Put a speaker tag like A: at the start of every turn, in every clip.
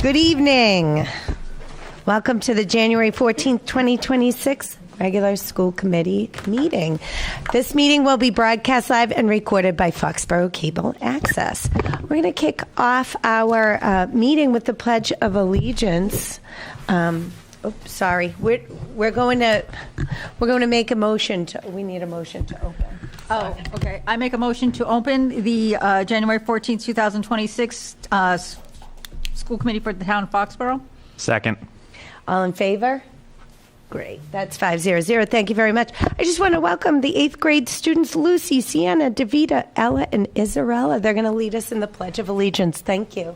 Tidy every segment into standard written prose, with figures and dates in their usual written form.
A: Good evening. Welcome to the January 14th, 2026 regular school committee meeting. This meeting will be broadcast live and recorded by Foxboro Cable Access. We're going to kick off our meeting with the Pledge of Allegiance. Sorry. We're going to make a motion to. We need a motion to open.
B: Oh, okay. I make a motion to open the January 14th, 2026 school committee for the town of Foxborough.
C: Second.
A: All in favor? Great. That's 500. Thank you very much. I just want to welcome the 8th grade students, Lucy, Sienna, Davida, Ella, and Isarella. They're going to lead us in the Pledge of Allegiance. Thank you.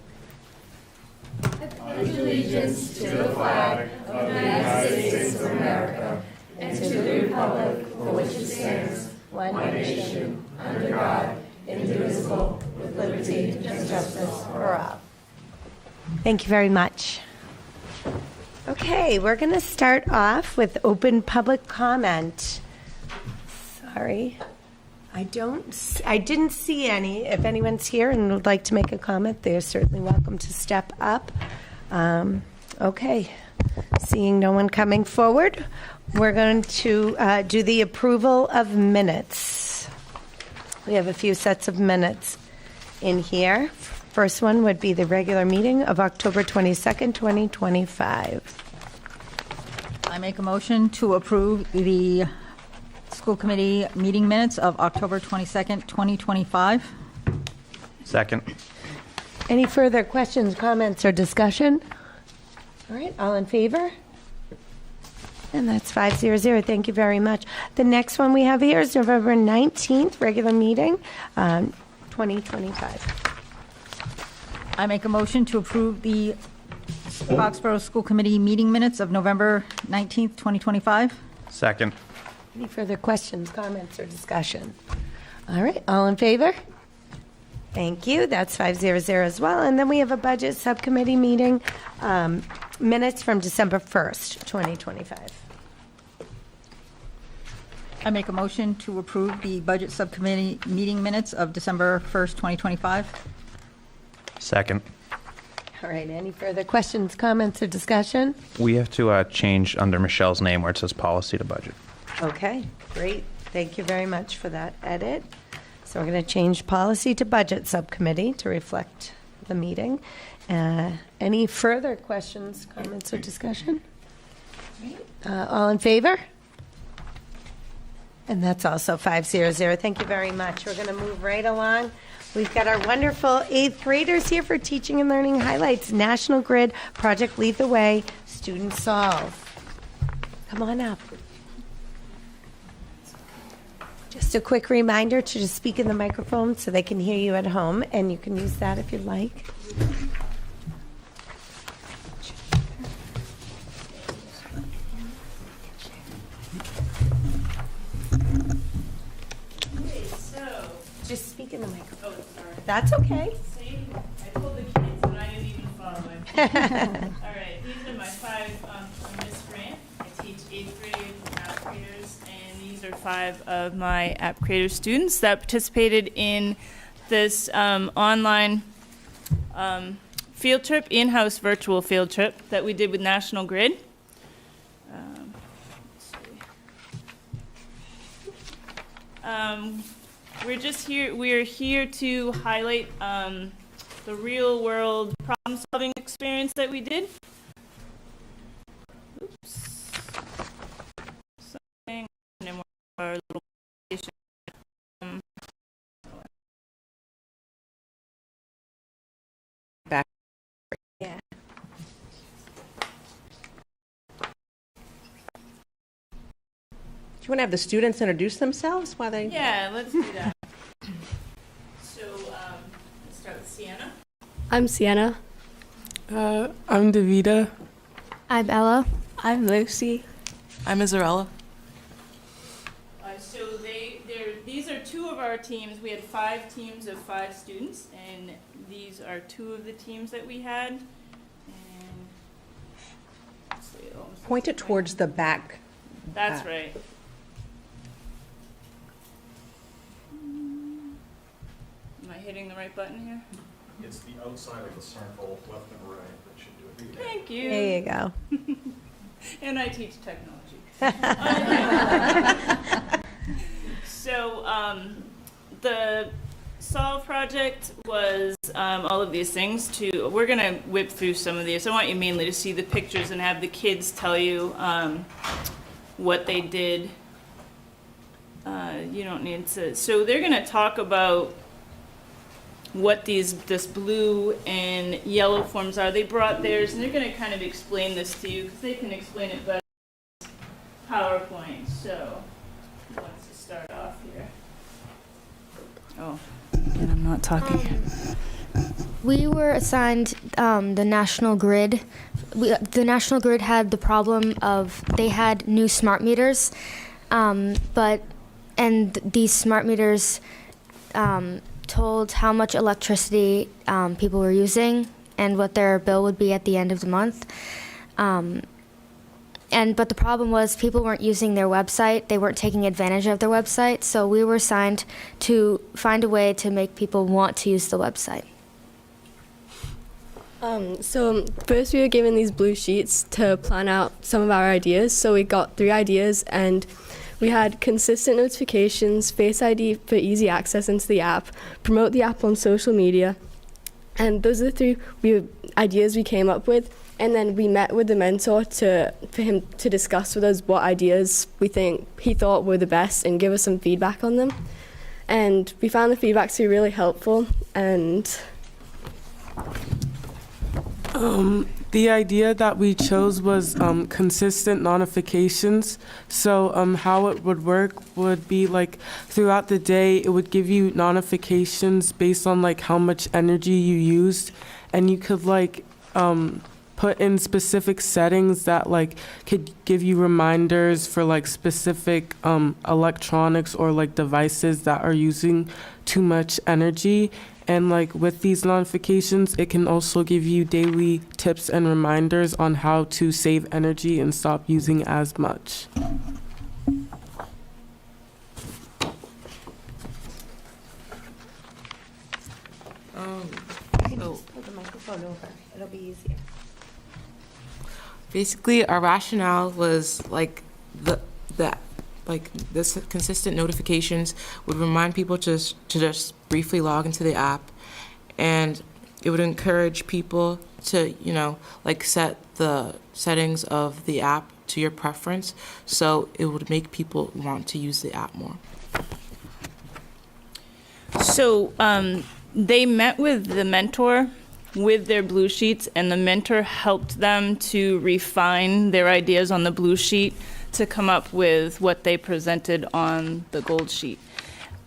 D: I pledge allegiance to the flag of the United States of America and to the republic for which it stands, one nation, under God, indivisible, with liberty and justice for all.
A: Thank you very much. Okay, we're going to start off with open public comment. Sorry. I didn't see any. If anyone's here and would like to make a comment, they're certainly welcome to step up. Okay. Seeing no one coming forward, we're going to do the approval of minutes. We have a few sets of minutes in here. First one would be the regular meeting of October 22nd, 2025.
B: I make a motion to approve the school committee meeting minutes of October 22nd, 2025.
C: Second.
A: Any further questions, comments, or discussion? All right, all in favor? And that's 500. Thank you very much. The next one we have here is November 19th, regular meeting, 2025.
B: I make a motion to approve the Foxborough School Committee meeting minutes of November 19th, 2025.
C: Second.
A: Any further questions, comments, or discussion? All right, all in favor? Thank you. That's 500 as well. And then we have a budget subcommittee meeting minutes from December 1st, 2025.
B: I make a motion to approve the budget subcommittee meeting minutes of December 1st, 2025.
C: Second.
A: All right, any further questions, comments, or discussion?
C: We have to change under Michelle's name where it says policy to budget.
A: Okay, great. Thank you very much for that edit. So we're going to change policy to budget subcommittee to reflect the meeting. Any further questions, comments, or discussion? All in favor? And that's also 500. Thank you very much. We're going to move right along. We've got our wonderful 8th graders here for teaching and learning highlights. National Grid, Project Lead the Way, Students Solve. Come on up. Just a quick reminder to just speak in the microphone so they can hear you at home, and you can use that if you'd like. Just speak in the microphone.
E: Oh, sorry.
A: That's okay.
E: See, I told the kids and I didn't even follow it. All right, these are my 5 from Miss Grant. I teach 8th grade app graders, and these are 5 of my app grader students that participated in this online field trip, in-house virtual field trip that we did with National Grid. We're here to highlight the real world problem solving experience that we did. Oops. Something and more little
A: Back. Yeah.
F: Do you want to have the students introduce themselves while they...
E: Yeah, let's do that. So, let's start with Sienna.
G: I'm Sienna.
H: I'm Davida.
G: I'm Ella. I'm Lucy.
H: I'm Isarella.
E: So these are 2 of our teams. We had 5 teams of 5 students, and these are 2 of the teams that we had. And let's see,
F: Point it towards the back.
E: That's right. Am I hitting the right button here?
I: It's the outside of the circle, left and right, that should do
E: Thank you.
A: There you go.
E: And I teach technology. So the Solve project was all of these things too. We're going to whip through some of these. I want you mainly to see the pictures and have the kids tell you what they did. You don't need to. So they're going to talk about what this blue and yellow forms are. They brought theirs, and they're going to kind of explain this to you because they can explain it better than PowerPoint. So who wants to start off here? Oh, and I'm not talking.
I: We were assigned the National Grid. The National Grid had the problem of they had new smart meters, and these smart meters told how much electricity people were using and what their bill would be at the end of the month. But the problem was people weren't using their website. They weren't taking advantage of their website. So we were assigned to find a way to make people want to use the website.
G: So first we were given these blue sheets to plan out some of our ideas. So we got 3 ideas, and we had consistent notifications, Face ID for easy access into the app, promote the app on social media. And those are the 3 ideas we came up with. And then we met with the mentor for him to discuss with us what ideas he thought were the best and give us some feedback on them. And we found the feedback to be really helpful. And
H: The idea that we chose was consistent notifications. So how it would work would be like throughout the day, it would give you notifications based on like how much energy you used, and you could like put in specific settings that like could give you reminders for like specific electronics or like devices that are using too much energy. And like with these notifications, it can also give you daily tips and reminders on how to save energy and stop using as much.
A: Put the microphone over. It'll be easier.
J: Basically, our rationale was like this consistent notifications would remind people to just briefly log into the app, and it would encourage people to, like set the settings of the app to your preference, so it would make people want to use the app more.
E: So they met with the mentor with their blue sheets, and the mentor helped them to refine their ideas on the blue sheet to come up with what they presented on the gold sheet.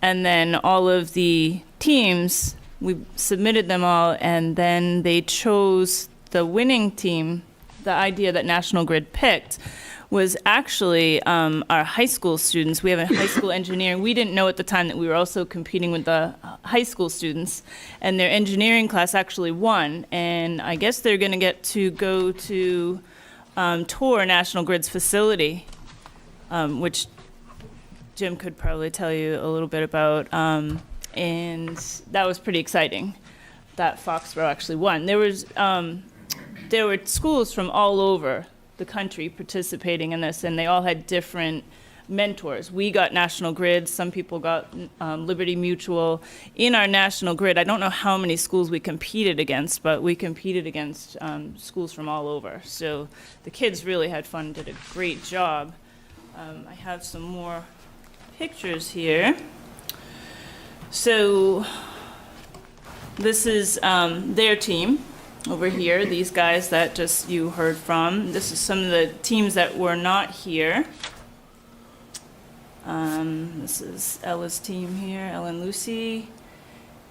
E: And then all of the teams, we submitted them all, and then they chose the winning team. The idea that National Grid picked was actually our high school students. We have a high school engineering. We didn't know at the time that we were also competing with the high school students, and their engineering class actually won. And I guess they're going to get to go to tour National Grid's facility, which Jim could probably tell you a little bit about. And that was pretty exciting that Foxborough actually won. There were schools from all over the country participating in this, and they all had different mentors. We got National Grid, some people got Liberty Mutual. In our National Grid, I don't know how many schools we competed against, but we competed against schools from all over. So the kids really had fun, did a great job. I have some more pictures here. So this is their team over here, these guys that just you heard from. This is some of the teams that were not here. This is Ella's team here, Ella and Lucy.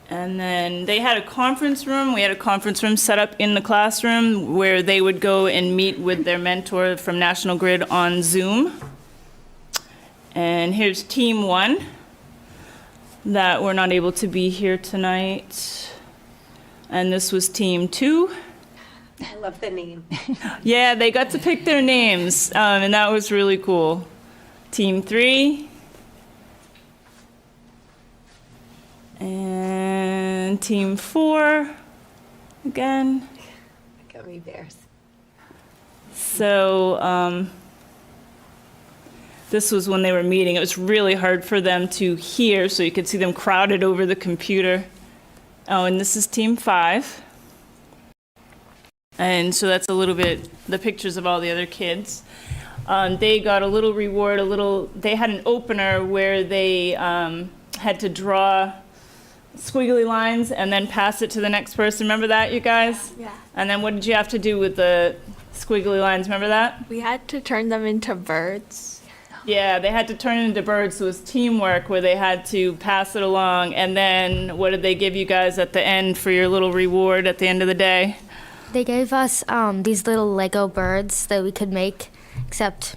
E: And then they had a conference room. We had a conference room set up in the classroom where they would go and meet with their mentor from National Grid on Zoom. And here's Team 1 that were not able to be here tonight. And this was Team 2.
A: I love the name.
E: Yeah, they got to pick their names, and that was really cool. Team 3. And Team 4 again.
A: Gummy bears.
E: So this was when they were meeting. It was really hard for them to hear, so you could see them crowded over the computer. Oh, and this is Team 5. And so that's a little bit the pictures of all the other kids. They got a little reward, they had an opener where they had to draw squiggly lines and then pass it to the next person. Remember that, you guys?
K: Yeah.
E: And then what did you have to do with the squiggly lines? Remember that?
K: We had to turn them into birds.
E: Yeah, they had to turn it into birds, so it was teamwork where they had to pass it along. And then what did they give you guys at the end for your little reward at the end of the day?
I: They gave us these little Lego birds that we could make, except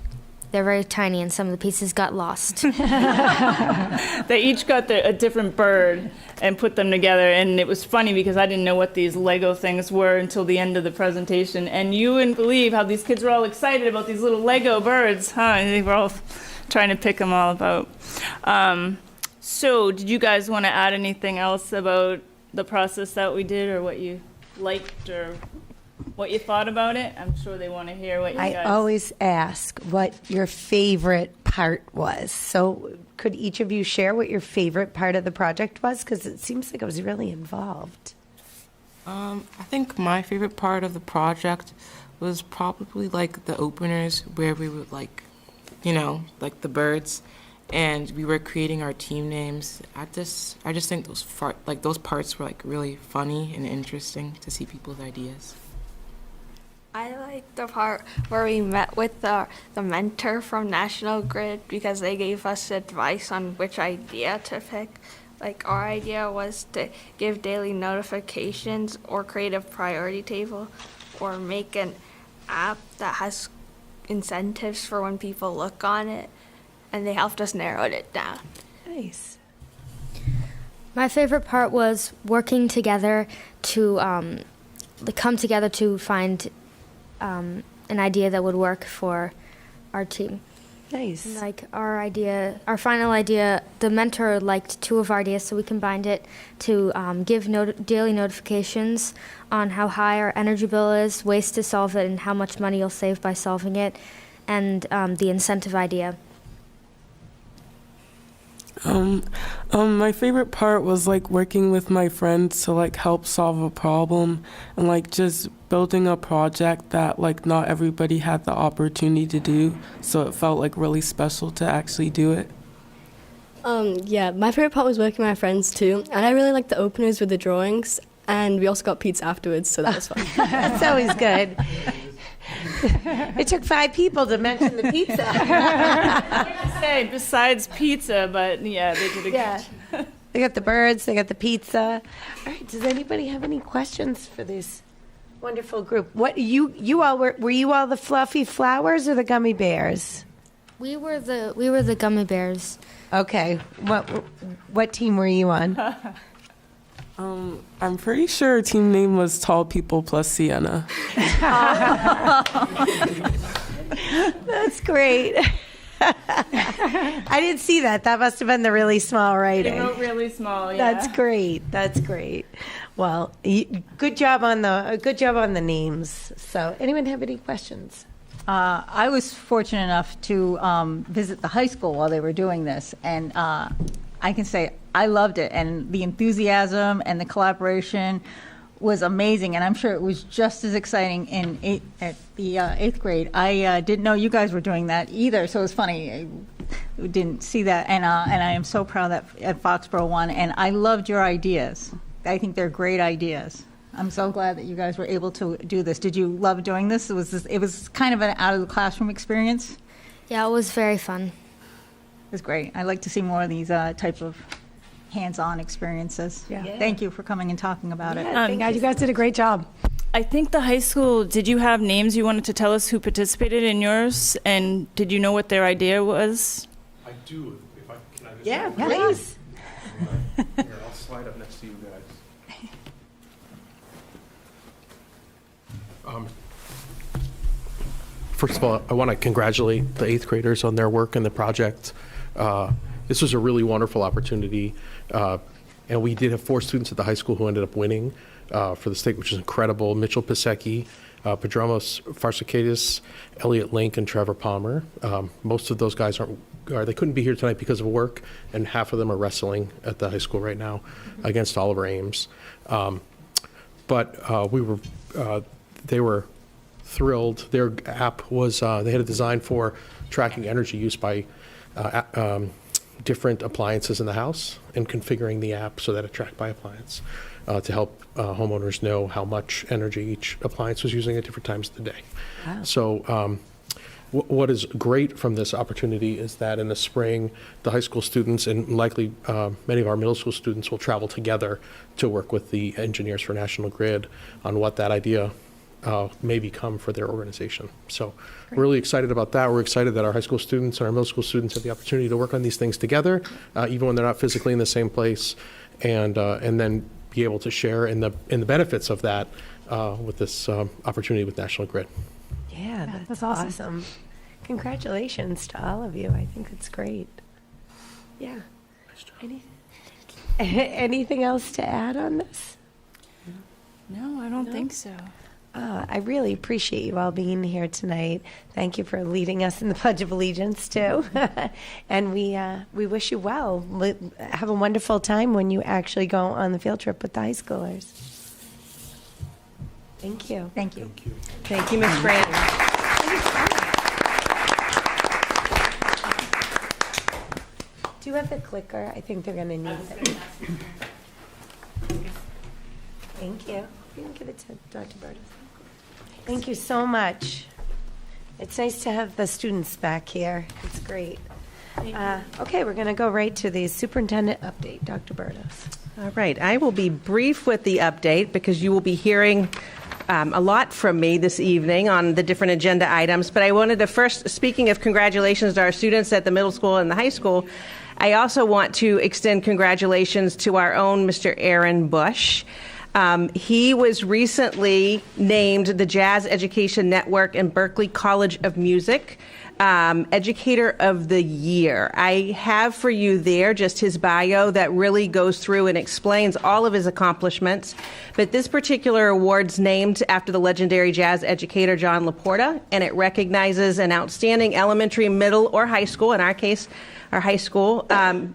I: they're very tiny and some of the pieces got lost.
E: They each got a different bird and put them together, and it was funny because I didn't know what these Lego things were until the end of the presentation, and you wouldn't believe how these kids were all excited about these little Lego birds, huh? They were all trying to pick them all about. So did you guys want to add anything else about the process that we did, or what you liked, or what you thought about it? I'm sure they want to hear what you guys...
A: I always ask what your favorite part was. So could each of you share what your favorite part of the project was? Because it seems like it was really involved.
J: I think my favorite part of the project was probably like the openers where we would like the birds, and we were creating our team names. I just think those parts were like really funny and interesting to see people's ideas.
K: I like the part where we met with the mentor from National Grid because they gave us advice on which idea to pick. Like, our idea was to give daily notifications or create a priority table or make an app that has incentives for when people look on it, and they helped us narrow it down.
A: Nice.
I: My favorite part was working together to come together to find an idea that would work for our team.
A: Nice.
I: Like our final idea, the mentor liked 2 of our ideas, so we combined it to give daily notifications on how high our energy bill is, ways to solve it, and how much money you'll save by solving it, and the incentive idea.
H: My favorite part was like working with my friends to like help solve a problem, and like just building a project that like not everybody had the opportunity to do, so it felt like really special to actually do it.
G: Yeah, my favorite part was working with my friends too, and I really liked the openers with the drawings, and we also got pizza afterwards, so that was fun.
A: That's always good. It took 5 people to mention the pizza.
E: Say, besides pizza, but yeah, they did a good.
A: They got the birds, they got the pizza. All right, does anybody have any questions for this wonderful group? What you all were you all the fluffy flowers or the gummy bears?
I: We were the gummy bears.
A: Okay. What team were you on?
H: I'm pretty sure our team name was Tall People Plus Sienna.
A: That's great. I didn't see that. That must have been the really small writing.
E: They wrote really small, yeah.
A: That's great. That's great. Well, good job on the names. So, anyone have any questions?
B: I was fortunate enough to visit the high school while they were doing this, and I can say I loved it, and the enthusiasm and the collaboration was amazing, and I'm sure it was just as exciting at the 8th grade. I didn't know you guys were doing that either, so it was funny. I didn't see that, and I am so proud that at Foxborough won, and I loved your ideas. I think they're great ideas. I'm so glad that you guys were able to do this. Did you love doing this? It was kind of an out of the classroom experience.
I: Yeah, it was very fun.
B: It was great. I like to see more of these type of hands-on experiences.
A: Yeah.
B: Thank you for coming and talking about it.
A: You guys did a great job.
E: I think the high school, did you have names you wanted to tell us who participated in yours? And did you know what their idea was?
L: I do. Can I just
A: Yeah, please.
L: Here, I'll slide up next to you guys. First of all, I want to congratulate the 8th graders on their work in the project. This was a really wonderful opportunity, and we did have 4 students at the high school who ended up winning for the state, which is incredible. Mitchell Pisecki, Padromos Farsakidis, Elliot Link, and Trevor Palmer. Most of those guys they couldn't be here tonight because of work, and half of them are wrestling at the high school right now against Oliver Ames. But they were thrilled. Their app was, they had a design for tracking energy use by different appliances in the house and configuring the app so that it tracked by appliance to help homeowners know how much energy each appliance was using at different times of the day.
A: Wow.
L: So what is great from this opportunity is that in the spring, the high school students and likely many of our middle school students will travel together to work with the engineers for National Grid on what that idea may become for their organization. So we're really excited about that. We're excited that our high school students and our middle school students have the opportunity to work on these things together, even when they're not physically in the same place, and then be able to share in the benefits of that with this opportunity with National Grid.
A: Yeah, that's
B: awesome.
A: awesome. Congratulations to all of you. I think it's great. Yeah. Anything else to add on this?
E: No, I don't think so.
A: I really appreciate you all being here tonight. Thank you for leading us in the Pledge of Allegiance, too. And we wish you well. Have a wonderful time when you actually go on the field trip with the high schoolers. Thank you.
B: Thank you.
L: Thank you.
F: Thank you, Ms. Grant.
A: Do you have the clicker? I think they're going to need it. Thank you. You can give it to Dr. Burtis. Thank you so much. It's nice to have the students back here. It's great. Okay, we're going to go right to the superintendent update. Dr. Burtis.
F: All right, I will be brief with the update because you will be hearing a lot from me this evening on the different agenda items. But I wanted to first, speaking of congratulations to our students at the middle school and the high school, I also want to extend congratulations to our own Mr. Aaron Bush. He was recently named the Jazz Education Network and Berklee College of Music Educator of the Year. I have for you there just his bio that really goes through and explains all of his accomplishments. But this particular award's named after the legendary jazz educator John Laporta, and it recognizes an outstanding elementary, middle, or high school, in our case, our high school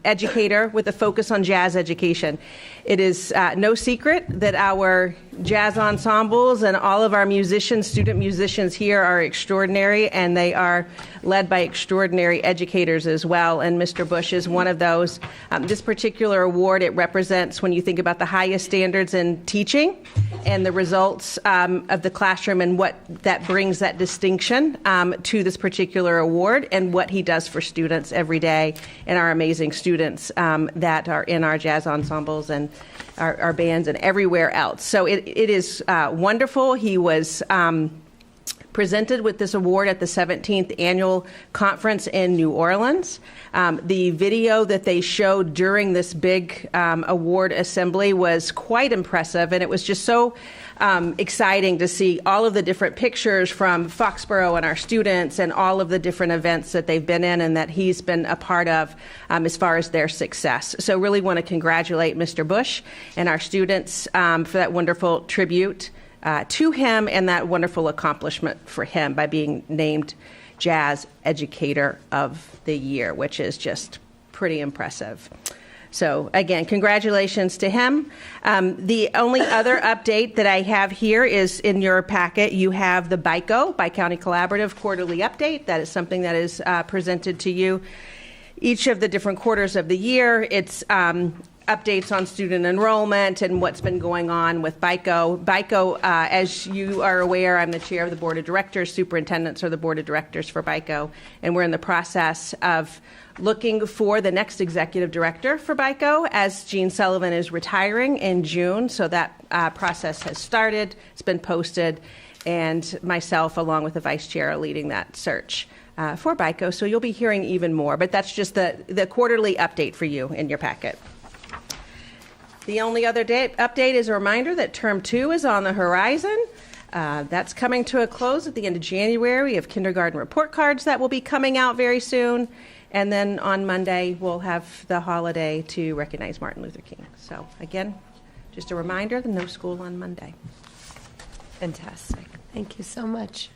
F: educator with a focus on jazz education. It is no secret that our jazz ensembles and all of our musicians, student musicians here are extraordinary, and they are led by extraordinary educators as well, and Mr. Bush is one of those. This particular award, it represents when you think about the highest standards in teaching and the results of the classroom and what that brings that distinction to this particular award and what he does for students every day and our amazing students that are in our jazz ensembles and our bands and everywhere else. So it is wonderful. He was presented with this award at the 17th Annual Conference in New Orleans. The video that they showed during this big award assembly was quite impressive, and it was just so exciting to see all of the different pictures from Foxborough and our students and all of the different events that they've been in and that he's been a part of as far as their success. So really want to congratulate Mr. Bush and our students for that wonderful tribute to him and that wonderful accomplishment for him by being named Jazz Educator of the Year, which is just pretty impressive. So again, congratulations to him. The only other update that I have here is in your packet, you have the BICO, Bi-County Collaborative Quarterly Update. That is something that is presented to you each of the different quarters of the year. It's updates on student enrollment and what's been going on with BICO. BICO, as you are aware, I'm the chair of the board of directors. Superintendents are the board of directors for BICO, and we're in the process of looking for the next executive director for BICO as Jean Sullivan is retiring in June. So that process has started. It's been posted, and myself, along with the vice chair, are leading that search for BICO. So you'll be hearing even more, but that's just the quarterly update for you in your packet. The only other update is a reminder that Term 2 is on the horizon. That's coming to a close at the end of January. We have kindergarten report cards that will be coming out very soon. And then on Monday, we'll have the holiday to recognize Martin Luther King. So again, just a reminder, no school on Monday.
A: Fantastic. Thank you so much.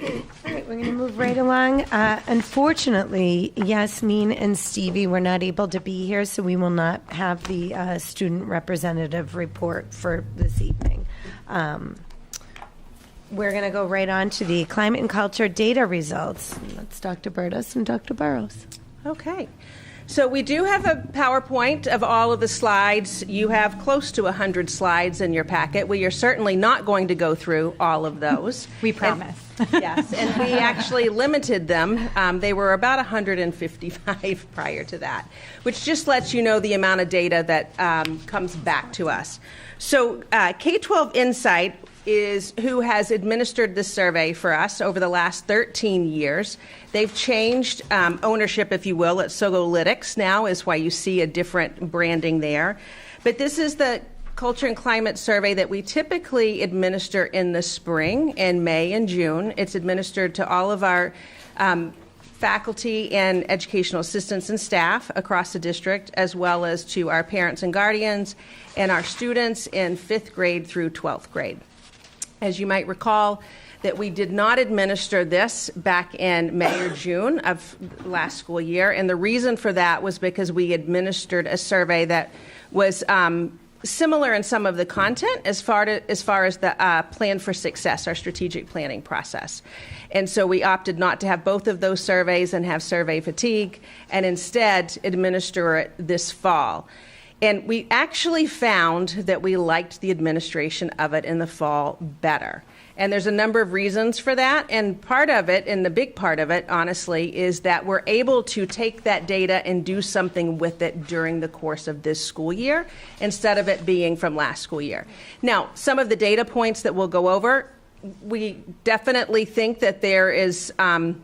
A: All right, we're going to move right along. Unfortunately, Yasmin and Stevie were not able to be here, so we will not have the student representative report for this evening. We're going to go right on to the climate and culture data results. That's Dr. Burtis and Dr. Burrows.
F: Okay. So we do have a PowerPoint of all of the slides. You have close to 100 slides in your packet. We are certainly not going to go through all of those.
B: We promise.
F: Yes, and we actually limited them. They were about 155 prior to that, which just lets you know the amount of data that comes back to us. So K-12 Insight is who has administered this survey for us over the last 13 years. They've changed ownership, if you will. It's Sogolytics now is why you see a different branding there. But this is the culture and climate survey that we typically administer in the spring, in May and June. It's administered to all of our faculty and educational assistants and staff across the district, as well as to our parents and guardians and our students in 5th grade through 12th grade. As you might recall, that we did not administer this back in May or June of last school year, and the reason for that was because we administered a survey that was similar in some of the content as far as the plan for success, our strategic planning process. And so we opted not to have both of those surveys and have survey fatigue, and instead administer it this fall. And we actually found that we liked the administration of it in the fall better. And there's a number of reasons for that. And part of it, and the big part of it, honestly, is that we're able to take that data and do something with it during the course of this school year instead of it being from last school year. Now, some of the data points that we'll go over, we definitely think that there is an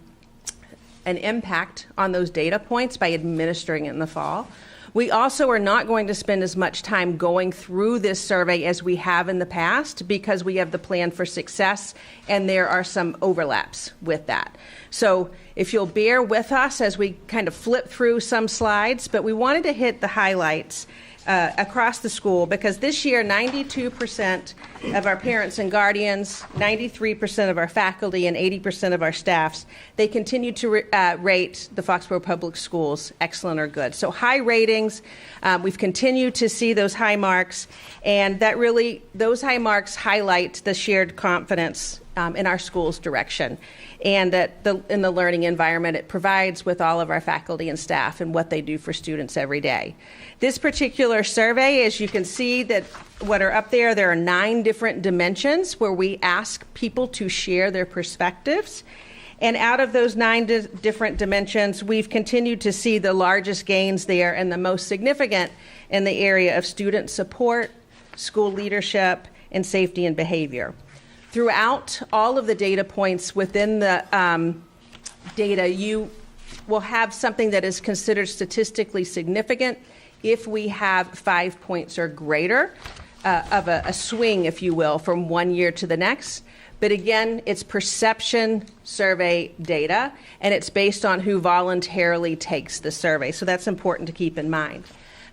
F: impact on those data points by administering it in the fall. We also are not going to spend as much time going through this survey as we have in the past because we have the plan for success and there are some overlaps with that. So if you'll bear with us as we kind of flip through some slides, but we wanted to hit the highlights across the school because this year 92% of our parents and guardians, 93% of our faculty, and 80% of our staffs, they continue to rate the Foxborough Public Schools excellent or good. So high ratings, we've continued to see those high marks, and that really, those high marks highlight the shared confidence in our school's direction and that in the learning environment it provides with all of our faculty and staff and what they do for students every day. This particular survey, as you can see that what are up there, there are 9 different dimensions where we ask people to share their perspectives. And out of those 9 different dimensions, we've continued to see the largest gains there and the most significant in the area of student support, school leadership, and safety and behavior. Throughout all of the data points within the data, you will have something that is considered statistically significant if we have 5 points or greater of a swing, if you will, from one year to the next. But again, it's perception survey data, and it's based on who voluntarily takes the survey. So that's important to keep in mind.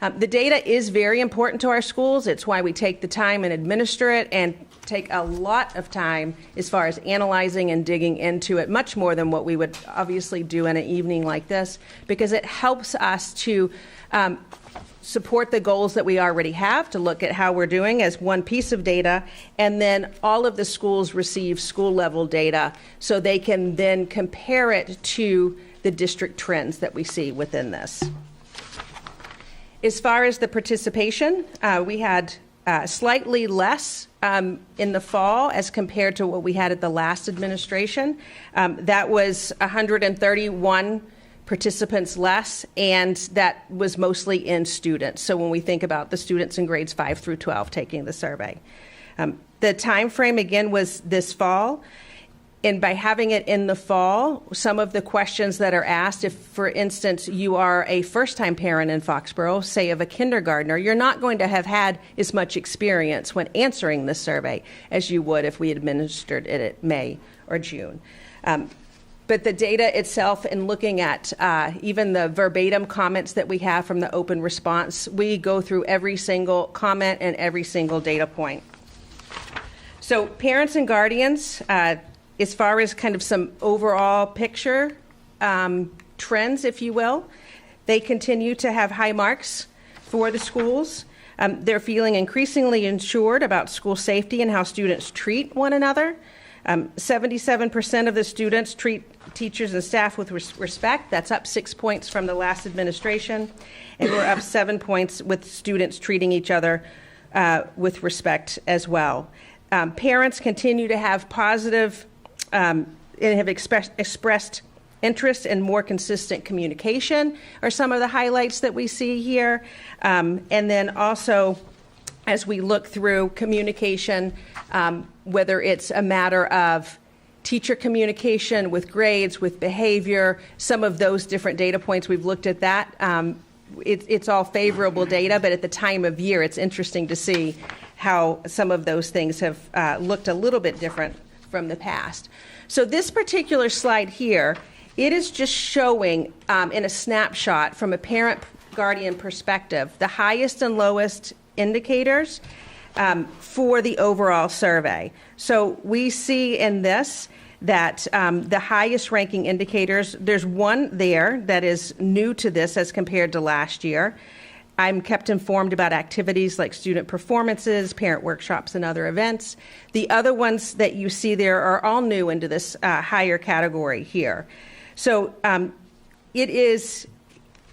F: The data is very important to our schools. It's why we take the time and administer it and take a lot of time as far as analyzing and digging into it, much more than what we would obviously do in an evening like this, because it helps us to support the goals that we already have, to look at how we're doing as one piece of data, and then all of the schools receive school-level data so they can then compare it to the district trends that we see within this. As far as the participation, we had slightly less in the fall as compared to what we had at the last administration. That was 131 participants less, and that was mostly in students. So when we think about the students in grades 5 through 12 taking the survey. The time frame, again, was this fall. And by having it in the fall, some of the questions that are asked, if, for instance, you are a first-time parent in Foxborough, say of a kindergartner, you're not going to have had as much experience when answering this survey as you would if we administered it at May or June. But the data itself, and looking at even the verbatim comments that we have from the open response, we go through every single comment and every single data point. So parents and guardians, as far as kind of some overall picture trends, if you will, they continue to have high marks for the schools. They're feeling increasingly insured about school safety and how students treat one another. 77% of the students treat teachers and staff with respect. That's up 6 points from the last administration. And we're up 7 points with students treating each other with respect as well. Parents continue to have positive and have expressed interest in more consistent communication are some of the highlights that we see here. And then also, as we look through communication, whether it's a matter of teacher communication with grades, with behavior, some of those different data points, we've looked at that. It's all favorable data, but at the time of year, it's interesting to see how some of those things have looked a little bit different from the past. So this particular slide here, it is just showing in a snapshot from a parent-guardian perspective the highest and lowest indicators for the overall survey. So we see in this that the highest ranking indicators, there's one there that is new to this as compared to last year. I'm kept informed about activities like student performances, parent workshops, and other events. The other ones that you see there are all new into this higher category here. So it is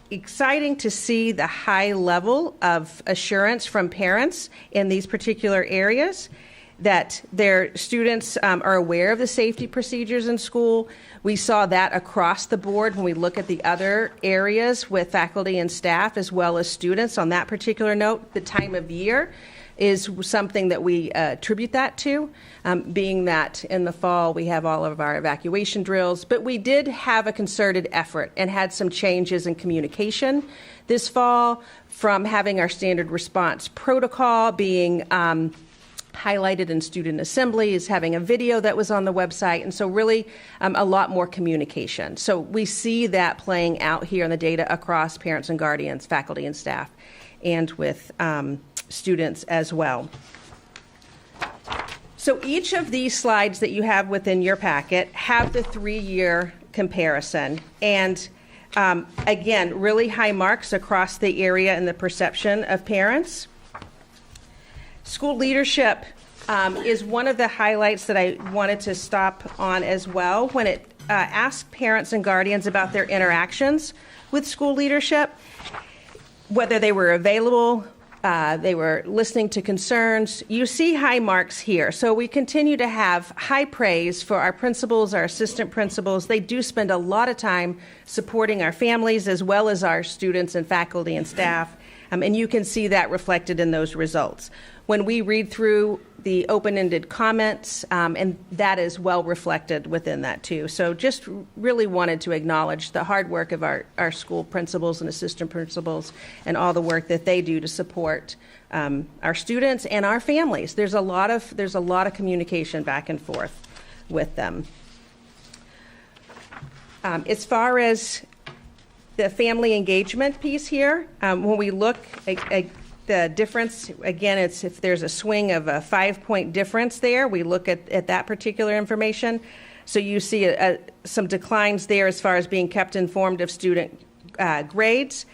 F: exciting to see the high level of assurance from parents in these particular areas, that their students are aware of the safety procedures in school. We saw that across the board when we look at the other areas with faculty and staff as well as students. On that particular note, the time of year is something that we attribute that to, being that in the fall we have all of our evacuation drills. But we did have a concerted effort and had some changes in communication this fall, from having our standard response protocol being highlighted in student assemblies, having a video that was on the website, and so really a lot more communication. So we see that playing out here in the data across parents and guardians, faculty and staff, and with students as well. So each of these slides that you have within your packet have the 3-year comparison, and again, really high marks across the area and the perception of parents. School leadership is one of the highlights that I wanted to stop on as well. When it asked parents and guardians about their interactions with school leadership, whether they were available, they were listening to concerns, you see high marks here. So we continue to have high praise for our principals, our assistant principals. They do spend a lot of time supporting our families as well as our students and faculty and staff. And you can see that reflected in those results. When we read through the open-ended comments, and that is well reflected within that too. So just really wanted to acknowledge the hard work of our school principals and assistant principals and all the work that they do to support our students and our families. There's a lot of communication back and forth with them. As far as the family engagement piece here, when we look at the difference, again, it's if there's a swing of a 5-point difference there, we look at that particular information. So you see some declines there as far as being kept informed of student grades.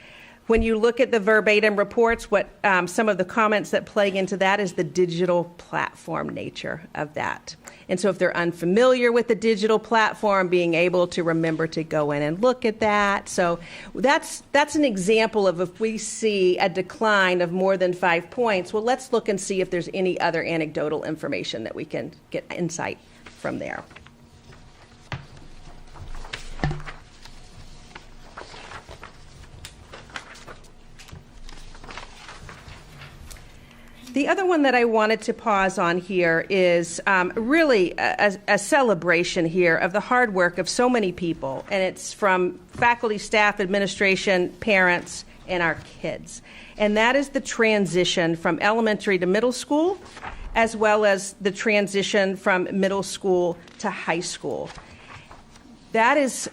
F: When you look at the verbatim reports, what some of the comments that play into that is the digital platform nature of that. And so if they're unfamiliar with the digital platform, being able to remember to go in and look at that. So that's an example of if we see a decline of more than 5 points, well, let's look and see if there's any other anecdotal information that we can get insight from there. The other one that I wanted to pause on here is really a celebration here of the hard work of so many people, and it's from faculty, staff, administration, parents, and our kids. And that is the transition from elementary to middle school, as well as the transition from middle school to high school. That is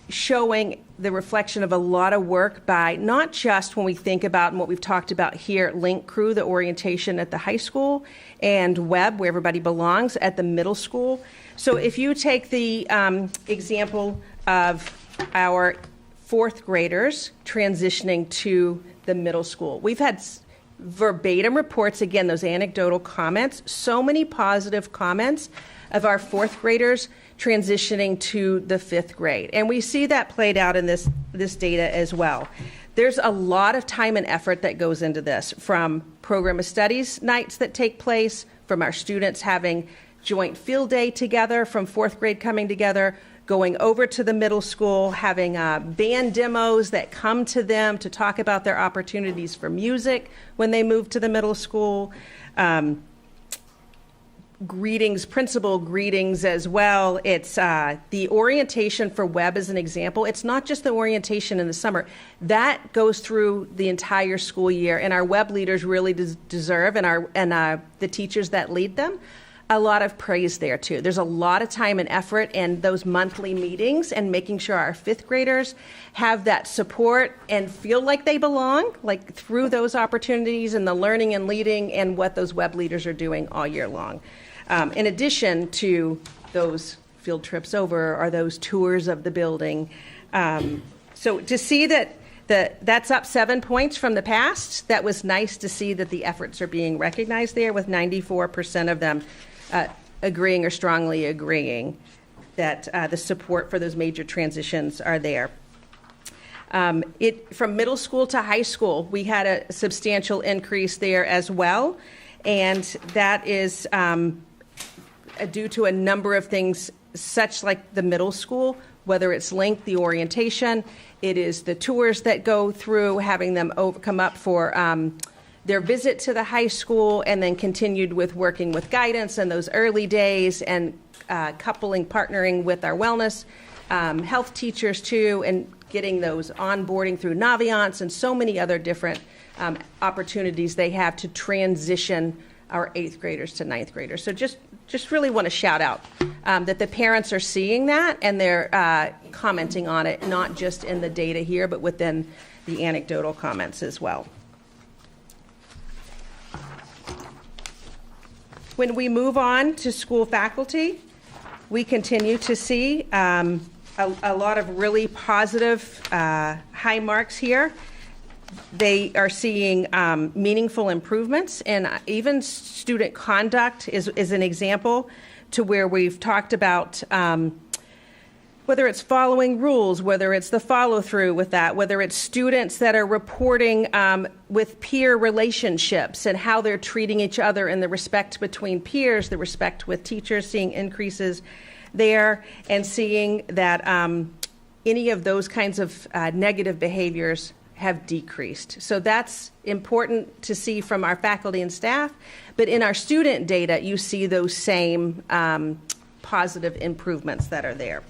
F: showing the reflection of a lot of work by not just when we think about and what we've talked about here at Link Crew, the orientation at the high school, and Web, where everybody belongs, at the middle school. So if you take the example of our fourth graders transitioning to the middle school, we've had verbatim reports, again, those anecdotal comments, so many positive comments of our fourth graders transitioning to the fifth grade. And we see that played out in this data as well. There's a lot of time and effort that goes into this, from program of studies nights that take place, from our students having joint field day together, from fourth grade coming together, going over to the middle school, having band demos that come to them to talk about their opportunities for music when they move to the middle school. Greetings, principal greetings as well. It's the orientation for Web as an example. It's not just the orientation in the summer. That goes through the entire school year, and our Web leaders really deserve, and the teachers that lead them, a lot of praise there too. There's a lot of time and effort in those monthly meetings and making sure our fifth graders have that support and feel like they belong, like through those opportunities and the learning and leading and what those Web leaders are doing all year long. In addition to those field trips over or those tours of the building. So to see that that's up 7 points from the past, that was nice to see that the efforts are being recognized there, with 94% of them agreeing or strongly agreeing that the support for those major transitions are there. From middle school to high school, we had a substantial increase there as well, and that is due to a number of things, such like the middle school, whether it's Link, the orientation, it is the tours that go through, having them come up for their visit to the high school, and then continued with working with guidance in those early days, and partnering with our wellness health teachers too, and getting those onboarding through Naviance and so many other different opportunities they have to transition our 8th graders to 9th graders. So just really want to shout out that the parents are seeing that, and they're commenting on it, not just in the data here, but within the anecdotal comments as well. When we move on to school faculty, we continue to see a lot of really positive high marks here. They are seeing meaningful improvements, and even student conduct is an example to where we've talked about whether it's following rules, whether it's the follow-through with that, whether it's students that are reporting with peer relationships and how they're treating each other, and the respect between peers, the respect with teachers, seeing increases there, and seeing that any of those kinds of negative behaviors have decreased. So that's important to see from our faculty and staff, but in our student data, you see those same positive improvements that are there.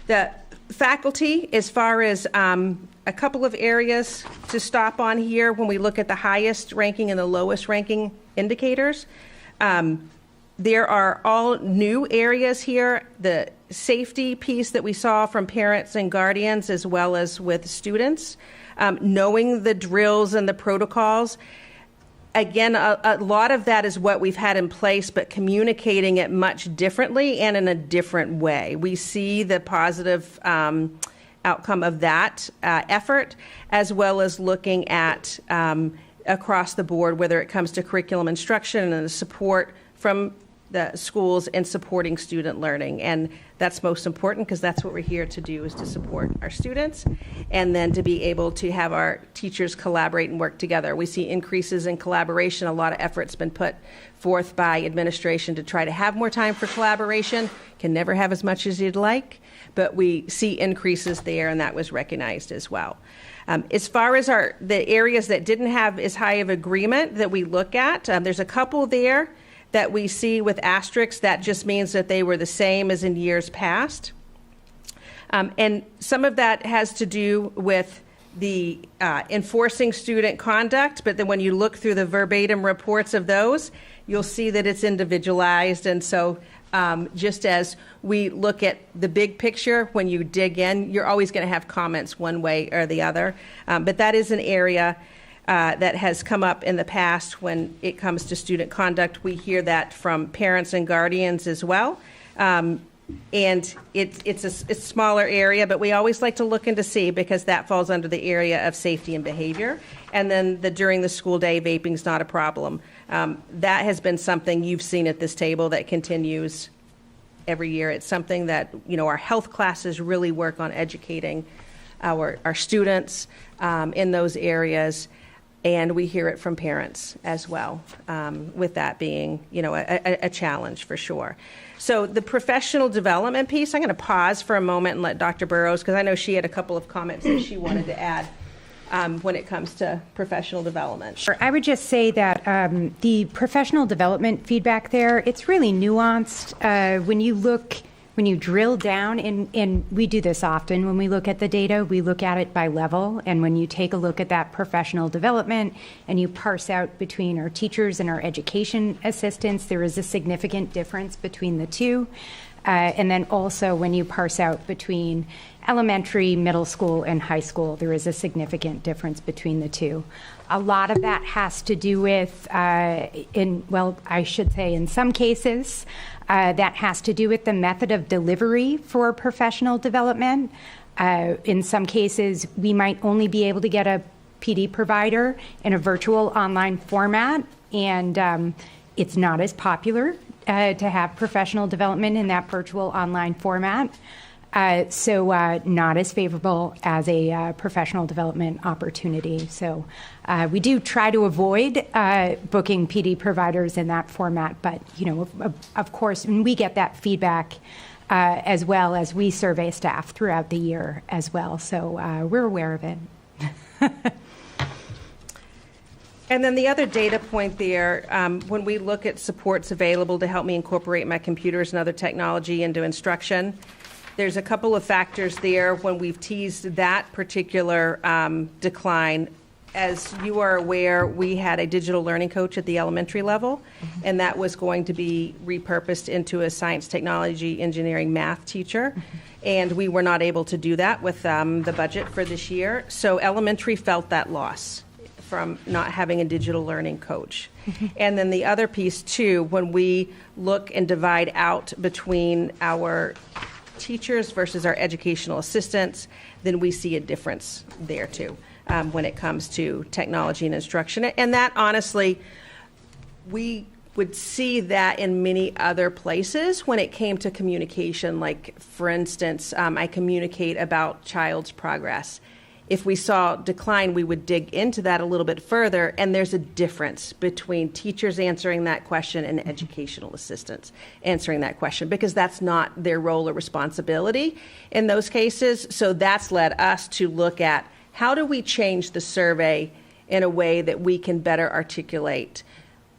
F: The faculty, as far as a couple of areas to stop on here when we look at the highest ranking and the lowest ranking indicators, there are all new areas here. The safety piece that we saw from parents and guardians, as well as with students, knowing the drills and the protocols. Again, a lot of that is what we've had in place, but communicating it much differently and in a different way. We see the positive outcome of that effort, as well as looking at across the board, whether it comes to curriculum instruction and the support from the schools and supporting student learning. And that's most important, because that's what we're here to do, is to support our students, and then to be able to have our teachers collaborate and work together. We see increases in collaboration. A lot of effort's been put forth by administration to try to have more time for collaboration. Can never have as much as you'd like, but we see increases there, and that was recognized as well. As far as the areas that didn't have as high of agreement that we look at, there's a couple there that we see with asterisks. That just means that they were the same as in years past. And some of that has to do with the enforcing student conduct, but then when you look through the verbatim reports of those, you'll see that it's individualized. And so Just as we look at the big picture, when you dig in, you're always going to have comments one way or the other. But that is an area that has come up in the past when it comes to student conduct. We hear that from parents and guardians as well. And it's a smaller area, but we always like to look into see, because that falls under the area of safety and behavior. And then during the school day, vaping's not a problem. That has been something you've seen at this table that continues every year. It's something that, our health classes really work on educating our students in those areas. And we hear it from parents as well, with that being, a challenge for sure. So the professional development piece, I'm going to pause for a moment and let Dr. Burrows, because I know she had a couple of comments that she wanted to add when it comes to professional development.
M: Sure. I would just say that the professional development feedback there, it's really nuanced. When you drill down, and we do this often, when we look at the data, we look at it by level. And when you take a look at that professional development and you parse out between our teachers and our education assistants, there is a significant difference between the two. And then also when you parse out between elementary, middle school, and high school, there is a significant difference between the two. A lot of that has to do with, I should say in some cases, that has to do with the method of delivery for professional development. In some cases, we might only be able to get a PD provider in a virtual online format, and it's not as popular to have professional development in that virtual online format. So not as favorable as a professional development opportunity. So we do try to avoid booking PD providers in that format, but of course, and we get that feedback as well as we survey staff throughout the year as well. So we're aware of it.
F: And then the other data point there, when we look at supports available to help me incorporate my computers and other technology into instruction, there's a couple of factors there when we've teased that particular decline. As you are aware, we had a digital learning coach at the elementary level, and that was going to be repurposed into a science, technology, engineering, math teacher. And we were not able to do that with the budget for this year. So elementary felt that loss from not having a digital learning coach. And then the other piece too, when we look and divide out between our teachers versus our educational assistants, then we see a difference there too when it comes to technology and instruction. And that honestly, we would see that in many other places when it came to communication. Like for instance, I communicate about child's progress. If we saw decline, we would dig into that a little bit further, and there's a difference between teachers answering that question and educational assistants answering that question, because that's not their role or responsibility in those cases. So that's led us to look at how do we change the survey in a way that we can better articulate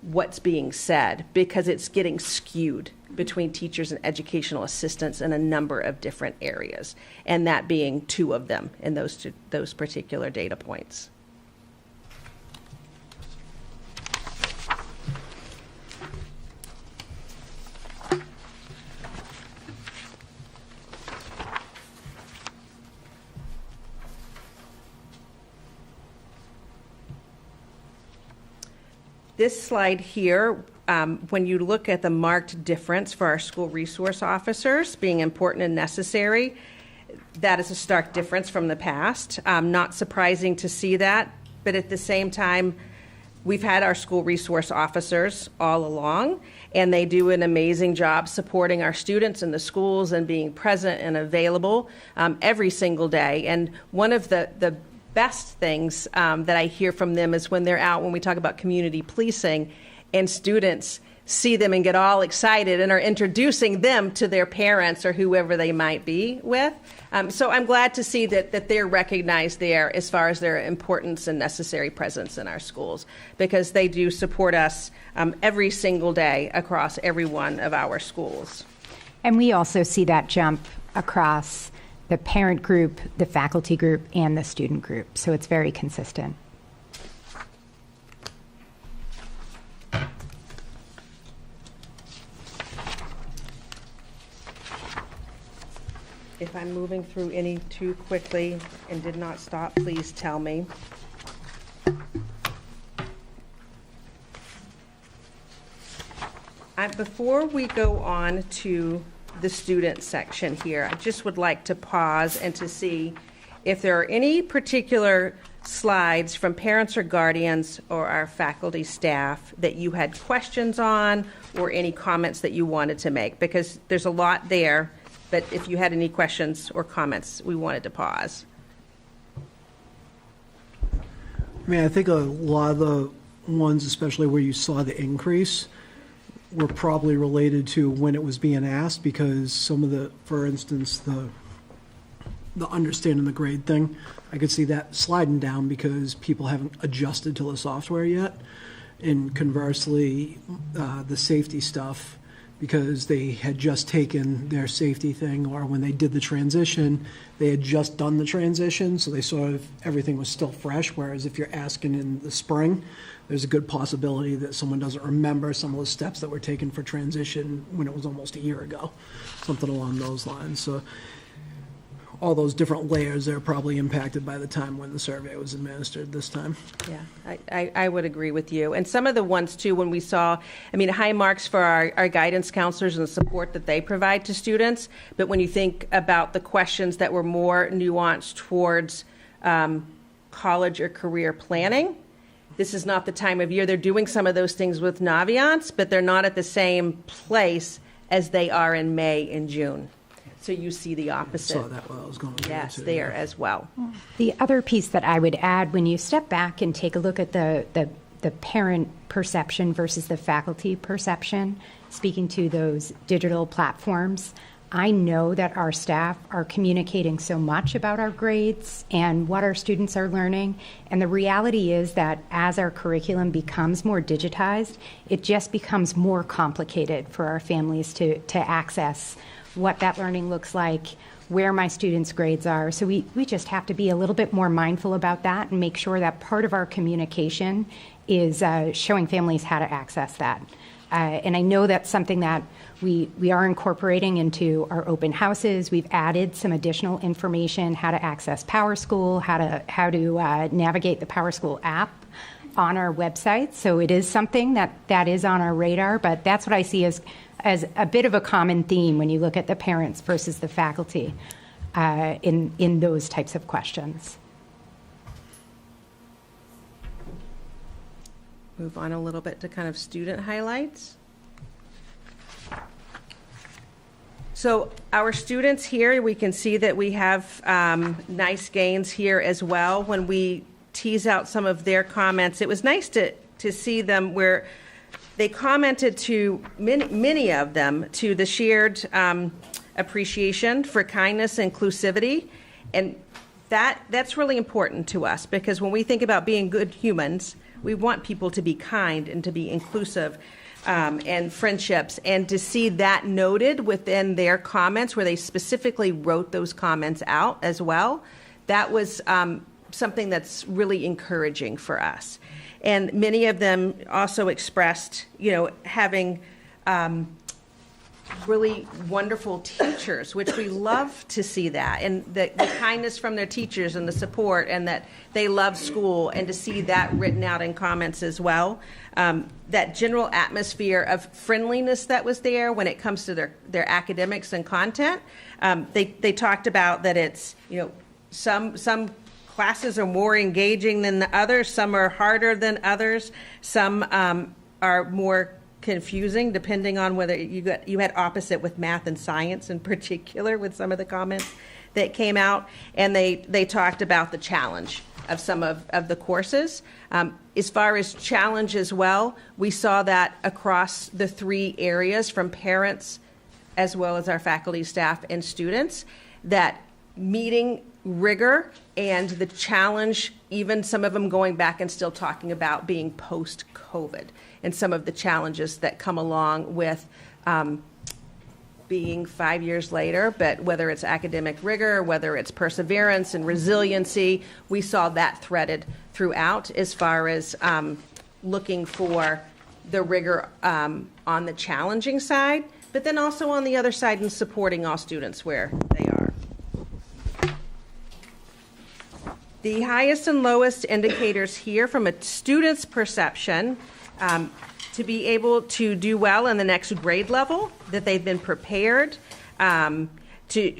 F: what's being said, because it's getting skewed between teachers and educational assistants in a number of different areas, and that being two of them in those particular data points. This slide here, when you look at the marked difference for our school resource officers being important and necessary, that is a stark difference from the past. Not surprising to see that, but at the same time, we've had our school resource officers all along, and they do an amazing job supporting our students in the schools and being present and available every single day. And one of the best things that I hear from them is when they're out, when we talk about community policing, and students see them and get all excited and are introducing them to their parents or whoever they might be with. So I'm glad to see that they're recognized there as far as their importance and necessary presence in our schools, because they do support us every single day across every one of our schools.
M: And we also see that jump across the parent group, the faculty group, and the student group. So it's very consistent.
F: I'm moving through any too quickly and did not stop, please tell me. Before we go on to the student section here, I just would like to pause and to see if there are any particular slides from parents or guardians or our faculty staff that you had questions on or any comments that you wanted to make, because there's a lot there, but if you had any questions or comments, we wanted to pause.
N: I mean, I think a lot of the ones, especially where you saw the increase, were probably related to when it was being asked, because some of the, for instance, the understanding the grade thing, I could see that sliding down because people haven't adjusted to the software yet. And conversely, the safety stuff, because they had just taken their safety thing, or when they did the transition, they had just done the transition, so they sort of, everything was still fresh, whereas if you're asking in the spring, there's a good possibility that someone doesn't remember some of the steps that were taken for transition when it was almost a year ago, something along those lines. So all those different layers are probably impacted by the time when the survey was administered this time.
F: Yeah, I would agree with you. And some of the ones, too, when we saw, I mean, high marks for our guidance counselors and the support that they provide to students, but when you think about the questions that were more nuanced towards college or career planning, this is not the time of year. They're doing some of those things with Naviance, but they're not at the same place as they are in May and June. So you see the opposite.
N: I saw that while I was going through
F: Yes,
N: it, too,
F: there
N: yeah.
F: as well.
M: The other piece that I would add, when you step back and take a look at the parent perception versus the faculty perception, speaking to those digital platforms, I know that our staff are communicating so much about our grades and what our students are learning. And the reality is that as our curriculum becomes more digitized, it just becomes more complicated for our families to access what that learning looks like, where my students' grades are. So we just have to be a little bit more mindful about that and make sure that part of our communication is showing families how to access that. And I know that's something that we are incorporating into our open houses. We've added some additional information, how to access PowerSchool, how to navigate the PowerSchool app on our website. So it is something that is on our radar, but that's what I see as a bit of a common theme when you look at the parents versus the faculty in those types of questions.
F: Move on a little bit to kind of student highlights. So our students here, we can see that we have nice gains here as well. When we tease out some of their comments, it was nice to see them where they commented to many of them to the shared appreciation for kindness, inclusivity, and that's really important to us, because when we think about being good humans, we want people to be kind and to be inclusive and friendships, and to see that noted within their comments where they specifically wrote those comments out as well, that was something that's really encouraging for us. And many of them also expressed, having really wonderful teachers, which we love to see that, and the kindness from their teachers and the support, and that they love school, and to see that written out in comments as well. That general atmosphere of friendliness that was there when it comes to their academics and content. They talked about that it's, some classes are more engaging than the others, some are harder than others, some are more confusing depending on whether you had opposite with math and science in particular with some of the comments that came out. And they talked about the challenge of some of the courses. As far as challenge as well, we saw that across the three areas, from parents as well as our faculty, staff, and students, that meeting rigor and the challenge, even some of them going back and still talking about being post-COVID and some of the challenges that come along with being 5 years later, but whether it's academic rigor, whether it's perseverance and resiliency, we saw that threaded throughout as far as looking for the rigor on the challenging side, but then also on the other side and supporting all students where they are. The highest and lowest indicators here from a student's perception, to be able to do well in the next grade level, that they've been prepared, to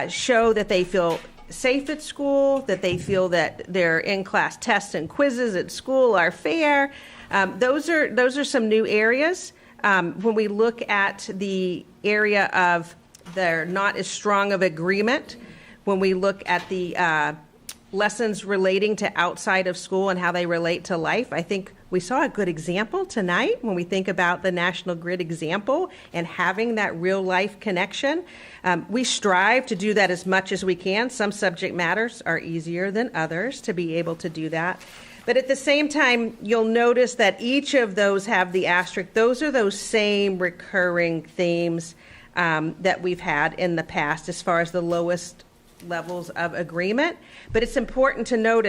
F: show that they feel safe at school, that they feel that their in-class tests and quizzes at school are fair. Those are some new areas. When we look at the area of they're not as strong of agreement, when we look at the lessons relating to outside of school and how they relate to life, I think we saw a good example tonight when we think about the National Grid example and having that real life connection. We strive to do that as much as we can. Some subject matters are easier than others to be able to do that. But at the same time, you'll notice that each of those have the asterisk. Those are those same recurring themes that we've had in the past as far as the lowest levels of agreement. But it's important to note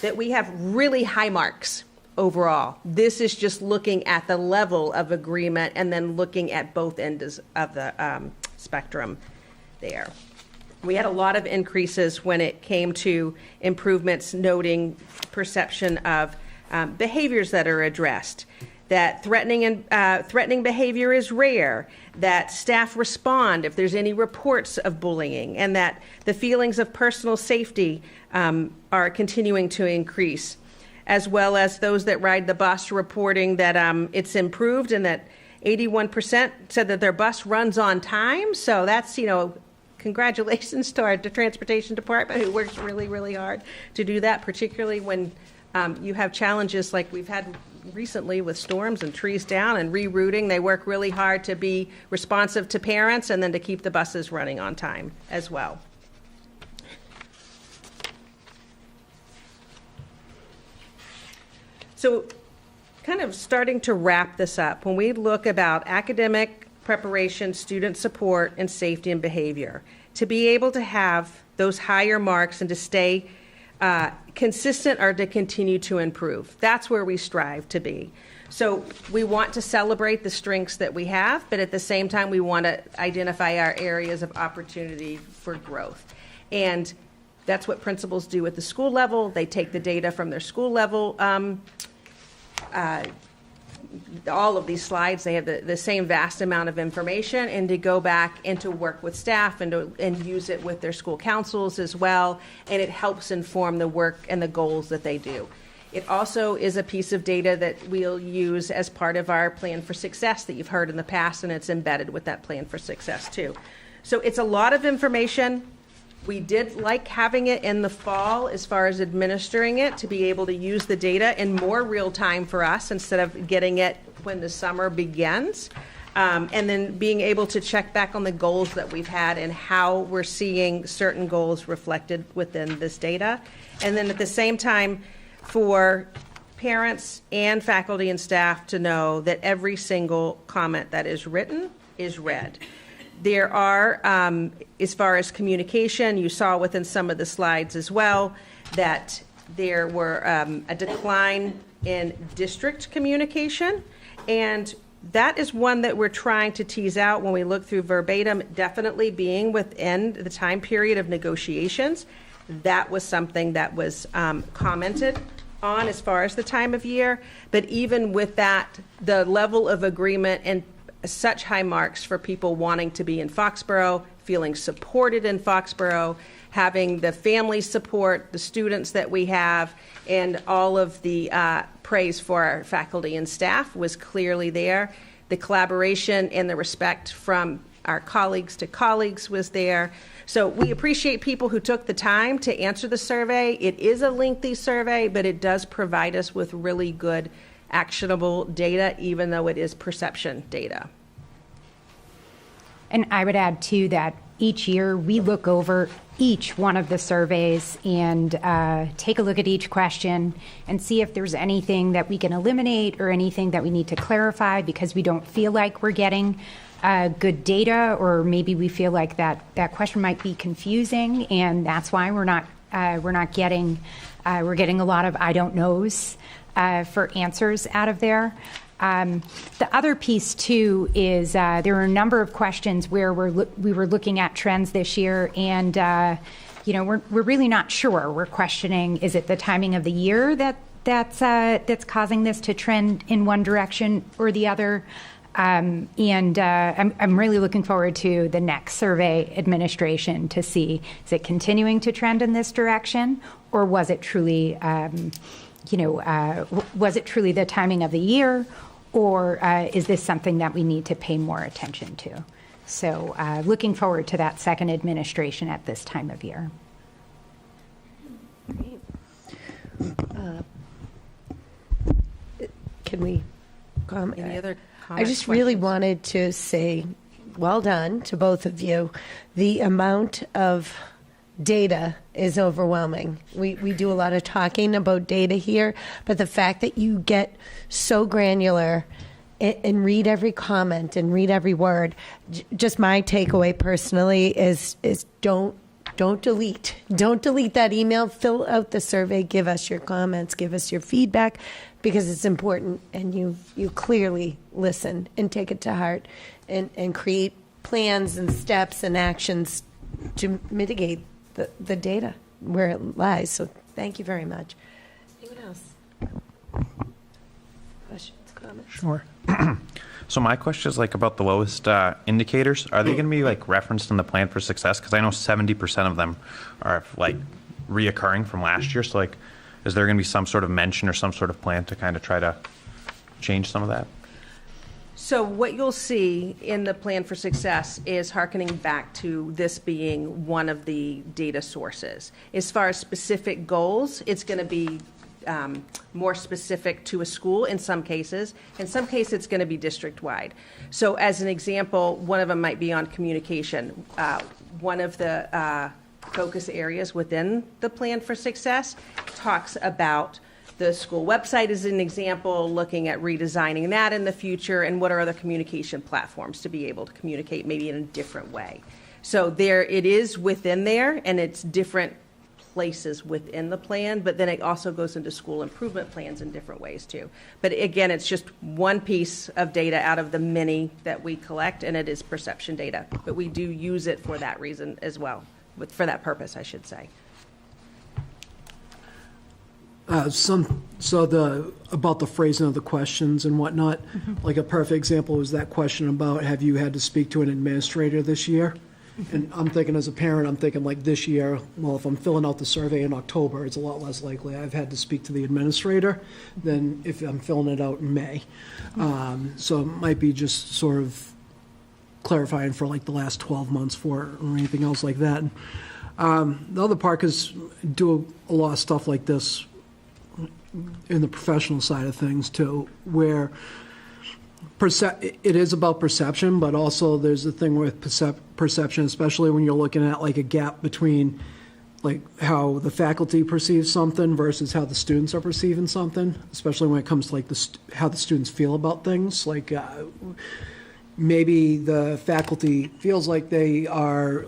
F: that we have really high marks overall. This is just looking at the level of agreement and then looking at both ends of the spectrum there. We had a lot of increases when it came to improvements noting perception of behaviors that are addressed, that threatening behavior is rare, that staff respond if there's any reports of bullying, and that the feelings of personal safety are continuing to increase, as well as those that ride the bus reporting that it's improved and that 81% said that their bus runs on time. So that's, congratulations to our transportation department who works really, really hard to do that, particularly when you have challenges like we've had recently with storms and trees down and rerouting. They work really hard to be responsive to parents and then to keep the buses running on time as well. So kind of starting to wrap this up, when we look about academic preparation, student support, and safety and behavior, to be able to have those higher marks and to stay consistent or to continue to improve. That's where we strive to be. So we want to celebrate the strengths that we have, but at the same time, we want to identify our areas of opportunity for growth. And that's what principals do at the school level. They take the data from their school level. All of these slides, they have the same vast amount of information, and to go back and to work with staff and use it with their school councils as well, and it helps inform the work and the goals that they do. It also is a piece of data that we'll use as part of our plan for success that you've heard in the past, and it's embedded with that plan for success too. So it's a lot of information. We did like having it in the fall as far as administering it, to be able to use the data in more real time for us instead of getting it when the summer begins. And then being able to check back on the goals that we've had and how we're seeing certain goals reflected within this data. And then at the same time, for parents and faculty and staff to know that every single comment that is written is read. There are, as far as communication, you saw within some of the slides as well, that there were a decline in district communication. And that is one that we're trying to tease out when we look through verbatim, definitely being within the time period of negotiations. That was something that was commented on as far as the time of year. But even with that, the level of agreement and such high marks for people wanting to be in Foxborough, feeling supported in Foxborough, having the family support, the students that we have, and all of the praise for our faculty and staff was clearly there. The collaboration and the respect from our colleagues to colleagues was there. So we appreciate people who took the time to answer the survey. It is a lengthy survey, but it does provide us with really good actionable data, even though it is perception data.
M: And I would add, too, that each year we look over each one of the surveys and take a look at each question and see if there's anything that we can eliminate or anything that we need to clarify because we don't feel like we're getting good data, or maybe we feel like that question might be confusing, and that's why we're getting a lot of I don't knows for answers out of there. The other piece, too, is there are a number of questions where we were looking at trends this year, and we're really not sure. We're questioning, is it the timing of the year that's causing this to trend in one direction or the other? I'm really looking forward to the next survey administration to see, is it continuing to trend in this direction, or was it truly, was it truly the timing of the year, or is this something that we need to pay more attention to? So looking forward to that second administration at this time of year.
A: Can we comment?
F: Any other
A: I just really wanted to say well done to both of you. The amount of data is overwhelming. We do a lot of talking about data here, but the fact that you get so granular and read every comment and read every word, just my takeaway personally is don't delete. Don't delete that email. Fill out the survey. Give us your comments. Give us your feedback, because it's important, and you clearly listen and take it to heart and create plans and steps and actions to mitigate the data where it lies. So thank you very much. Anyone else? Questions, comments?
C: Sure. So my question is about the lowest indicators. Are they going to be referenced in the plan for success? Because I know 70% of them are reoccurring from last year. So is there going to be some sort of mention or some sort of plan to kind of try to change some of that?
F: So what you'll see in the plan for success is hearkening back to this being one of the data sources. As far as specific goals, it's going to be more specific to a school in some cases. In some cases, it's going to be district-wide. So as an example, one of them might be on communication. One of the focus areas within the plan for success talks about the school website as an example, looking at redesigning that in the future, and what are other communication platforms to be able to communicate maybe in a different way. So there it is within there, and it's different places within the plan, but then it also goes into school improvement plans in different ways too. But again, it's just one piece of data out of the many that we collect, and it is perception data, but we do use it for that reason as well, for that purpose, I should say.
N: About the phrasing of the questions and whatnot, like a perfect example was that question about, have you had to speak to an administrator this year? And I'm thinking, as a parent, I'm thinking this year, well, if I'm filling out the survey in October, it's a lot less likely I've had to speak to the administrator than if I'm filling it out in May. So it might be just sort of clarifying for the last 12 months or anything else like that. The other part is do a lot of stuff like this in the professional side of things too, where it is about perception, but also there's a thing with perception, especially when you're looking at a gap between how the faculty perceives something versus how the students are perceiving something, especially when it comes to how the students feel about things. Maybe the faculty feels like they are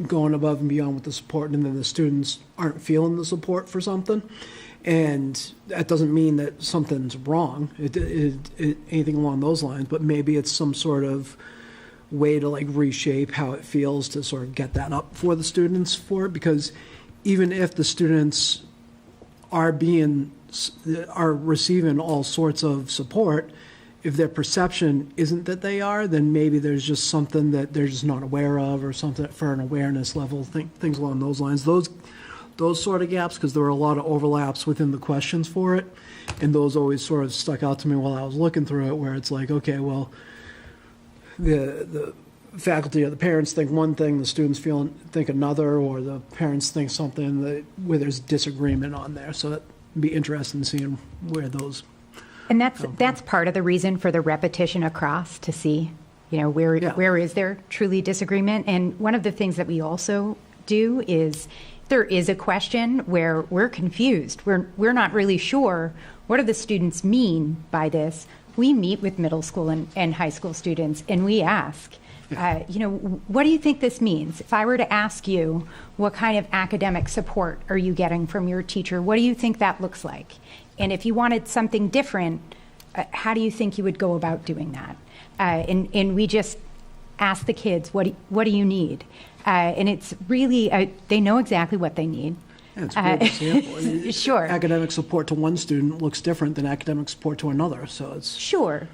N: going above and beyond with the support, and then the students aren't feeling the support for something. And that doesn't mean that something's wrong, anything along those lines, but maybe it's some sort of way to reshape how it feels to sort of get that up for the students for it. Because even if the students are receiving all sorts of support, if their perception isn't that they are, then maybe there's just something that they're just not aware of, or something for an awareness level, things along those lines. Those sort of gaps, because there were a lot of overlaps within the questions for it, and those always sort of stuck out to me while I was looking through it, where it's okay, well, the faculty or the parents think one thing, the students think another, or the parents think something where there's disagreement on there. So it'd be interesting seeing where those.
M: And that's part of the reason for the repetition across, to see, where is there truly disagreement. And one of the things that we also do is, there is a question where we're confused, we're not really sure, what do the students mean by this? We meet with middle school and high school students, and we ask, what do you think this means? If I were to ask you, what kind of academic support are you getting from your teacher? What do you think that looks like? And if you wanted something different, how do you think you would go about doing that? And we just ask the kids, what do you need? And it's really, they know exactly what they need.
N: Yeah, it's a great example. I mean,
M: Sure.
N: Academic support to one student looks different than academic support to another, so it's...
M: Sure.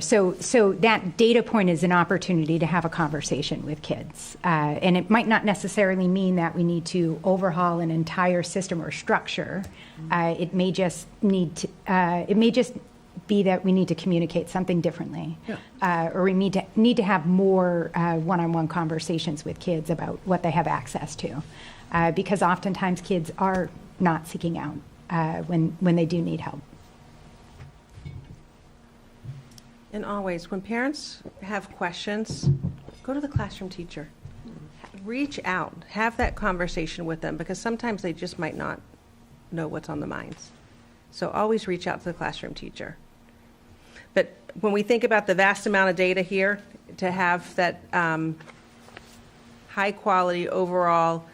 M: So that data point is an opportunity to have a conversation with kids. And it might not necessarily mean that we need to overhaul an entire system or structure. It may just be that we need to communicate something differently.
N: Yeah.
M: Or we need to have more one-on-one conversations with kids about what they have access to. Because oftentimes kids are not seeking out when they do need help.
F: And always, when parents have questions, go to the classroom teacher. Reach out, have that conversation with them, because sometimes they just might not know what's on the minds. So always reach out to the classroom teacher. But when we think about the vast amount of data here, to have that high quality overall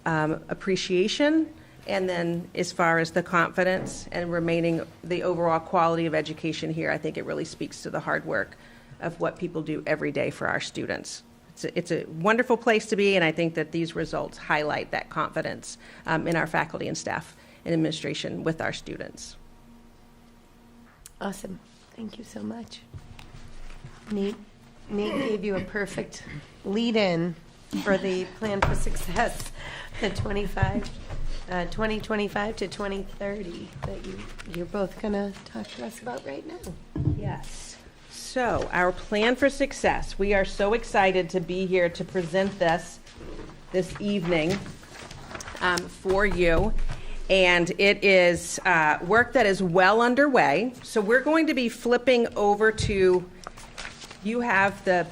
F: appreciation, and then as far as the confidence and remaining the overall quality of education here, I think it really speaks to the hard work of what people do every day for our students. It's a wonderful place to be, and I think that these results highlight that confidence in our faculty and staff and administration with our students.
A: Awesome. Thank you so much. Nate gave you a perfect lead-in for the plan for success, the 2025 to 2030 that you're both going to talk to us about right now.
F: Yes. So our plan for success, we are so excited to be here to present this evening for you. And it is work that is well underway. So we're going to be flipping over to, you have the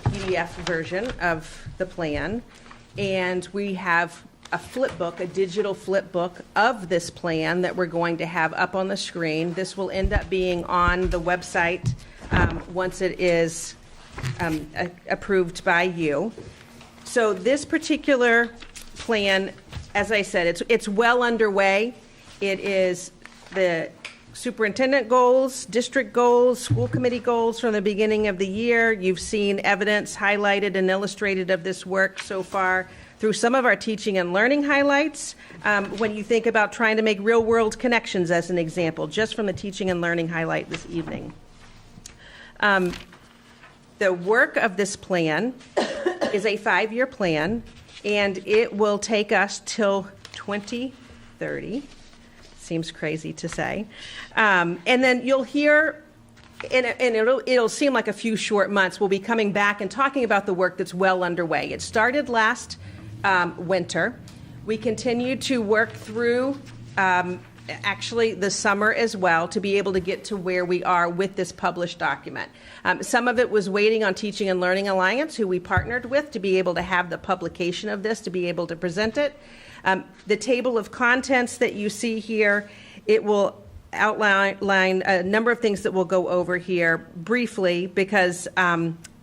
F: PDF version of the plan, and we have a flip book, a digital flip book of this plan that we're going to have up on the screen. This will end up being on the website once it is approved by you. So this particular plan, as I said, it's well underway. It is the superintendent goals, district goals, school committee goals from the beginning of the year. You've seen evidence highlighted and illustrated of this work so far through some of our teaching and learning highlights. When you think about trying to make real world connections as an example, just from the teaching and learning highlight this evening. The work of this plan is a 5-year plan, and it will take us till 2030. Seems crazy to say. And then you'll hear, and it'll seem like a few short months, we'll be coming back and talking about the work that's well underway. It started last winter. We continued to work through actually the summer as well to be able to get to where we are with this published document. Some of it was waiting on Teaching and Learning Alliance, who we partnered with, to be able to have the publication of this, to be able to present it. The table of contents that you see here, it will outline a number of things that we'll go over here briefly, because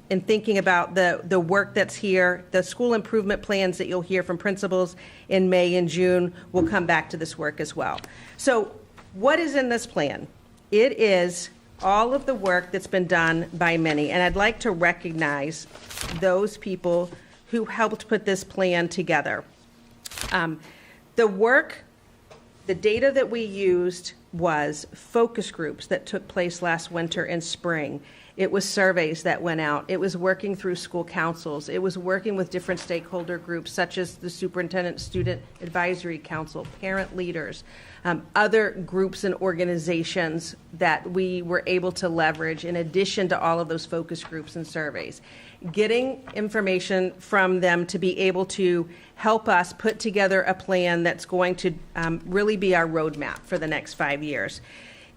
F: in thinking about the work that's here, the school improvement plans that you'll hear from principals in May and June will come back to this work as well. So what is in this plan? It is all of the work that's been done by many, and I'd like to recognize those people who helped put this plan together. The work, the data that we used was focus groups that took place last winter and spring. It was surveys that went out. It was working through school councils. It was working with different stakeholder groups, such as the Superintendent Student Advisory Council, parent leaders, other groups and organizations that we were able to leverage in addition to all of those focus groups and surveys. Getting information from them to be able to help us put together a plan that's going to really be our roadmap for the next 5 years.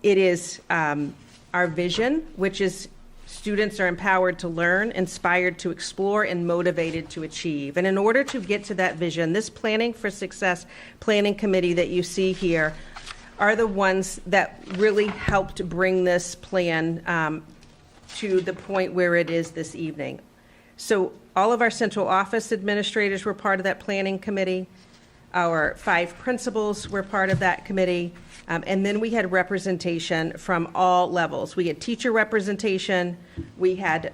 F: It is our vision, which is students are empowered to learn, inspired to explore, and motivated to achieve. And in order to get to that vision, this Planning for Success Planning Committee that you see here are the ones that really helped bring this plan to the point where it is this evening. So all of our central office administrators were part of that planning committee. Our 5 principals were part of that committee. And then we had representation from all levels. We had teacher representation. We had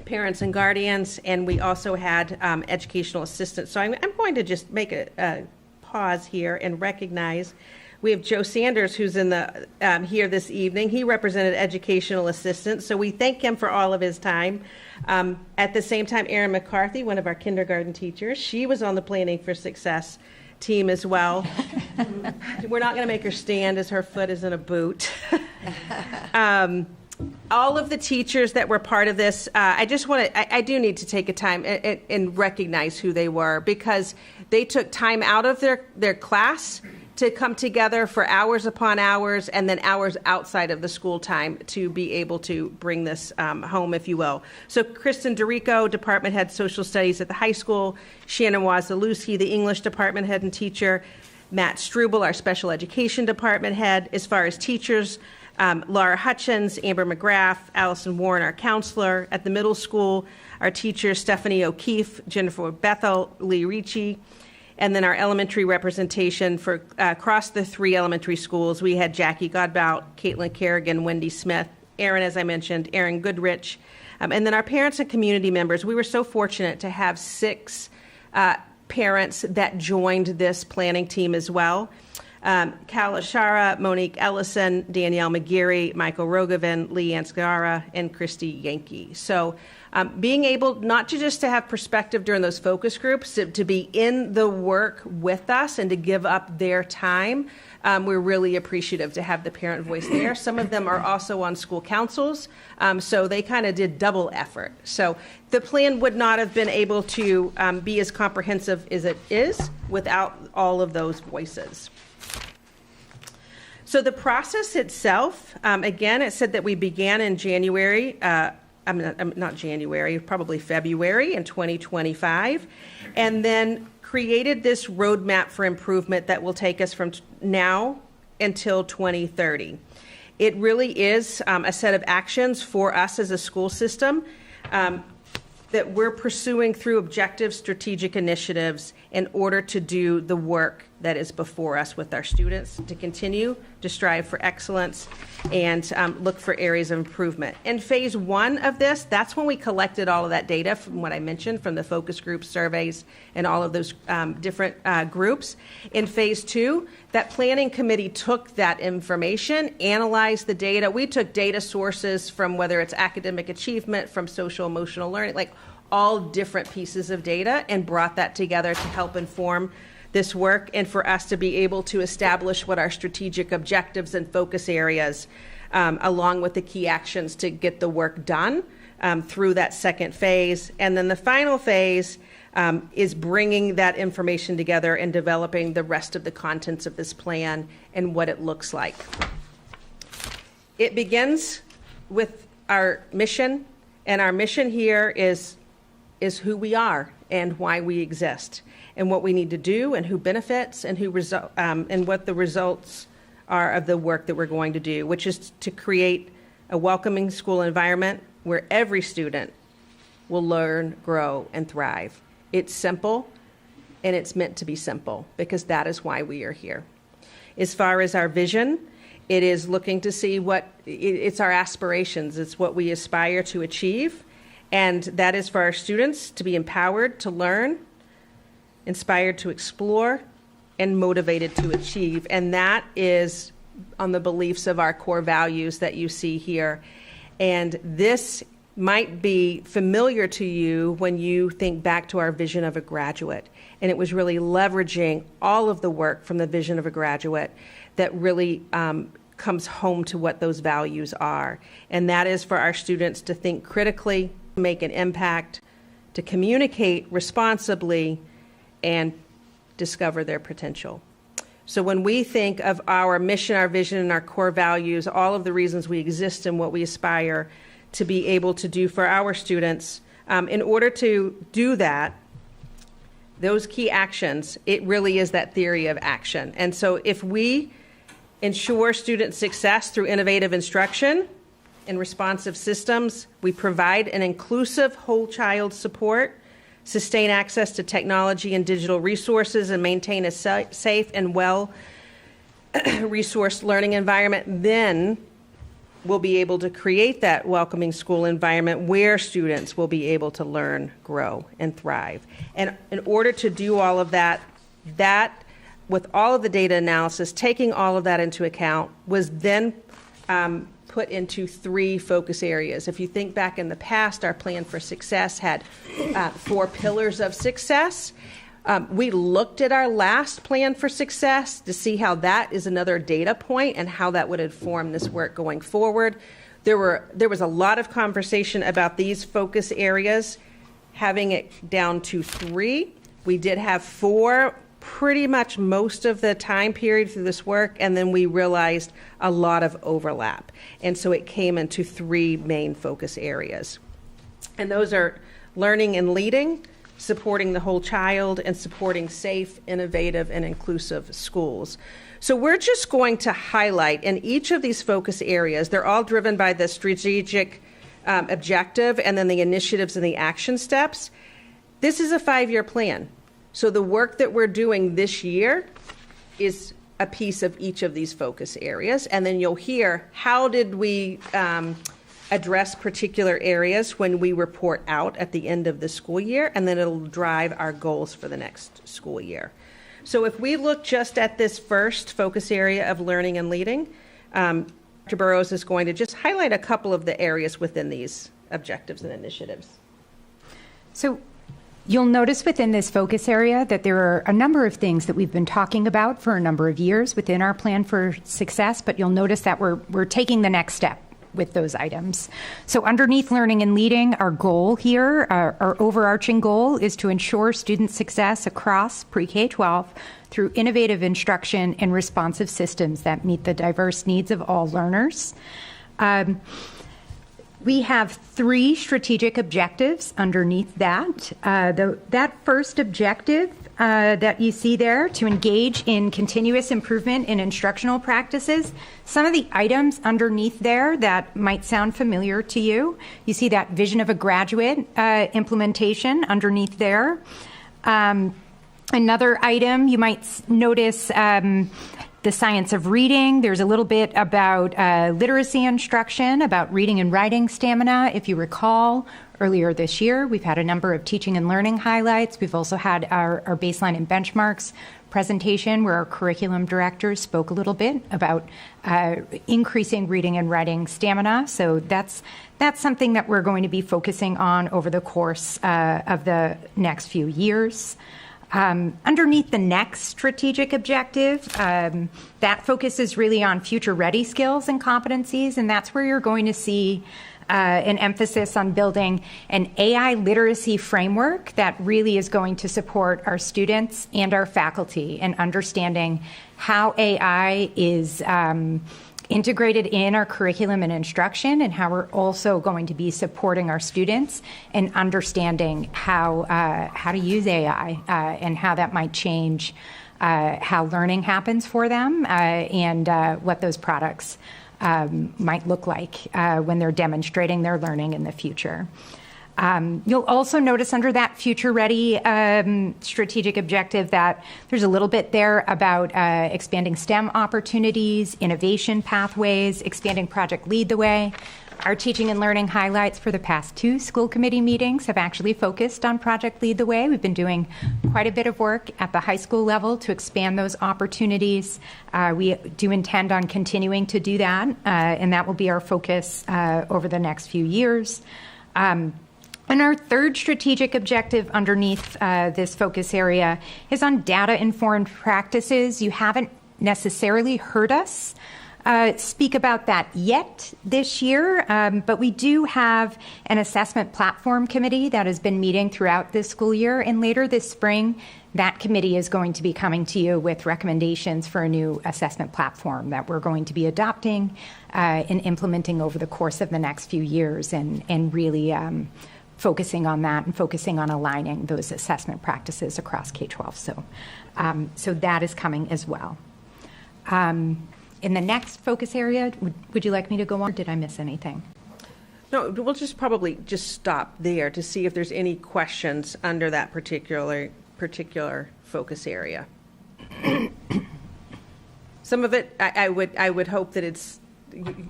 F: parents and guardians, and we also had educational assistants. So I'm going to just make a pause here and recognize we have Joe Sanders, who's in the here this evening. He represented educational assistants, so we thank him for all of his time. At the same time, Erin McCarthy, one of our kindergarten teachers, she was on the Planning for Success team as well. We're not going to make her stand as her foot is in a boot. All of the teachers that were part of this, I do need to take a time and recognize who they were, because they took time out of their class to come together for hours upon hours, and then hours outside of the school time to be able to bring this home, if you will. So Kristen Dorico, Department Head Social Studies at the high school, Shannon Wazalewski, the English Department Head and teacher, Matt Struble, our Special Education Department Head. As far as teachers, Laura Hutchins, Amber McGrath, Allison Warren, our counselor. At the middle school, our teachers, Stephanie O'Keefe, Jennifer Bethel, Lee Ricci. And then our elementary representation for across the 3 elementary schools, we had Jackie Godbout, Caitlin Kerrigan, Wendy Smith, Erin, as I mentioned, Erin Goodrich, and then our parents and community members. We were so fortunate to have 6 parents that joined this planning team as well. Cal Ashara, Monique Ellison, Danielle McGeary, Michael Rogovan, Lee Ansgara, and Christy Yankee. So being able not to just to have perspective during those focus groups, to be in the work with us and to give up their time, we're really appreciative to have the parent voice there. Some of them are also on school councils, so they kind of did double effort. So the plan would not have been able to be as comprehensive as it is without all of those voices. So the process itself, again, it said that we began in January, not January, probably February in 2025, and then created this roadmap for improvement that will take us from now until 2030. It really is a set of actions for us as a school system that we're pursuing through objective strategic initiatives in order to do the work that is before us with our students, to continue to strive for excellence and look for areas of improvement. In phase 1 of this, that's when we collected all of that data from what I mentioned, from the focus group surveys and all of those different groups. In phase 2, that planning committee took that information, analyzed the data. We took data sources from whether it's academic achievement, from social emotional learning, like all different pieces of data, and brought that together to help inform this work and for us to be able to establish what our strategic objectives and focus areas, along with the key actions to get the work done through that second phase. And then the final phase is bringing that information together and developing the rest of the contents of this plan and what it looks like. It begins with our mission, and our mission here is who we are and why we exist, and what we need to do, and who benefits, and and what the results are of the work that we're going to do, which is to create a welcoming school environment where every student will learn, grow, and thrive. It's simple, and it's meant to be simple, because that is why we are here. As far as our vision, it is looking to see it's our aspirations. It's what we aspire to achieve, and that is for our students to be empowered to learn, inspired to explore, and motivated to achieve. And that is on the beliefs of our core values that you see here. And this might be familiar to you when you think back to our vision of a graduate. And it was really leveraging all of the work from the vision of a graduate that really comes home to what those values are. And that is for our students to think critically, make an impact, to communicate responsibly, and discover their potential. So when we think of our mission, our vision, and our core values, all of the reasons we exist and what we aspire to be able to do for our students, in order to do that, those key actions, it really is that theory of action. And so if we ensure student success through innovative instruction and responsive systems, we provide an inclusive whole child support, sustain access to technology and digital resources, and maintain a safe and well-resourced learning environment, then will be able to create that welcoming school environment where students will be able to learn, grow, and thrive. And in order to do all of that, with all of the data analysis, taking all of that into account, was then put into 3 focus areas. If you think back in the past, our plan for success had 4 pillars of success. We looked at our last plan for success to see how that is another data point and how that would inform this work going forward. There was a lot of conversation about these focus areas, having it down to 3. We did have 4 pretty much most of the time period through this work, and then we realized a lot of overlap. And so it came into 3 main focus areas. And those are learning and leading, supporting the whole child, and supporting safe, innovative, and inclusive schools. So we're just going to highlight in each of these focus areas, they're all driven by the strategic objective and then the initiatives and the action steps. This is a 5-year plan. So the work that we're doing this year is a piece of each of these focus areas. And then you'll hear how did we address particular areas when we report out at the end of the school year, and then it'll drive our goals for the next school year. So if we look just at this first focus area of learning and leading, Dr. Burrows is going to just highlight a couple of the areas within these objectives and initiatives.
M: So you'll notice within this focus area that there are a number of things that we've been talking about for a number of years within our plan for success, but you'll notice that we're taking the next step with those items. So underneath learning and leading, our goal here, our overarching goal, is to ensure student success across pre-K-12 through innovative instruction and responsive systems that meet the diverse needs of all learners. We have 3 strategic objectives underneath that. That first objective that you see there, to engage in continuous improvement in instructional practices. Some of the items underneath there that might sound familiar to you. You see that vision of a graduate implementation underneath there. Another item you might notice, the science of reading. There's a little bit about literacy instruction, about reading and writing stamina. If you recall, earlier this year, we've had a number of teaching and learning highlights. We've also had our baseline and benchmarks presentation where our curriculum directors spoke a little bit about increasing reading and writing stamina. So that's something that we're going to be focusing on over the course of the next few years. Underneath the next strategic objective, that focuses really on future-ready skills and competencies, and that's where you're going to see an emphasis on building an AI literacy framework that really is going to support our students and our faculty in understanding how AI is integrated in our curriculum and instruction, and how we're also going to be supporting our students in understanding how to use AI and how that might change how learning happens for them and what those products might look like when they're demonstrating their learning in the future. You'll also notice under that future-ready strategic objective that there's a little bit there about expanding STEM opportunities, innovation pathways, expanding Project Lead the Way. Our teaching and learning highlights for the past 2 school committee meetings have actually focused on Project Lead the Way. We've been doing quite a bit of work at the high school level to expand those opportunities. We do intend on continuing to do that, and that will be our focus over the next few years. And our third strategic objective underneath this focus area is on data-informed practices. You haven't necessarily heard us speak about that yet this year, but we do have an assessment platform committee that has been meeting throughout this school year, and later this spring, that committee is going to be coming to you with recommendations for a new assessment platform that we're going to be adopting and implementing over the course of the next few years, and really focusing on that and focusing on aligning those assessment practices across K-12. So that is coming as well. In the next focus area, would you like me to go on, or did I miss anything?
F: No, we'll just probably just stop there to see if there's any questions under that particular focus area. Some of it, I would hope that it's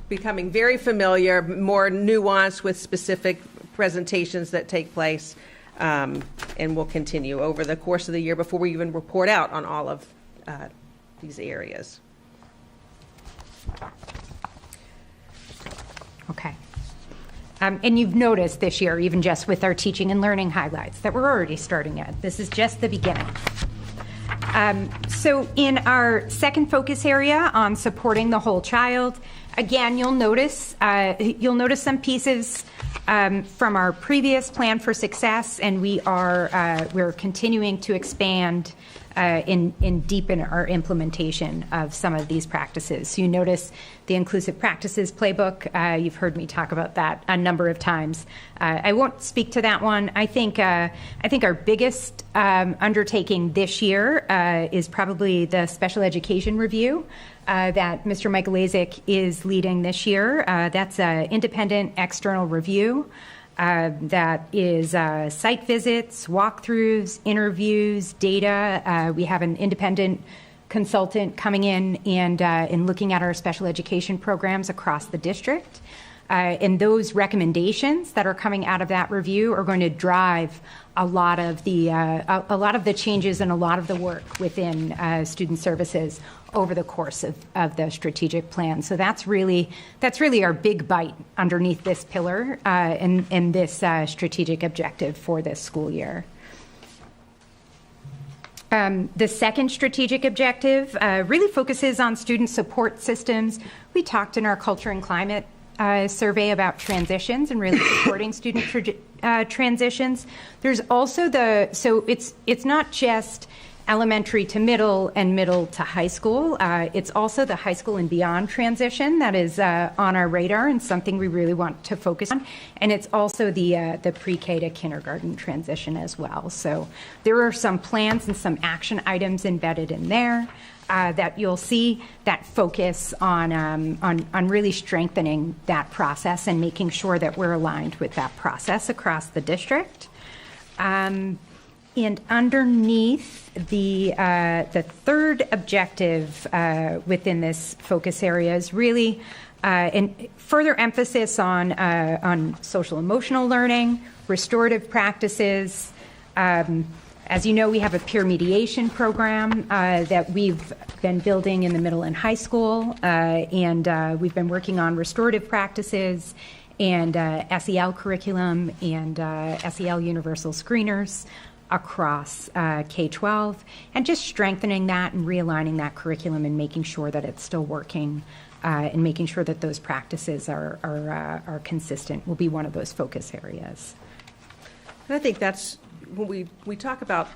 F: becoming very familiar, more nuanced with specific presentations that take place, and will continue over the course of the year before we even report out on all of these areas.
M: Okay. And you've noticed this year, even just with our teaching and learning highlights, that we're already starting at. This is just the beginning. So in our second focus area on supporting the whole child, again, you'll notice some pieces from our previous plan for success, and we're continuing to expand and deepen our implementation of some of these practices. So you notice the Inclusive Practices Playbook. You've heard me talk about that a number of times. I won't speak to that one. I think our biggest undertaking this year is probably the special education review that Mr. Michael Lazek is leading this year. That's an independent external review. That is site visits, walkthroughs, interviews, data. We have an independent consultant coming in and looking at our special education programs across the district. And those recommendations that are coming out of that review are going to drive a lot of the changes and a lot of the work within student services over the course of the strategic plan. So that's really our big bite underneath this pillar and this strategic objective for this school year. The second strategic objective really focuses on student support systems. We talked in our culture and climate survey about transitions and really supporting student transitions. There's also so it's not just elementary to middle and middle to high school. It's also the high school and beyond transition that is on our radar and something we really want to focus on. And it's also the pre-K to kindergarten transition as well. So there are some plans and some action items embedded in there that you'll see that focus on really strengthening that process and making sure that we're aligned with that process across the district. And underneath the third objective within this focus area is really and further emphasis on social emotional learning, restorative practices. As you know, we have a peer mediation program that we've been building in the middle and high school, and we've been working on restorative practices and SEL curriculum and SEL universal screeners across K-12, and just strengthening that and realigning that curriculum and making sure that it's still working and making sure that those practices are consistent will be one of those focus areas.
F: And I think that's when we talk about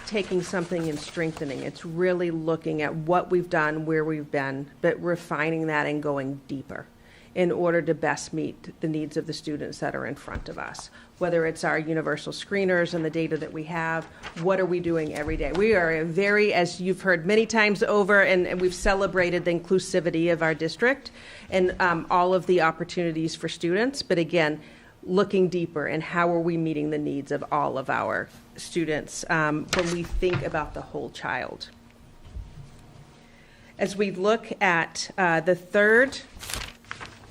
F: taking something and strengthening, it's really looking at what we've done, where we've been, but refining that and going deeper in order to best meet the needs of the students that are in front of us. Whether it's our universal screeners and the data that we have, what are we doing every day? We are a very, as you've heard many times over, and we've celebrated the inclusivity of our district and all of the opportunities for students, but again, looking deeper and how are we meeting the needs of all of our students when we think about the whole child. As we look at the third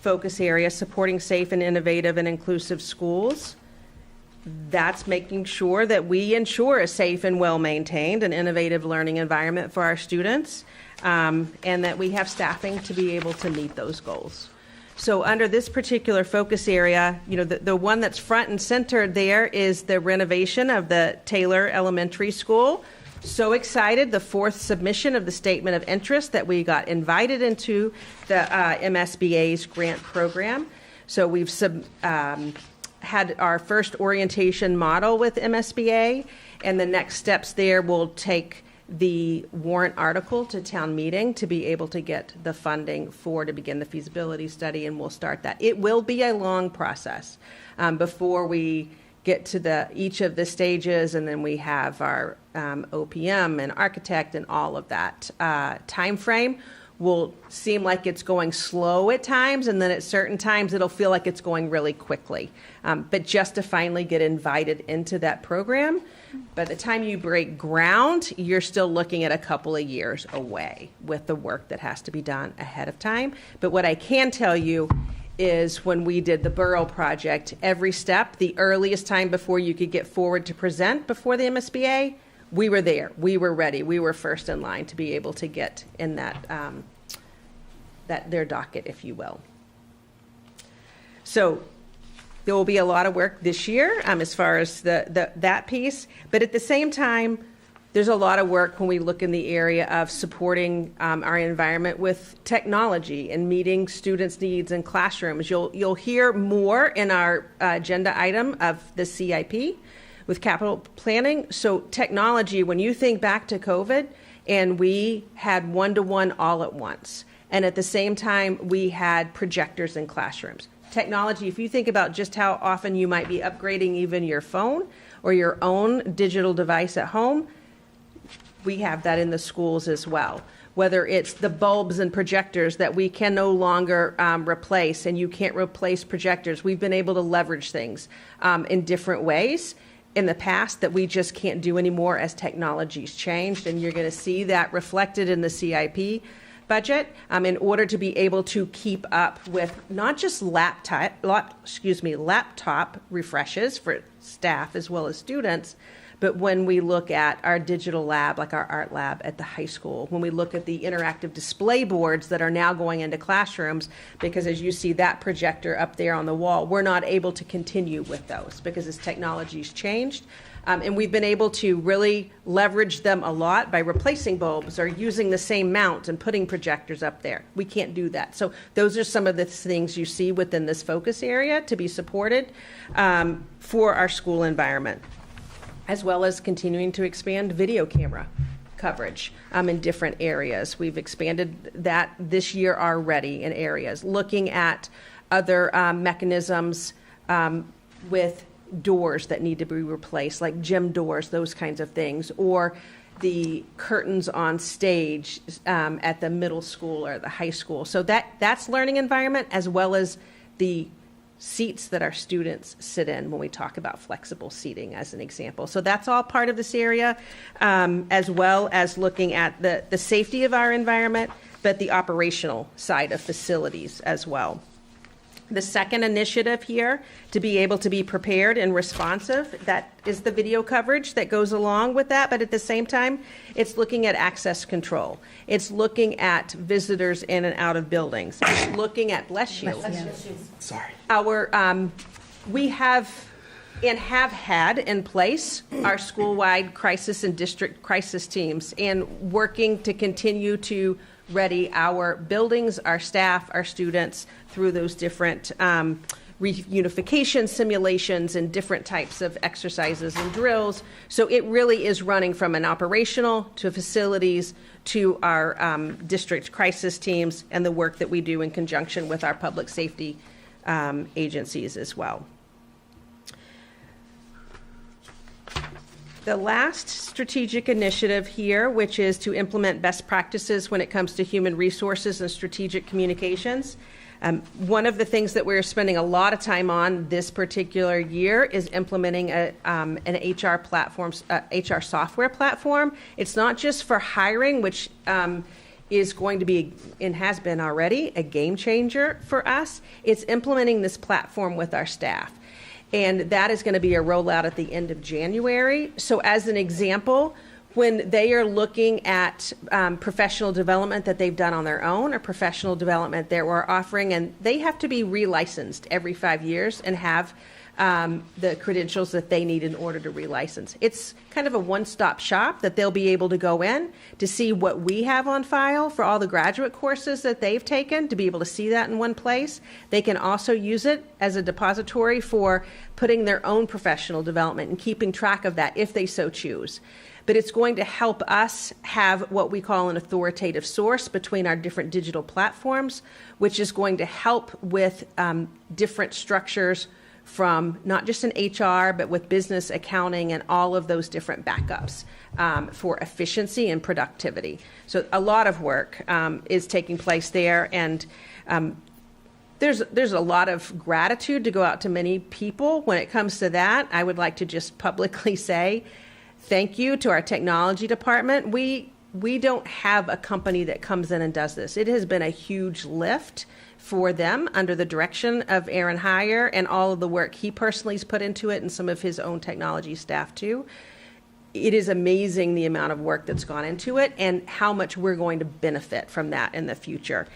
F: focus area, supporting safe and innovative and inclusive schools, that's making sure that we ensure a safe and well-maintained and innovative learning environment for our students, and that we have staffing to be able to meet those goals. So under this particular focus area, you know, the one that's front and center there is the renovation of the Taylor Elementary School. So excited, the fourth submission of the statement of interest that we got invited into the MSBA's grant program. So we've had our first orientation model with MSBA, and the next steps there will take the warrant article to town meeting to be able to get the funding to begin the feasibility study, and we'll start that. It will be a long process before we get to each of the stages, and then we have our OPM and architect and all of that time frame. will seem like it's going slow at times, and then at certain times it'll feel like it's going really quickly. But just to finally get invited into that program, by the time you break ground, you're still looking at a couple of years away with the work that has to be done ahead of time. But what I can tell you is when we did the Borough project, every step, the earliest time before you could get forward to present before the MSBA, we were there. We were ready. We were first in line to be able to get in that their docket, if you will. So there will be a lot of work this year as far as that piece. But at the same time, there's a lot of work when we look in the area of supporting our environment with technology and meeting students' needs in classrooms. You'll hear more in our agenda item of the CIP with capital planning. So technology, when you think back to COVID, and we had one-to-one all at once, and at the same time, we had projectors in classrooms. Technology, if you think about just how often you might be upgrading even your phone or your own digital device at home, we have that in the schools as well. Whether it's the bulbs and projectors that we can no longer replace, and you can't replace projectors, we've been able to leverage things in different ways in the past that we just can't do anymore as technology's changed, and you're going to see that reflected in the CIP budget in order to be able to keep up with not just laptop refreshes for staff as well as students, but when we look at our digital lab, like our art lab at the high school, when we look at the interactive display boards that are now going into classrooms, because as you see that projector up there on the wall, we're not able to continue with those because as technology's changed. And we've been able to really leverage them a lot by replacing bulbs or using the same mount and putting projectors up there. We can't do that. So those are some of the things you see within this focus area to be supported for our school environment, as well as continuing to expand video camera coverage in different areas. We've expanded that this year already in areas, looking at other mechanisms with doors that need to be replaced, like gym doors, those kinds of things, or the curtains on stage at the middle school or the high school. So that's learning environment, as well as the seats that our students sit in when we talk about flexible seating as an example. So that's all part of this area, as well as looking at the safety of our environment, but the operational side of facilities as well. The second initiative here, to be able to be prepared and responsive, that is the video coverage that goes along with that, but at the same time, it's looking at access control. It's looking at visitors in and out of buildings. It's looking at, bless you.
L: Sorry.
F: We have and have had in place our school-wide crisis and district crisis teams, and working to continue to ready our buildings, our staff, our students through those different reunification simulations and different types of exercises and drills. So it really is running from an operational to facilities to our district crisis teams and the work that we do in conjunction with our public safety agencies as well. The last strategic initiative here, which is to implement best practices when it comes to human resources and strategic communications. One of the things that we're spending a lot of time on this particular year is implementing an HR platform, HR software platform. It's not just for hiring, which is going to be, and has been already, a game changer for us. It's implementing this platform with our staff. And that is going to be a rollout at the end of January. So as an example, when they are looking at professional development that they've done on their own or professional development that we're offering, and they have to be relicensed every 5 years and have the credentials that they need in order to relicense. It's kind of a one-stop shop that they'll be able to go in to see what we have on file for all the graduate courses that they've taken, to be able to see that in one place. They can also use it as a depository for putting their own professional development and keeping track of that if they so choose. But it's going to help us have what we call an authoritative source between our different digital platforms, which is going to help with different structures from not just in HR, but with business, accounting, and all of those different backups for efficiency and productivity. So a lot of work is taking place there, and there's a lot of gratitude to go out to many people when it comes to that. I would like to just publicly say thank you to our technology department. We don't have a company that comes in and does this. It has been a huge lift for them under the direction of Aaron Heyer and all of the work he personally has put into it and some of his own technology staff too. It is amazing the amount of work that's gone into it and how much we're going to benefit from that in the future.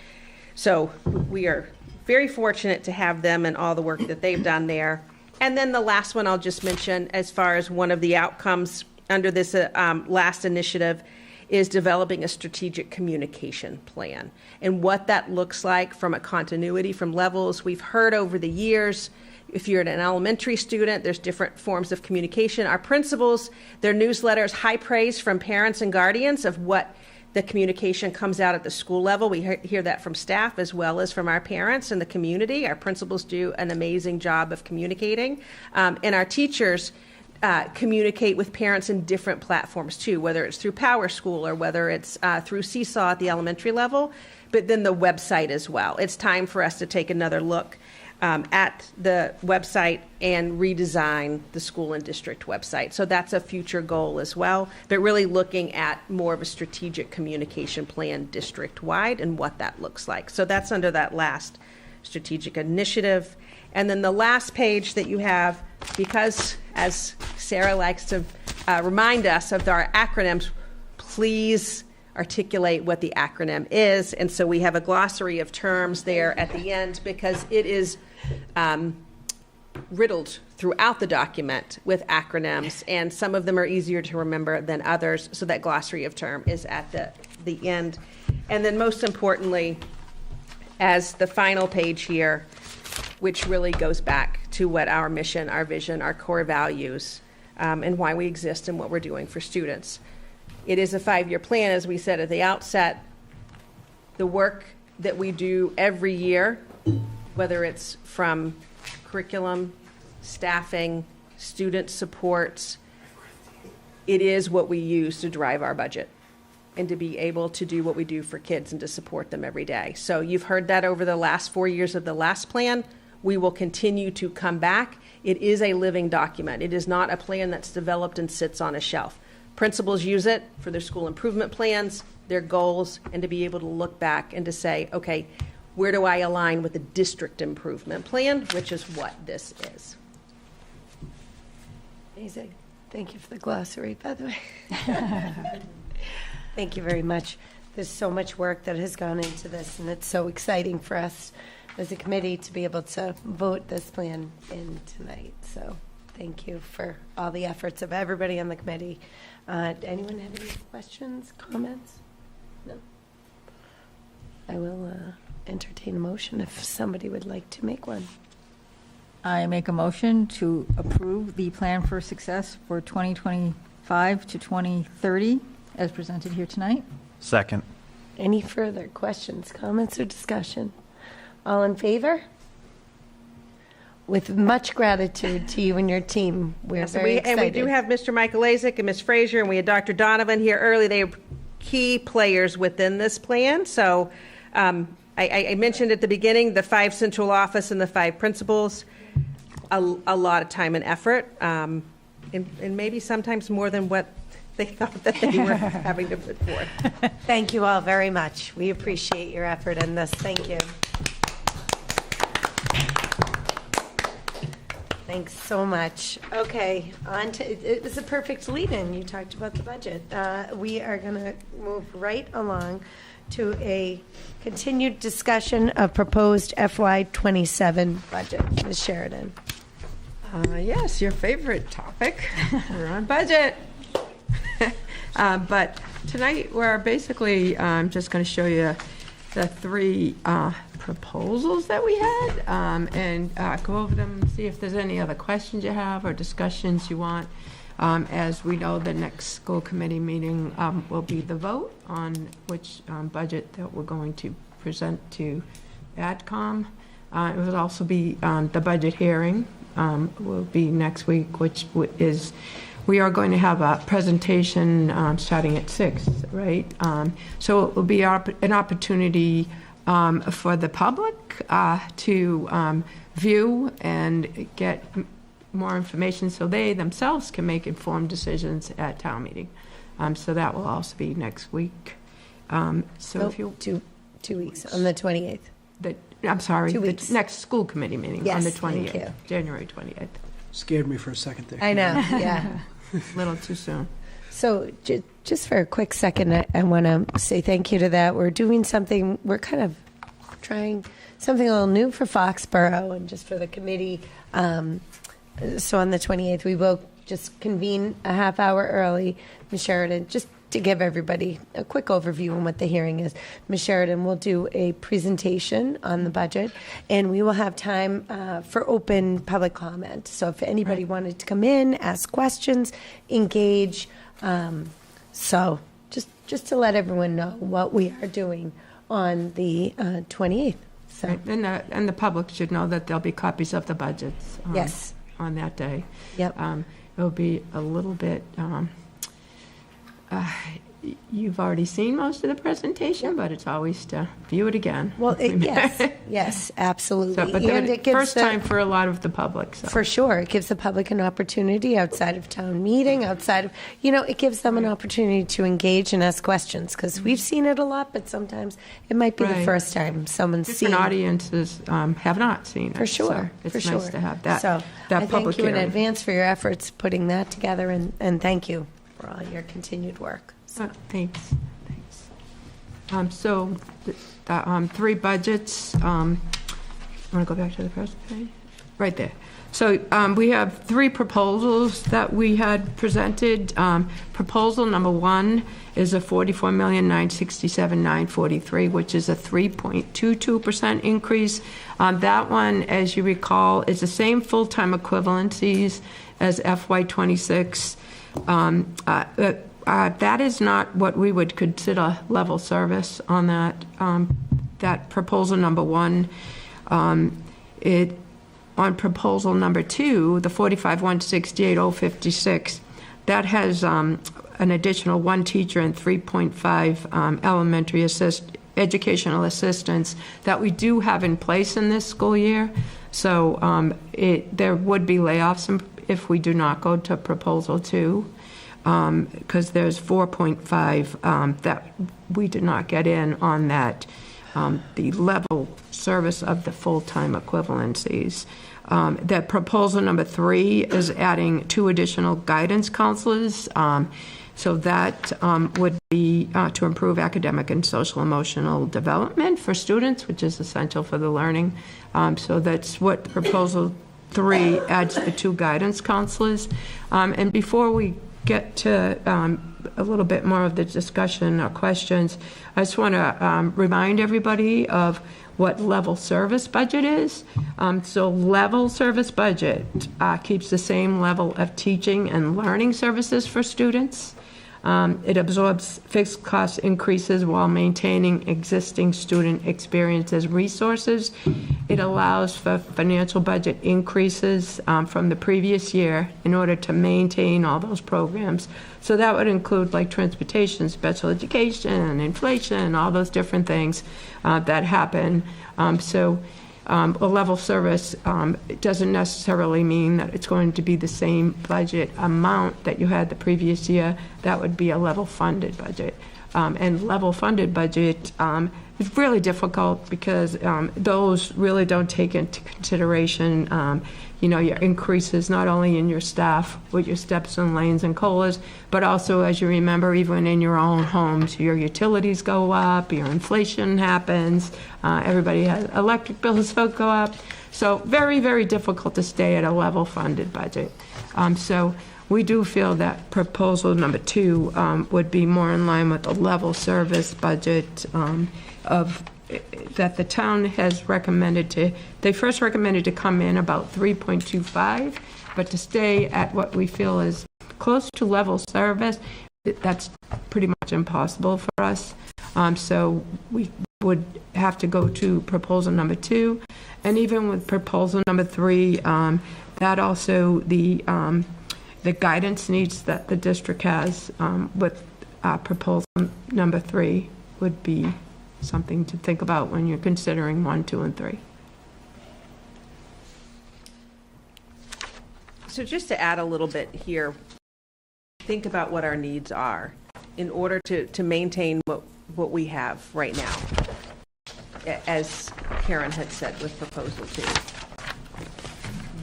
F: So we are very fortunate to have them and all the work that they've done there. And then the last one I'll just mention as far as one of the outcomes under this last initiative is developing a strategic communication plan. And what that looks like from a continuity, from levels we've heard over the years. If you're an elementary student, there's different forms of communication. Our principals, their newsletters, high praise from parents and guardians of what the communication comes out at the school level. We hear that from staff as well as from our parents and the community. Our principals do an amazing job of communicating. And our teachers communicate with parents in different platforms too, whether it's through Power School or whether it's through Seesaw at the elementary level, but then the website as well. It's time for us to take another look at the website and redesign the school and district website. So that's a future goal as well, but really looking at more of a strategic communication plan district-wide and what that looks like. So that's under that last strategic initiative. And then the last page that you have, because as Sarah likes to remind us of our acronyms, please articulate what the acronym is. And so we have a glossary of terms there at the end because it is riddled throughout the document with acronyms, and some of them are easier to remember than others. So that glossary of term is at the end. And then most importantly, as the final page here, which really goes back to what our mission, our vision, our core values, and why we exist and what we're doing for students. It is a 5-year plan, as we said at the outset. The work that we do every year, whether it's from curriculum, staffing, student supports, it is what we use to drive our budget and to be able to do what we do for kids and to support them every day. So you've heard that over the last 4 years of the last plan. We will continue to come back. It is a living document. It is not a plan that's developed and sits on a shelf. Principals use it for their school improvement plans, their goals, and to be able to look back and to say, okay, where do I align with the district improvement plan, which is what this is.
A: Amazing. Thank you for the glossary, by the way. Thank you very much. There's so much work that has gone into this, and it's so exciting for us as a committee to be able to vote this plan in tonight. So thank you for all the efforts of everybody on the committee. Anyone have any questions, comments? No? I will entertain a motion if somebody would like to make one.
B: I make a motion to approve the plan for success for 2025 to 2030 as presented here tonight.
C: Second.
A: Any further questions, comments, or discussion? All in favor? With much gratitude to you and your team. We're very excited.
F: And we do have Mr. Michael Lazek and Ms. Frazier, and we had Dr. Donovan here early. They are key players within this plan. So I mentioned at the beginning the 5 central office and the 5 principals. A lot of time and effort, and maybe sometimes more than what they thought that they were having to put forth.
A: Thank you all very much. We appreciate your effort in this. Thank you. Thanks so much. Okay, on to, it was a perfect lead-in. You talked about the budget. We are going to move right along to a continued discussion of proposed FY27 budget. Ms. Sheridan.
O: Yes, your favorite topic. We're on budget. But tonight we're basically just going to show you the 3 proposals that we had and go over them and see if there's any other questions you have or discussions you want. As we know, the next school committee meeting will be the vote on which budget that we're going to present to AdCom. It will also be the budget hearing will be next week, which is, we are going to have a presentation starting at 6, right? So it will be an opportunity for the public to view and get more information so they themselves can make informed decisions at town meeting. So that will also be next week. So if you...
A: 2 weeks, on the 28th.
O: I'm sorry,
A: 2
O: the
A: weeks.
O: next school committee meeting on the
A: Yes, thank
O: 28th,
A: you.
O: January 28th.
N: Scared me for a second there.
A: I know, yeah.
O: A little too soon.
A: So just for a quick second, I want to say thank you to that. We're doing something, we're kind of trying something a little new for Foxborough and just for the committee. So on the 28th, we will just convene a half hour early. Ms. Sheridan, just to give everybody a quick overview on what the hearing is, Ms. Sheridan will do a presentation on the budget, and we will have time for open public comment. So if anybody wanted to come in, ask questions, engage. So just to let everyone know what we are doing on the 28th. So.
O: Right. And the public should know that there'll be copies of the budgets
A: Yes.
O: on that day.
A: Yep.
O: It'll be a little bit, you've already seen most of the presentation, but it's always to view it again.
A: Well, yes, absolutely.
O: So, but
A: And it gives
O: first time for a lot of the public. So.
A: For sure. It gives the public an opportunity outside of town meeting, outside of, it gives them an opportunity to engage and ask questions, because we've seen it a lot, but sometimes it might be the
O: Right.
A: first time someone's seen
O: Different
A: it.
O: audiences have not seen it.
A: For sure.
O: So it's
A: for
O: nice
A: sure.
O: to have that,
A: So
O: that
A: I
O: public
A: thank you in
O: hearing.
A: advance for your efforts putting that together, and thank you for all your continued work. So.
O: Thanks. So the 3 budgets, want to go back to the first page? Right there. So we have 3 proposals that we had presented. Proposal number 1 is a $44,967,943, which is a 3.22% increase. That one, as you recall, is the same full-time equivalencies as FY26. That is not what we would consider level service on that. That proposal number 1. On proposal number 2, the 45,168,056, that has an additional 1 teacher and 3.5 elementary educational assistants that we do have in place in this school year. So there would be layoffs if we do not go to proposal 2. Because there's 4.5 that we did not get in on that, the level service of the full-time equivalencies. That proposal number 3 is adding 2 additional guidance counselors. So that would be to improve academic and social emotional development for students, which is essential for the learning. So that's what proposal 3 adds, the 2 guidance counselors. And before we get to a little bit more of the discussion or questions, I just want to remind everybody of what level service budget is. So level service budget keeps the same level of teaching and learning services for students. It absorbs fixed cost increases while maintaining existing student experiences resources. It allows for financial budget increases from the previous year in order to maintain all those programs. So that would include like transportation, special education, inflation, all those different things that happen. A level service doesn't necessarily mean that it's going to be the same budget amount that you had the previous year. That would be a level funded budget. And level funded budget is really difficult because those really don't take into consideration your increases not only in your staff with your steps and lanes and colas, but also, as you remember, even in your own homes, your utilities go up, your inflation happens, everybody has electric bills go up. So very, very difficult to stay at a level funded budget. So we do feel that proposal number 2 would be more in line with the level service budget that the town has recommended they first recommended to come in about 3.25, but to stay at what we feel is close to level service, that's pretty much impossible for us. So we would have to go to proposal number 2. And even with proposal number 3, that also the guidance needs that the district has with proposal number 3 would be something to think about when you're considering 1, 2, and 3.
F: So just to add a little bit here, think about what our needs are in order to maintain what we have right now, as Karen had said with proposal 2.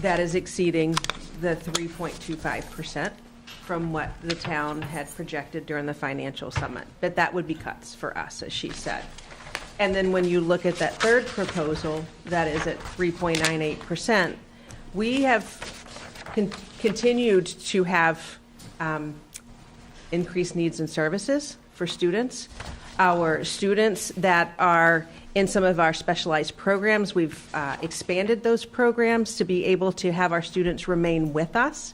F: That is exceeding the 3.25% from what the town had projected during the financial summit. But that would be cuts for us, as she said. And then when you look at that third proposal, that is at 3.98%, we have continued to have increased needs and services for students. Our students that are in some of our specialized programs, we've expanded those programs to be able to have our students remain with us.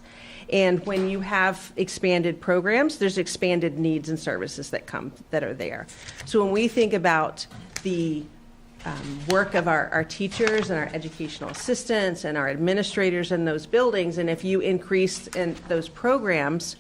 F: And when you have expanded programs, there's expanded needs and services that are there. So when we think about the work of our teachers and our educational assistants and our administrators in those buildings, and if you increase in those programs,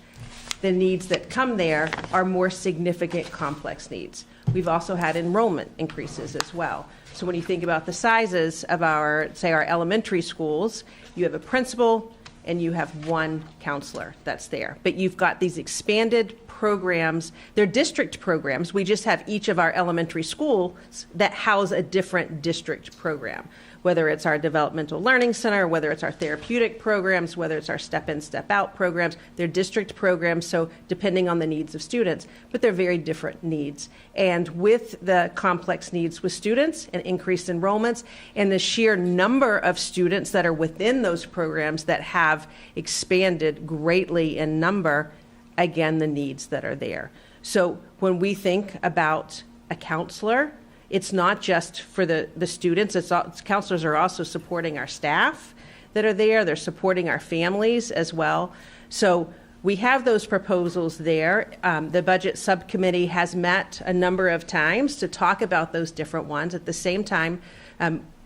F: the needs that come there are more significant complex needs. We've also had enrollment increases as well. So when you think about the sizes of our elementary schools, you have a principal and you have one counselor that's there. But you've got these expanded programs. They're district programs. We just have each of our elementary schools that house a different district program, whether it's our developmental learning center, whether it's our therapeutic programs, whether it's our step-in, step-out programs. They're district programs, so depending on the needs of students, but they're very different needs. And with the complex needs with students and increased enrollments and the sheer number of students that are within those programs that have expanded greatly in number, again, the needs that are there. So when we think about a counselor, it's not just for the students. Counselors are also supporting our staff that are there. They're supporting our families as well. So we have those proposals there. The budget subcommittee has met a number of times to talk about those different ones. At the same time,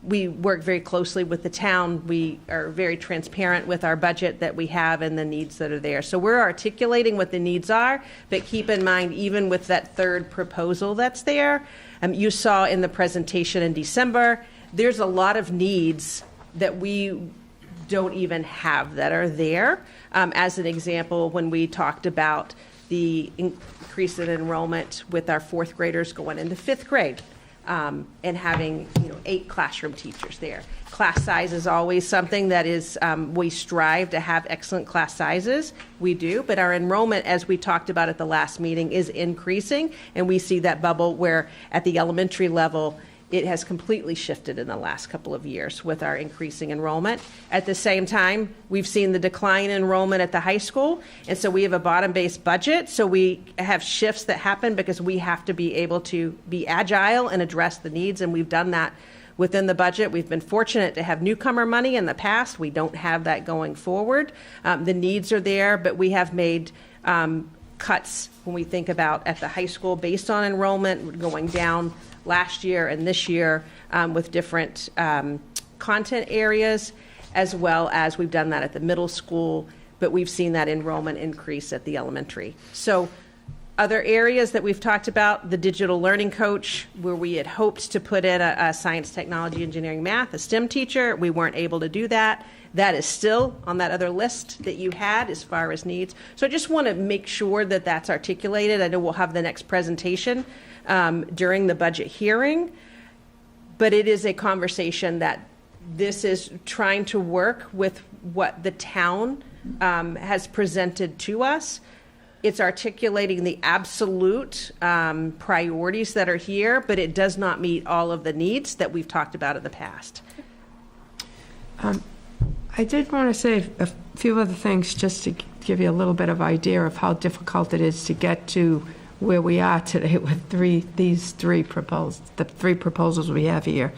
F: we work very closely with the town. We are very transparent with our budget that we have and the needs that are there. So we're articulating what the needs are, but keep in mind, even with that third proposal that's there, you saw in the presentation in December, there's a lot of needs that we don't even have that are there. As an example, when we talked about the increase in enrollment with our 4th graders going into 5th grade, and having 8 classroom teachers there. Class size is always something that is, we strive to have excellent class sizes. We do, but our enrollment, as we talked about at the last meeting, is increasing, and we see that bubble where at the elementary level, it has completely shifted in the last couple of years with our increasing enrollment. At the same time, we've seen the decline in enrollment at the high school, and so we have a bottom-based budget, so we have shifts that happen because we have to be able to be agile and address the needs, and we've done that within the budget. We've been fortunate to have newcomer money in the past. We don't have that going forward. The needs are there, but we have made cuts when we think about at the high school based on enrollment going down last year and this year with different content areas, as well as we've done that at the middle school, but we've seen that enrollment increase at the elementary. So other areas that we've talked about, the digital learning coach, where we had hoped to put in a science, technology, engineering, math, a STEM teacher. We weren't able to do that. That is still on that other list that you had as far as needs. So I just want to make sure that that's articulated. I know we'll have the next presentation during the budget hearing, but it is a conversation that this is trying to work with what the town has presented to us. It's articulating the absolute priorities that are here, but it does not meet all of the needs that we've talked about in the past.
O: I did want to say a few other things just to give you a little bit of idea of how difficult it is to get to where we are today with the three proposals we have here.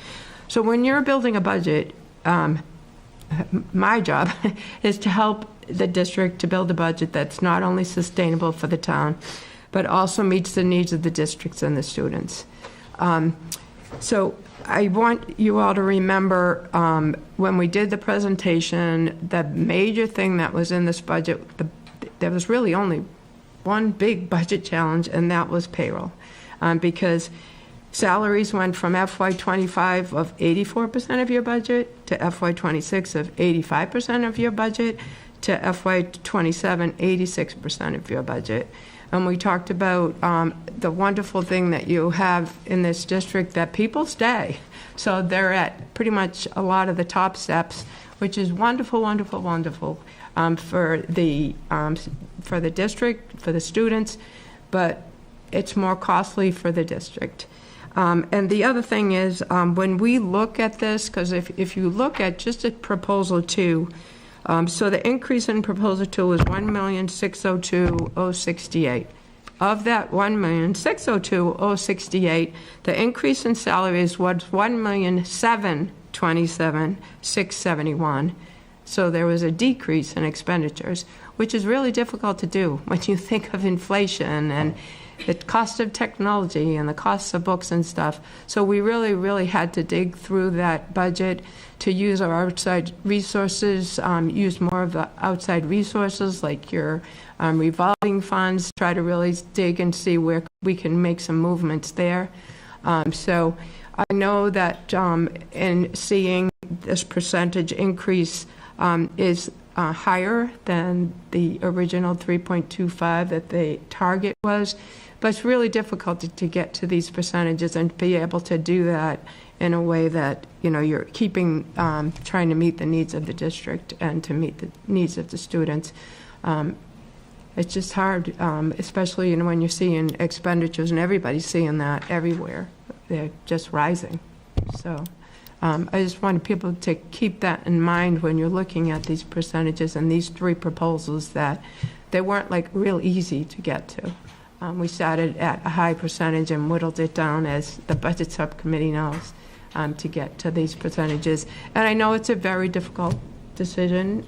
O: So when you're building a budget, my job is to help the district to build a budget that's not only sustainable for the town, but also meets the needs of the districts and the students. So I want you all to remember, when we did the presentation, the major thing that was in this budget, there was really only one big budget challenge, and that was payroll. Because salaries went from FY25 of 84% of your budget to FY26 of 85% of your budget to FY27, 86% of your budget. And we talked about the wonderful thing that you have in this district, that people stay. So they're at pretty much a lot of the top steps, which is wonderful, wonderful, wonderful for the district, for the students, but it's more costly for the district. And the other thing is, when we look at this, because if you look at just at Proposal 2, so the increase in Proposal 2 was $1,602,068. Of that $1,602,068, the increase in salaries was $1,727,671. So there was a decrease in expenditures, which is really difficult to do when you think of inflation and the cost of technology and the costs of books and stuff. So we really, really had to dig through that budget to use our outside resources, use more of the outside resources like your revolving funds, try to really dig and see where we can make some movements there. So I know that in seeing this percentage increase is higher than the original 3.25 that the target was, but it's really difficult to get to these percentages and be able to do that in a way that, you know, you're keeping, trying to meet the needs of the district and to meet the needs of the students. It's just hard, especially when you're seeing expenditures, and everybody's seeing that everywhere. They're just rising. So I just wanted people to keep that in mind when you're looking at these percentages and these three proposals, that they weren't like real easy to get to. We started at a high percentage and whittled it down, as the budget subcommittee knows, to get to these percentages. And I know it's a very difficult decision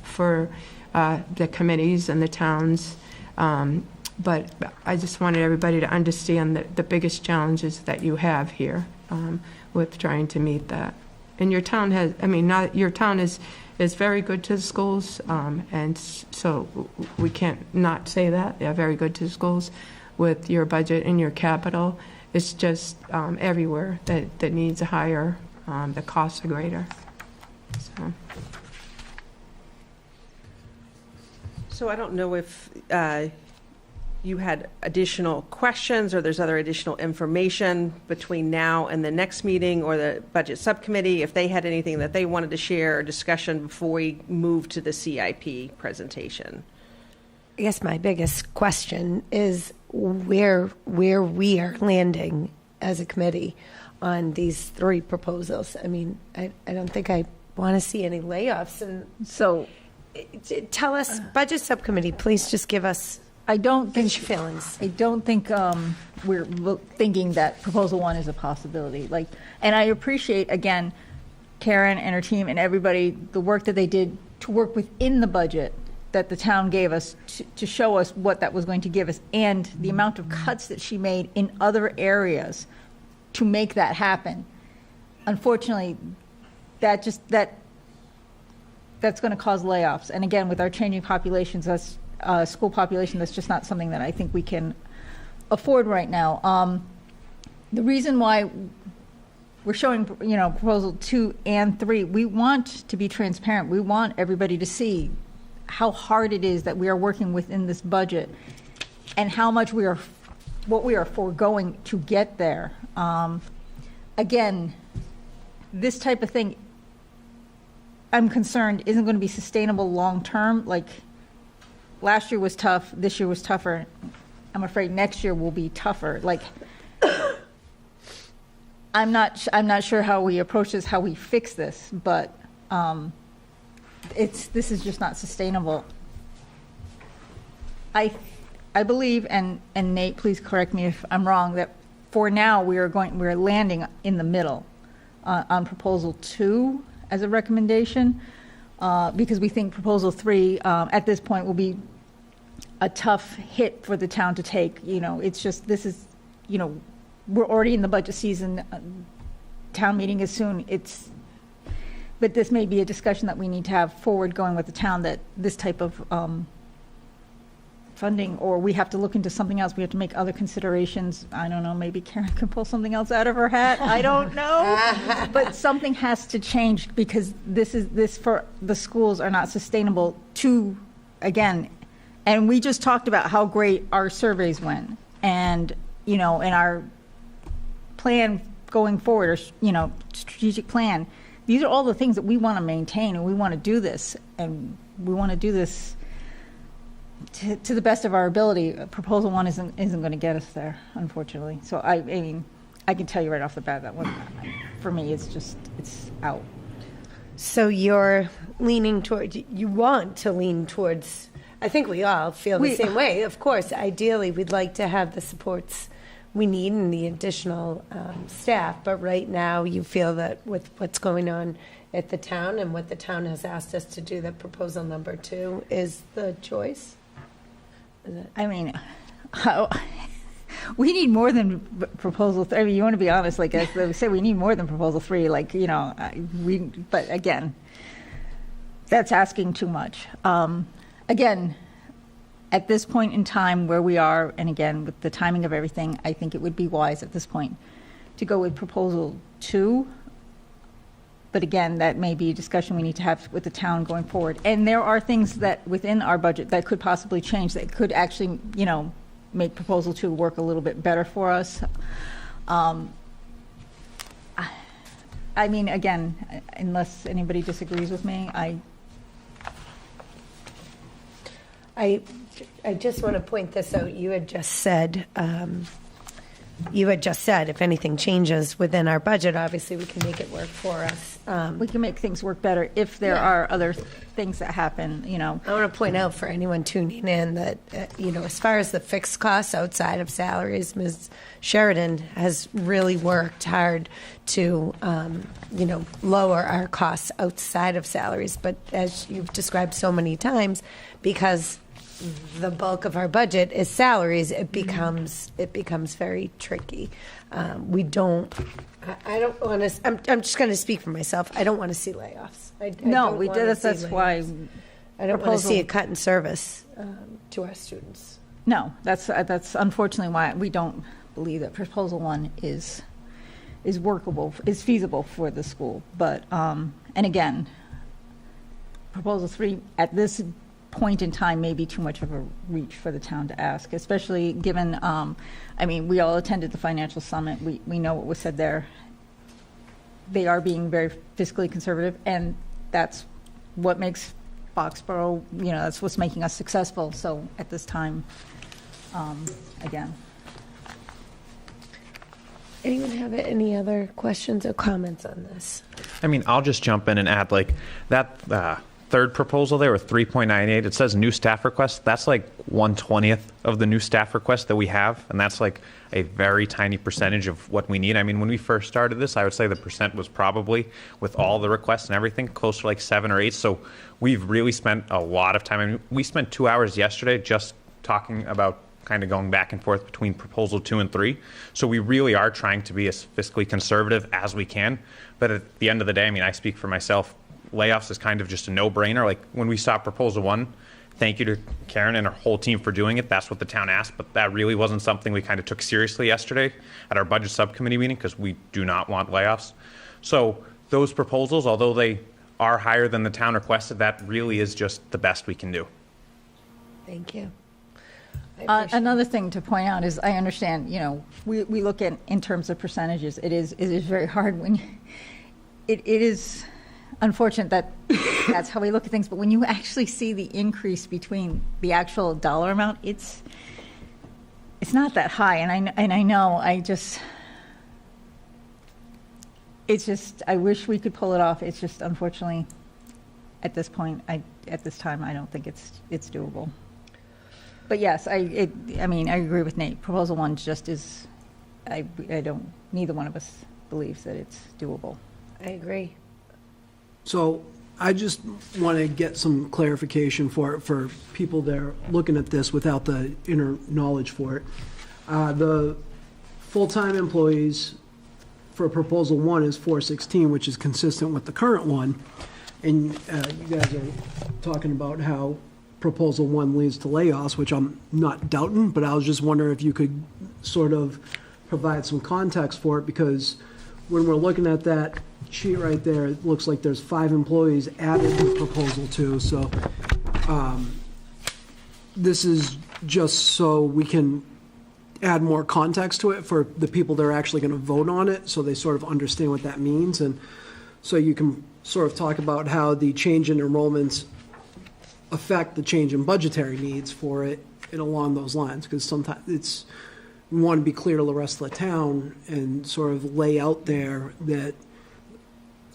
O: for the committees and the towns, but I just wanted everybody to understand the biggest challenges that you have here with trying to meet that. And your town has, your town is very good to the schools, and so we can't not say that. They're very good to the schools with your budget and your capital. It's just everywhere that needs a higher, the costs are greater.
F: So I don't know if you had additional questions or there's other additional information between now and the next meeting, or the budget subcommittee, if they had anything that they wanted to share or discussion before we move to the CIP presentation.
A: I guess my biggest question is where we are landing as a committee on these three proposals. I mean, I don't think I want to see any layoffs. And so tell us, budget subcommittee, please just give us
B: I don't think
A: feelings.
B: I don't think we're thinking that Proposal 1 is a possibility. And I appreciate, again, Karen and her team and everybody, the work that they did to work within the budget that the town gave us to show us what that was going to give us, and the amount of cuts that she made in other areas to make that happen. Unfortunately, that's going to cause layoffs. And again, with our changing populations, that's school population, that's just not something that I think we can afford right now. The reason why we're showing, Proposal 2 and 3, we want to be transparent. We want everybody to see how hard it is that we are working within this budget and how much what we are foregoing to get there. Again, this type of thing, I'm concerned, isn't going to be sustainable long term. Last year was tough, this year was tougher. I'm afraid next year will be tougher. I'm not sure how we approach this, how we fix this, but this is just not sustainable. I believe, and Nate, please correct me if I'm wrong, that for now we're landing in the middle on Proposal 2 as a recommendation. Because we think Proposal 3 at this point will be a tough hit for the town to take. It's just, we're already in the budget season. town meeting is soon. But this may be a discussion that we need to have forward going with the town, that this type of funding, or we have to look into something else. We have to make other considerations. I don't know, maybe Karen can pull something else out of her hat. I don't know. But something has to change, because this for the schools are not sustainable to, again, and we just talked about how great our surveys went. And, in our plan going forward, or, strategic plan, these are all the things that we want to maintain, and we want to do this, and we want to do this to the best of our ability. Proposal 1 isn't going to get us there, unfortunately. So I mean, I can tell you right off the bat that one, for me, it's out.
A: So you're leaning toward, you want to lean towards, I think we all feel the same way. Of course, ideally, we'd like to have the supports we need and the additional staff. But right now, you feel that with what's going on at the town and what the town has asked us to do, that proposal number 2 is the choice?
B: I mean, we need more than proposal 3. I mean, you want to be honest, like as they say, we need more than proposal 3. Like, but again, that's asking too much. Again, at this point in time where we are, and again, with the timing of everything, I think it would be wise at this point to go with proposal 2. But again, that may be a discussion we need to have with the town going forward. And there are things that within our budget that could possibly change, that could actually, make proposal 2 work a little bit better for us. I mean, again, unless anybody disagrees with me,
A: I just want to point this out. You had just said, if anything changes within our budget, obviously we can make it work for us.
B: We can make things work better if there are other things that happen,
A: I want to point out for anyone tuning in that, as far as the fixed costs outside of salaries, Ms. Sheridan has really worked hard to, lower our costs outside of salaries. But as you've described so many times, because the bulk of our budget is salaries, it becomes very tricky. I don't want to. I'm just going to speak for myself. I don't want to see layoffs.
B: That's why.
A: I don't want to see a cut in service to our students.
B: No, that's unfortunately why we don't believe that proposal 1 is workable, is feasible for the school. But and again, proposal 3 at this point in time may be too much of a reach for the town to ask, especially given, we all attended the financial summit. We know what was said there. They are being very fiscally conservative, and that's what makes Foxborough, that's what's making us successful. So at this time, again.
A: Anyone have any other questions or comments on this?
C: I mean, I'll just jump in and add, like, that third proposal there with 3.98, it says new staff requests. That's like 1/20th of the new staff requests that we have, and that's like a very tiny percentage of what we need. I mean, when we first started this, I would say the percent was probably, with all the requests and everything, close to like 7 or 8. So we've really spent a lot of time. I mean, we spent 2 hours yesterday just talking about kind of going back and forth between proposal 2 and 3. So we really are trying to be as fiscally conservative as we can. But at the end of the day, I mean, I speak for myself, layoffs is kind of just a no-brainer. Like when we saw proposal 1, thank you to Karen and her whole team for doing it. That's what the town asked, but that really wasn't something we kind of took seriously yesterday at our budget subcommittee meeting, because we do not want layoffs. So those proposals, although they are higher than the town requested, that really is just the best we can do.
A: Thank you.
B: Another thing to point out is, I understand, we look at in terms of percentages. It is very hard when it is unfortunate that that's how we look at things, but when you actually see the increase between the actual dollar amount, it's not that high. And I know, I wish we could pull it off. It's just, unfortunately, at this point, at this time, I don't think it's doable. But yes, I agree with Nate. Proposal 1 just is, neither one of us believes that it's doable.
A: I agree.
N: So I just want to get some clarification for people that are looking at this without the inner knowledge for it. The full-time employees for proposal 1 is 416, which is consistent with the current one. And you guys are talking about how proposal 1 leads to layoffs, which I'm not doubting, but I was just wondering if you could sort of provide some context for it, because when we're looking at that sheet right there, it looks like there's 5 employees added to proposal 2. So this is just so we can add more context to it for the people that are actually going to vote on it, so they sort of understand what that means. And so you can sort of talk about how the change in enrollments affect the change in budgetary needs for it and along those lines, because sometimes we want to be clear to the rest of the town and sort of lay out there that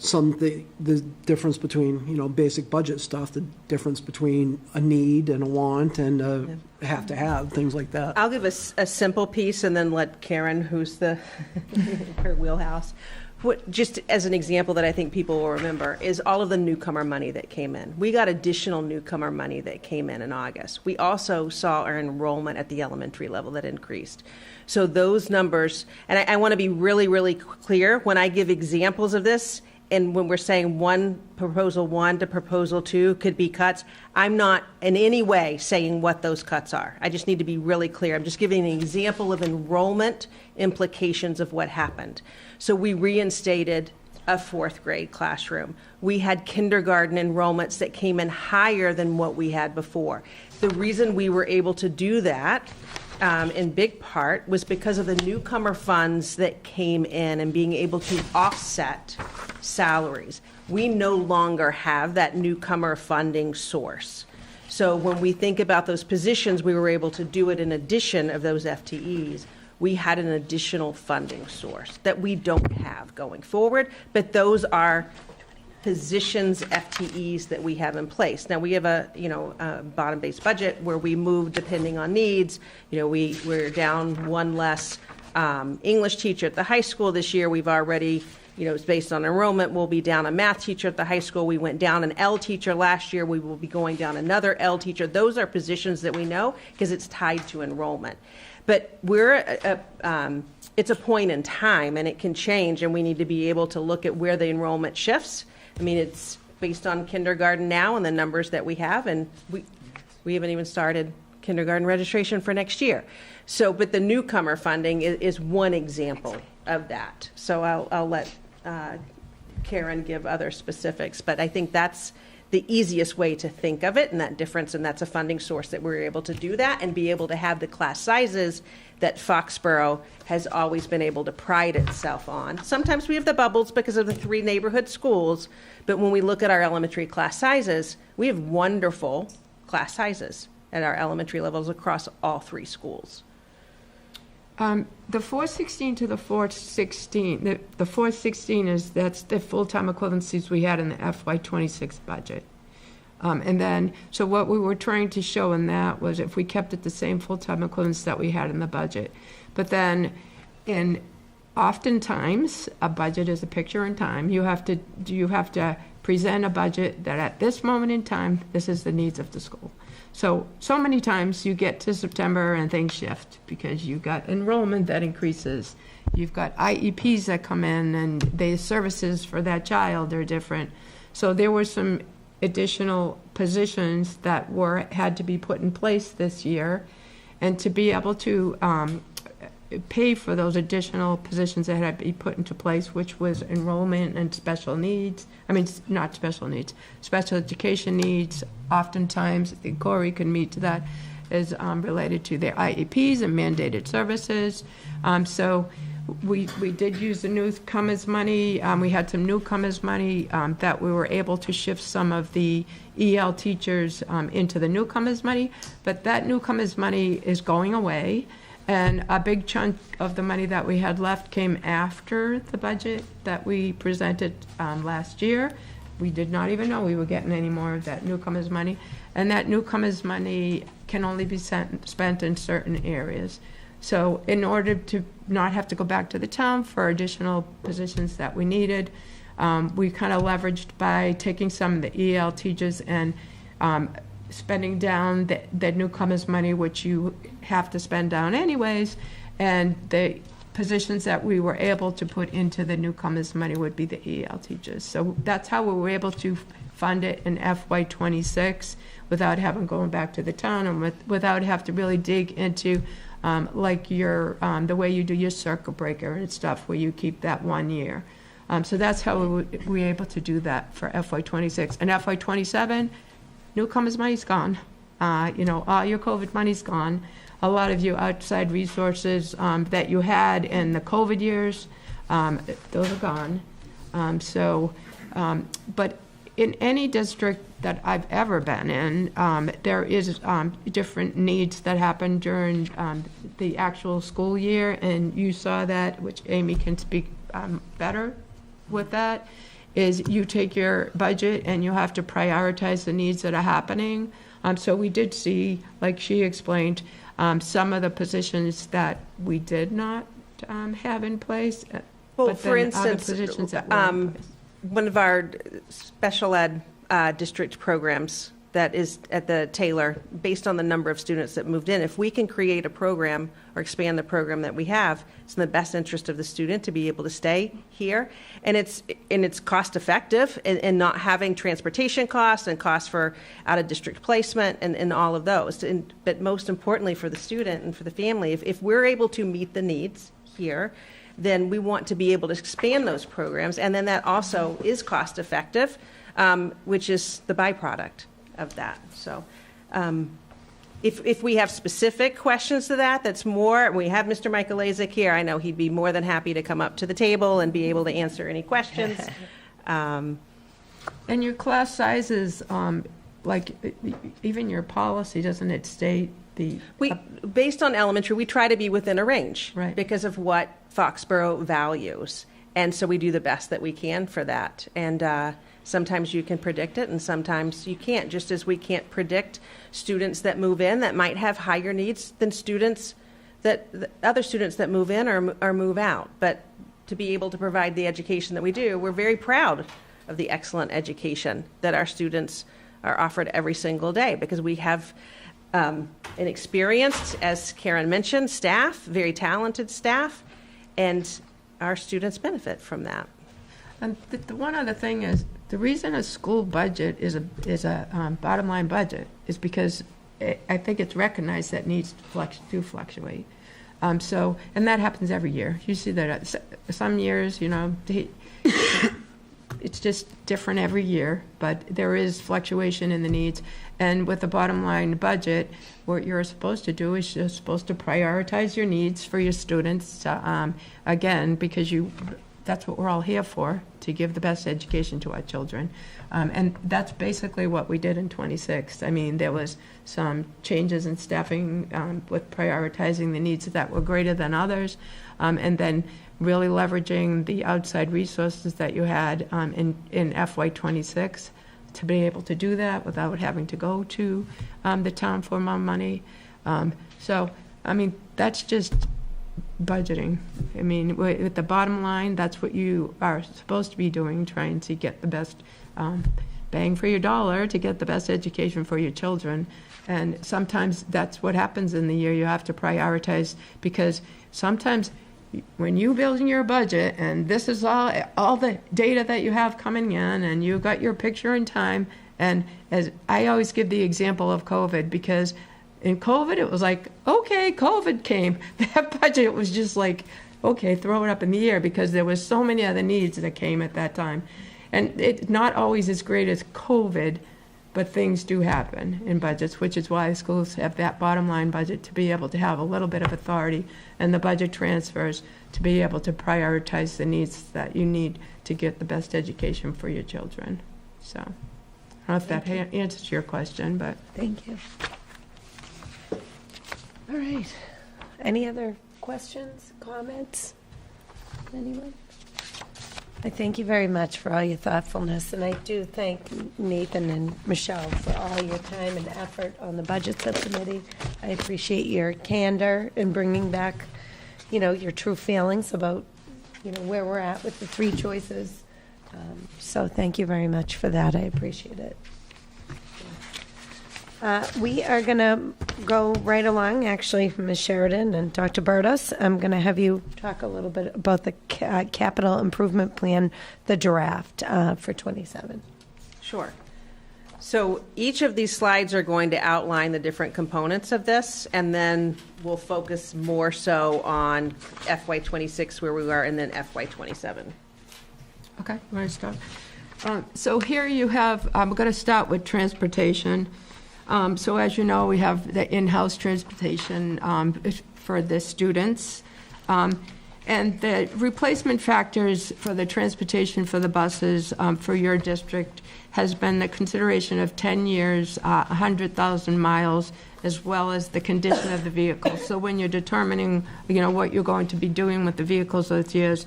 N: the difference between, basic budget stuff, the difference between a need and a want and a have to have, things like that.
F: I'll give a simple piece and then let Karen, who's her wheelhouse. Just as an example that I think people will remember is all of the newcomer money that came in. We got additional newcomer money that came in August. We also saw our enrollment at the elementary level that increased. So those numbers, and I want to be really, really clear when I give examples of this, and when we're saying proposal 1 to proposal 2 could be cuts, I'm not in any way saying what those cuts are. I just need to be really clear. I'm just giving an example of enrollment implications of what happened. So we reinstated a 4th grade classroom. We had kindergarten enrollments that came in higher than what we had before. The reason we were able to do that in big part was because of the newcomer funds that came in and being able to offset salaries. We no longer have that newcomer funding source. So when we think about those positions, we were able to do it in addition of those FTEs. We had an additional funding source that we don't have going forward, but those are positions, FTEs that we have in place. Now we have a bottom-based budget where we move depending on needs. We're down 1 less English teacher at the high school this year. We've already, it's based on enrollment. We'll be down a math teacher at the high school. We went down an L teacher last year. We will be going down another L teacher. Those are positions that we know because it's tied to enrollment. But it's a point in time and it can change, and we need to be able to look at where the enrollment shifts. I mean, it's based on kindergarten now and the numbers that we have, and we haven't even started kindergarten registration for next year. So, but the newcomer funding is one example of that. So I'll let Karen give other specifics, but I think that's the easiest way to think of it and that difference, and that's a funding source that we're able to do that and be able to have the class sizes that Foxborough has always been able to pride itself on. Sometimes we have the bubbles because of the 3 neighborhood schools, but when we look at our elementary class sizes, we have wonderful class sizes at our elementary levels across all 3 schools.
O: The 416 to the 416, the 416 that's the full-time equivalencies we had in the FY26 budget. And then, so what we were trying to show in that was if we kept it the same full-time equivalents that we had in the budget. But then, oftentimes, a budget is a picture in time. You have to present a budget that at this moment in time, this is the needs of the school. So many times you get to September and things shift because you've got enrollment that increases. You've got IEPs that come in and the services for that child are different. So there were some additional positions that had to be put in place this year. And to be able to pay for those additional positions that had to be put into place, which was enrollment and special needs. I mean, not special needs, special education needs. Oftentimes, Corey can meet to that, is related to their IEPs and mandated services. So we did use the newcomers money. We had some newcomers money that we were able to shift some of the EL teachers into the newcomers money, but that newcomers money is going away. And a big chunk of the money that we had left came after the budget that we presented last year. We did not even know we were getting any more of that newcomers money. And that newcomers money can only be spent in certain areas. So in order to not have to go back to the town for additional positions that we needed, we kind of leveraged by taking some of the EL teachers and spending down the newcomers money, which you have to spend down anyways, and positions that we were able to put into the newcomers money would be the EL teachers. So that's how we were able to fund it in FY26 without having going back to the town and without have to really dig into like your the way you do your circuit breaker and stuff where you keep that 1 year. So that's how we were able to do that for FY26. And FY27, newcomers money's gone. All your COVID money's gone. A lot of your outside resources that you had in the COVID years, those are gone. But in any district that I've ever been in, there is different needs that happen during the actual school year, and you saw that, which Amy can speak better with that, is you take your budget and you have to prioritize the needs that are happening. So we did see, like she explained, some of the positions that we did not have in place.
F: Well,
O: but
F: for
O: then other
F: instance,
O: positions that were in place.
F: one of our special ed district programs that is at the Taylor, based on the number of students that moved in, if we can create a program or expand the program that we have, it's in the best interest of the student to be able to stay here. And it's cost effective and not having transportation costs and costs for out of district placement and all of those. But most importantly for the student and for the family, if we're able to meet the needs here, then we want to be able to expand those programs. And then that also is cost effective, which is the byproduct of that. So if we have specific questions to that, that's more, we have Mr. Michael Lazik here. I know he'd be more than happy to come up to the table and be able to answer any questions.
O: And your class sizes, like even your policy, doesn't it state
F: based on elementary, we try to be within a range,
O: right,
F: because of what Foxborough values. And so we do the best that we can for that. And sometimes you can predict it and sometimes you can't, just as we can't predict students that move in that might have higher needs than other students that move in or move out. But to be able to provide the education that we do, we're very proud of the excellent education that our students are offered every single day, because we have an experienced, as Karen mentioned, staff, very talented staff, and our students benefit from that.
O: And the one other thing is, the reason a school budget is a bottom line budget is because I think it's recognized that needs do fluctuate. And that happens every year. You see that some years, it's just different every year, but there is fluctuation in the needs. And with the bottom line budget, what you're supposed to do is you're supposed to prioritize your needs for your students, again, because that's what we're all here for, to give the best education to our children. And that's basically what we did in 26. I mean, there was some changes in staffing with prioritizing the needs that were greater than others, and then really leveraging the outside resources that you had in FY26 to be able to do that without having to go to the town for more money. So, I mean, that's just budgeting. I mean, with the bottom line, that's what you are supposed to be doing, trying to get the best bang for your dollar, to get the best education for your children. And sometimes that's what happens in the year. You have to prioritize, because sometimes when you build your budget and this is all the data that you have coming in and you got your picture in time, and as I always give the example of COVID, because in COVID it was like, okay, COVID came. That budget was just like, okay, throw it up in the air, because there was so many other needs that came at that time. And it's not always as great as COVID, but things do happen in budgets, which is why schools have that bottom line budget, to be able to have a little bit of authority, and the budget transfers to be able to prioritize the needs that you need to get the best education for your children. So I don't know if that answers your question, but.
A: Thank you. All right. Any other questions, comments? Anyone? I thank you very much for all your thoughtfulness, and I do thank Nathan and Michelle for all your time and effort on the budget subcommittee. I appreciate your candor in bringing back, your true feelings about, where we're at with the three choices. So thank you very much for that. I appreciate it. We are going to go right along, actually, Ms. Sheridan and Dr. Burdos. I'm going to have you talk a little bit about the capital improvement plan, the draft for 27.
F: Sure. So each of these slides are going to outline the different components of this, and then we'll focus more so on FY26 where we are, and then FY27.
O: Okay, you want to start? So here you have, I'm going to start with transportation. So as you know, we have the in-house transportation for the students. And the replacement factors for the transportation for the buses for your district has been the consideration of 10 years, 100,000 miles, as well as the condition of the vehicle. So when you're determining, what you're going to be doing with the vehicles those years,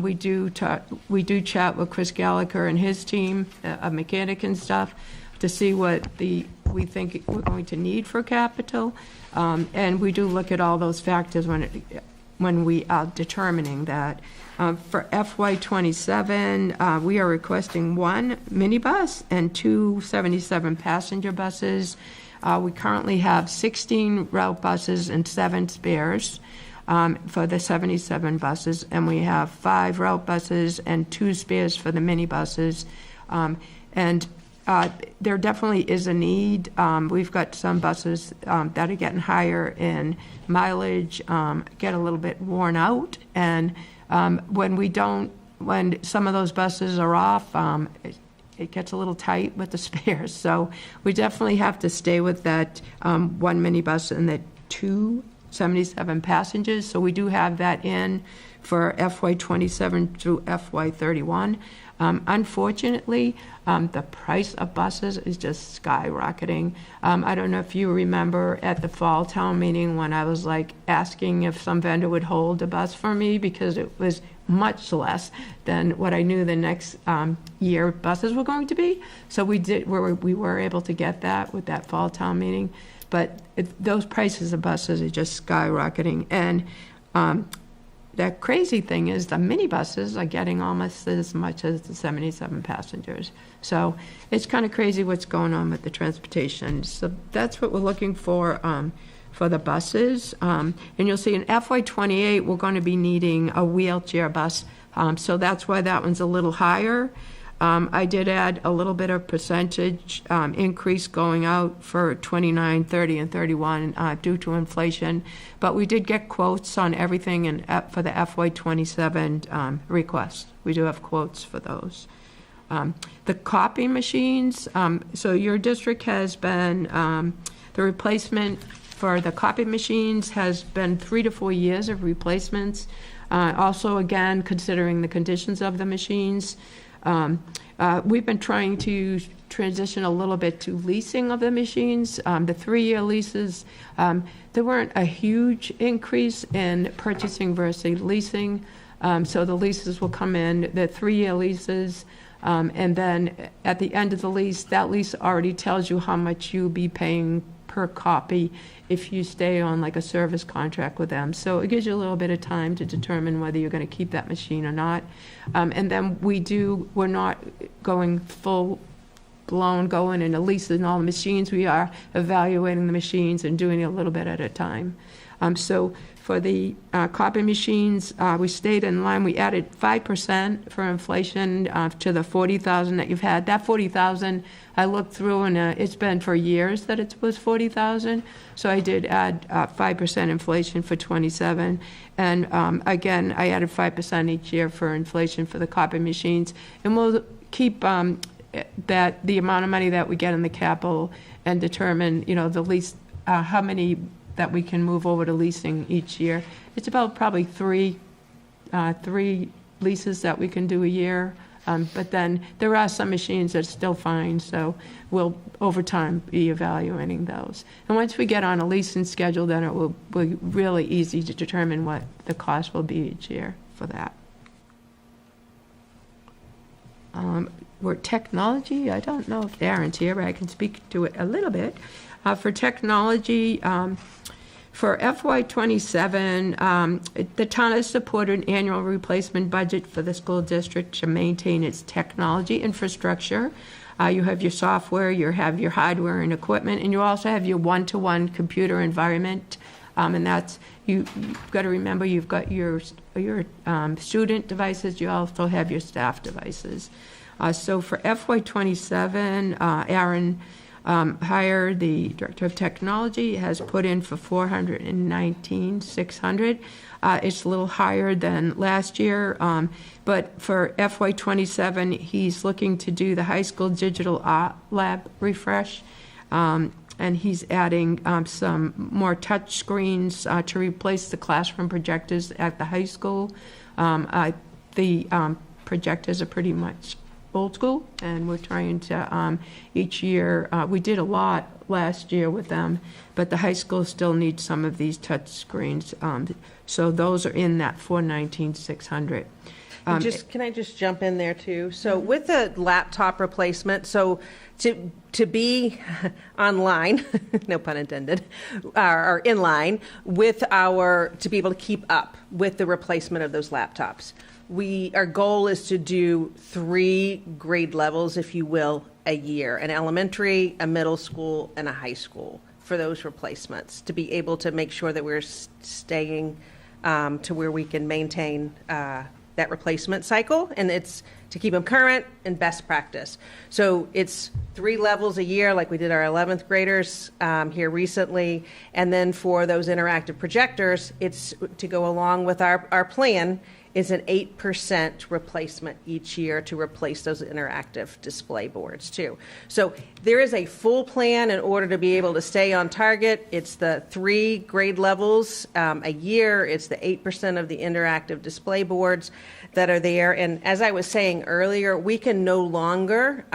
O: we do chat with Chris Gallagher and his team, a mechanic and stuff, to see what we think we're going to need for capital. And we do look at all those factors when we are determining that. For FY27, we are requesting 1 minibus and 2 77-passenger buses. We currently have 16 route buses and 7 spares for the 77 buses, and we have 5 route buses and 2 spares for the minibuses. There definitely is a need. We've got some buses that are getting higher in mileage, get a little bit worn out, and when some of those buses are off, it gets a little tight with the spares. So we definitely have to stay with that 1 minibus and the 2 77 passengers. So we do have that in for FY27 through FY31. Unfortunately, the price of buses is just skyrocketing. I don't know if you remember at the fall town meeting when I was asking if some vendor would hold a bus for me because it was much less than what I knew the next year buses were going to be. So we were able to get that with that fall town meeting. But those prices of buses are just skyrocketing. And the crazy thing is the minibuses are getting almost as much as the 77 passengers. So it's kind of crazy what's going on with the transportation. So that's what we're looking for the buses. And you'll see in FY28, we're going to be needing a wheelchair bus. So that's why that one's a little higher. I did add a little bit of percentage increase going out for 29, 30, and 31 due to inflation. But we did get quotes on everything for the FY27 request. We do have quotes for those. The copy machines, so your district has been, the replacement for the copy machines has been 3 to 4 years of replacements. Also, again, considering the conditions of the machines. We've been trying to transition a little bit to leasing of the machines. The 3-year leases, there weren't a huge increase in purchasing versus leasing. So the leases will come in, the 3-year leases, and then at the end of the lease, that lease already tells you how much you'll be paying per copy if you stay on a service contract with them. So it gives you a little bit of time to determine whether you're going to keep that machine or not. And then we're not going full blown going into leases and all the machines. We are evaluating the machines and doing it a little bit at a time. So for the copy machines, we stayed in line. We added 5% for inflation to the 40,000 that you've had. That 40,000, I looked through, and it's been for years that it was 40,000. So I did add 5% inflation for 27. And again, I added 5% each year for inflation for the copy machines. And we'll keep the amount of money that we get in the capital and determine, the lease, how many that we can move over to leasing each year. It's about probably three leases that we can do a year. But then there are some machines that are still fine, so we'll, over time, be evaluating those. And once we get on a leasing schedule, then it will be really easy to determine what the cost will be each year for that. For technology, I don't know if Darren's here, but I can speak to it a little bit. For technology, for FY27, the town has supported an annual replacement budget for the school district to maintain its technology infrastructure. You have your software, you have your hardware and equipment, and you also have your one-to-one computer environment. And that's, you've got to remember, you've got your student devices, you also have your staff devices. So for FY27, Aaron Heyer, the Director of Technology, has put in for $419,600. It's a little higher than last year, but for FY27, he's looking to do the high school digital art lab refresh, and he's adding some more touch screens to replace the classroom projectors at the high school. The projectors are pretty much old school, and we're trying to each year, we did a lot last year with them, but the high school still needs some of these touch screens, so those are in that $419,600.
F: Can I just jump in there too? So with the laptop replacement, so to be online, no pun intended, or in line with to be able to keep up with the replacement of those laptops. Our goal is to do 3 grade levels, if you will, a year: an elementary, a middle school, and a high school for those replacements, to be able to make sure that we're staying to where we can maintain that replacement cycle, and it's to keep them current and best practice. So it's 3 levels a year, like we did our 11th graders here recently, and then for those interactive projectors, it's to go along with our plan is an 8% replacement each year to replace those interactive display boards too. So there is a full plan in order to be able to stay on target. It's the 3 grade levels a year. It's the 8% of the interactive display boards that are there. And as I was saying earlier, we can no longer,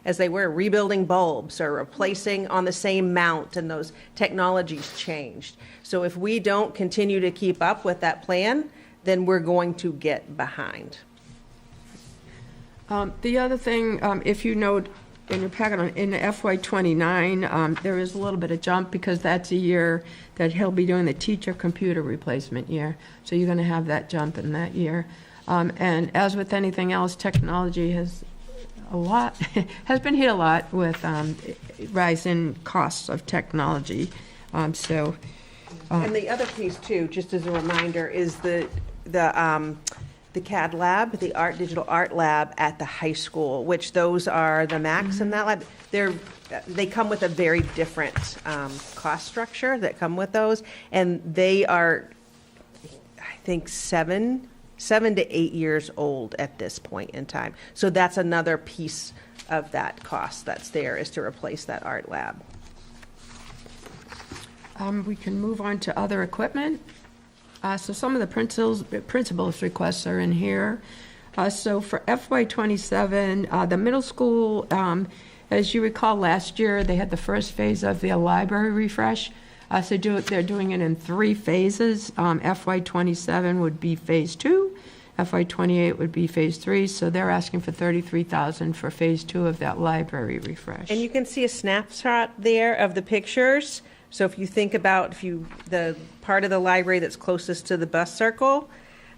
F: as they were, rebuilding bulbs or replacing on the same mount, and those technologies changed. So if we don't continue to keep up with that plan, then we're going to get behind.
O: The other thing, if you note in your packet, in the FY29, there is a little bit of jump because that's a year that he'll be doing the teacher computer replacement year. So you're going to have that jump in that year. And as with anything else, technology has been hit a lot with rising costs of technology. And
F: the other piece too, just as a reminder, is the CAD lab, the digital art lab at the high school, which those are the Macs in that lab. They come with a very different cost structure that come with those, and they are, I think, 7 to 8 years old at this point in time. So that's another piece of that cost that's there, is to replace that art lab.
O: We can move on to other equipment. So some of the principals' requests are in here. So for FY27, the middle school, as you recall, last year they had the first phase of their library refresh. So they're doing it in 3 phases. FY27 would be phase 2. FY28 would be phase 3. So they're asking for $33,000 for phase 2 of that library refresh.
F: And you can see a snapshot there of the pictures. So if you think about the part of the library that's closest to the bus circle,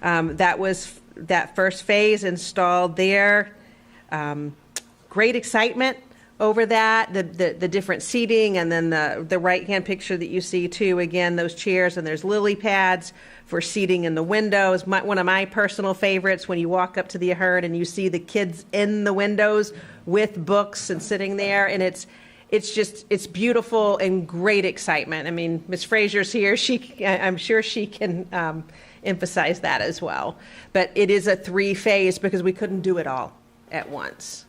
F: that was that first phase installed there. Great excitement over that, the different seating, and then the right-hand picture that you see too, again, those chairs, and there's lily pads for seating in the windows. One of my personal favorites, when you walk up to the herd and you see the kids in the windows with books and sitting there, and it's beautiful and great excitement. I mean, Ms. Fraser's here. I'm sure she can emphasize that as well. But it is a 3-phase because we couldn't do it all at once.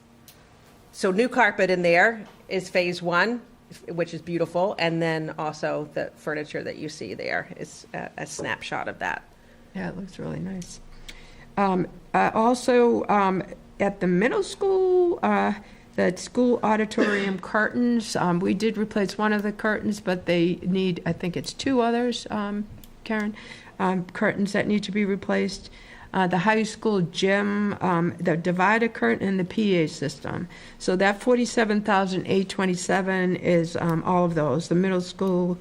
F: So new carpet in there is phase 1, which is beautiful. And then also the furniture that you see there is a snapshot of that.
O: Yeah, it looks really nice. Also, at the middle school, the school auditorium curtains, we did replace one of the curtains, but they need, I think it's 2 others, Karen, curtains that need to be replaced. The high school gym, the divider curtain, and the PA system. So that $47,827 is all of those. The middle school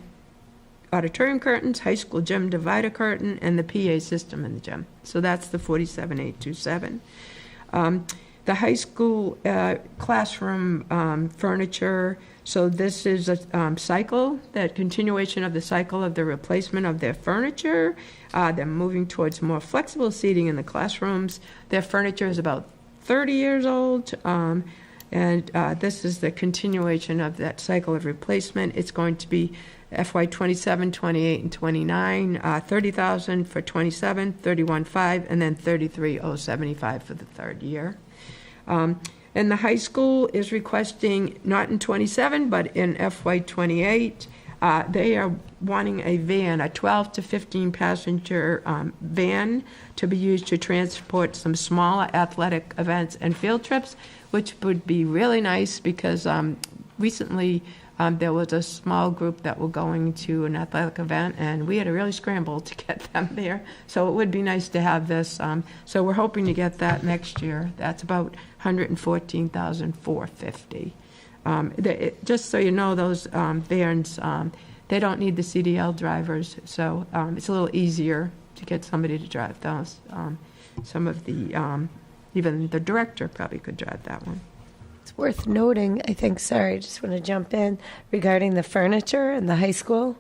O: auditorium curtains, high school gym divider curtain, and the PA system in the gym. So that's the $47,827. The The high school classroom furniture, so this is a cycle, that continuation of the cycle of the replacement of their furniture. They're moving towards more flexible seating in the classrooms. Their furniture is about 30 years old, and this is the continuation of that cycle of replacement. It's going to be FY 27, 28, and 29, $30,000 for 27, 31.5, and then 33,075 for the third year. And the high school is requesting, not in 27, but in FY 28, they are wanting a van, a 12 to 15 passenger van to be used to transport some smaller athletic events and field trips, which would be really nice because recently there was a small group that were going to an athletic event, and we had to really scramble to get them there. So it would be nice to have this. So we're hoping to get that next year. That's about $114,450. Just so you know, those vans, they don't need the CDL drivers, so it's a little easier to get somebody to drive those. Some of the, even the director probably could drive that one.
A: It's worth noting, I think, sorry, I just want to jump in, regarding the furniture in the high school.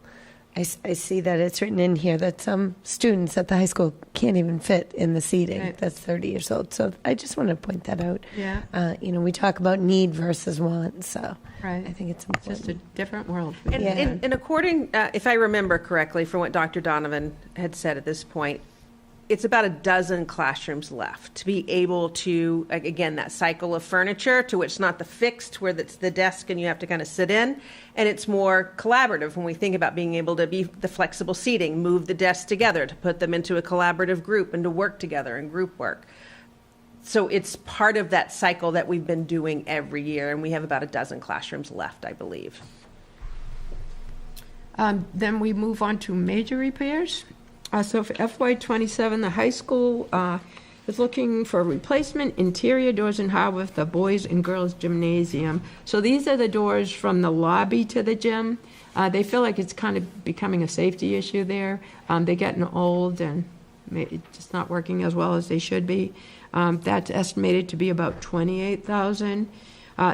A: I see that it's written in here that some students at the high school can't even fit in the seating.
O: Right.
A: That's 30 years old. So I just want to point that out.
O: Yeah.
A: We talk about need versus want, so
O: Right.
A: I think it's
O: It's just a
A: important.
O: different world.
F: And,
A: Yeah.
F: and according, if I remember correctly from what Dr. Donovan had said at this point, it's about a dozen classrooms left to be able to, again, that cycle of furniture to which it's not the fixed where it's the desk and you have to kind of sit in, and it's more collaborative when we think about being able to be the flexible seating, move the desks together to put them into a collaborative group and to work together in group work. So it's part of that cycle that we've been doing every year, and we have about a dozen classrooms left, I believe.
O: Then we move on to major repairs. So for FY 27, the high school is looking for replacement interior doors and hardware for the boys and girls gymnasium. So these are the doors from the lobby to the gym. They feel like it's kind of becoming a safety issue there. They're getting old and it's just not working as well as they should be. That's estimated to be about $28,000.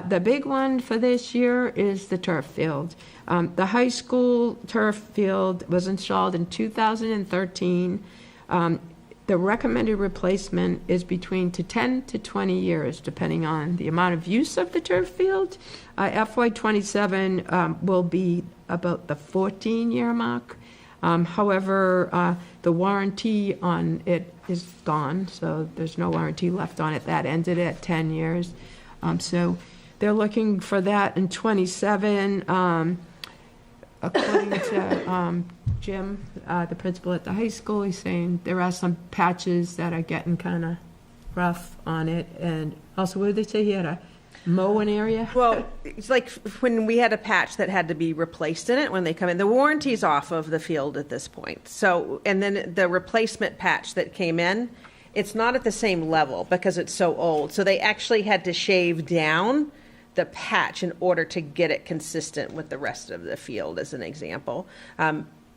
O: The big one for this year is the turf field. The high school turf field was installed in 2013. The recommended replacement is between 10 to 20 years, depending on the amount of use of the turf field. FY 27 will be about the 14-year mark. However, the warranty on it is gone, so there's no warranty left on it. That ended at 10 years. So they're looking for that in 27. According to Jim, the principal at the high school, he's saying there are some patches that are getting kind of rough on it. And also, what did they say? He had a mow an area?
F: Well, it's like when we had a patch that had to be replaced in it when they come in. The warranty's off of the field at this point. So, and then the replacement patch that came in, it's not at the same level because it's so old. So they actually had to shave down the patch in order to get it consistent with the rest of the field, as an example.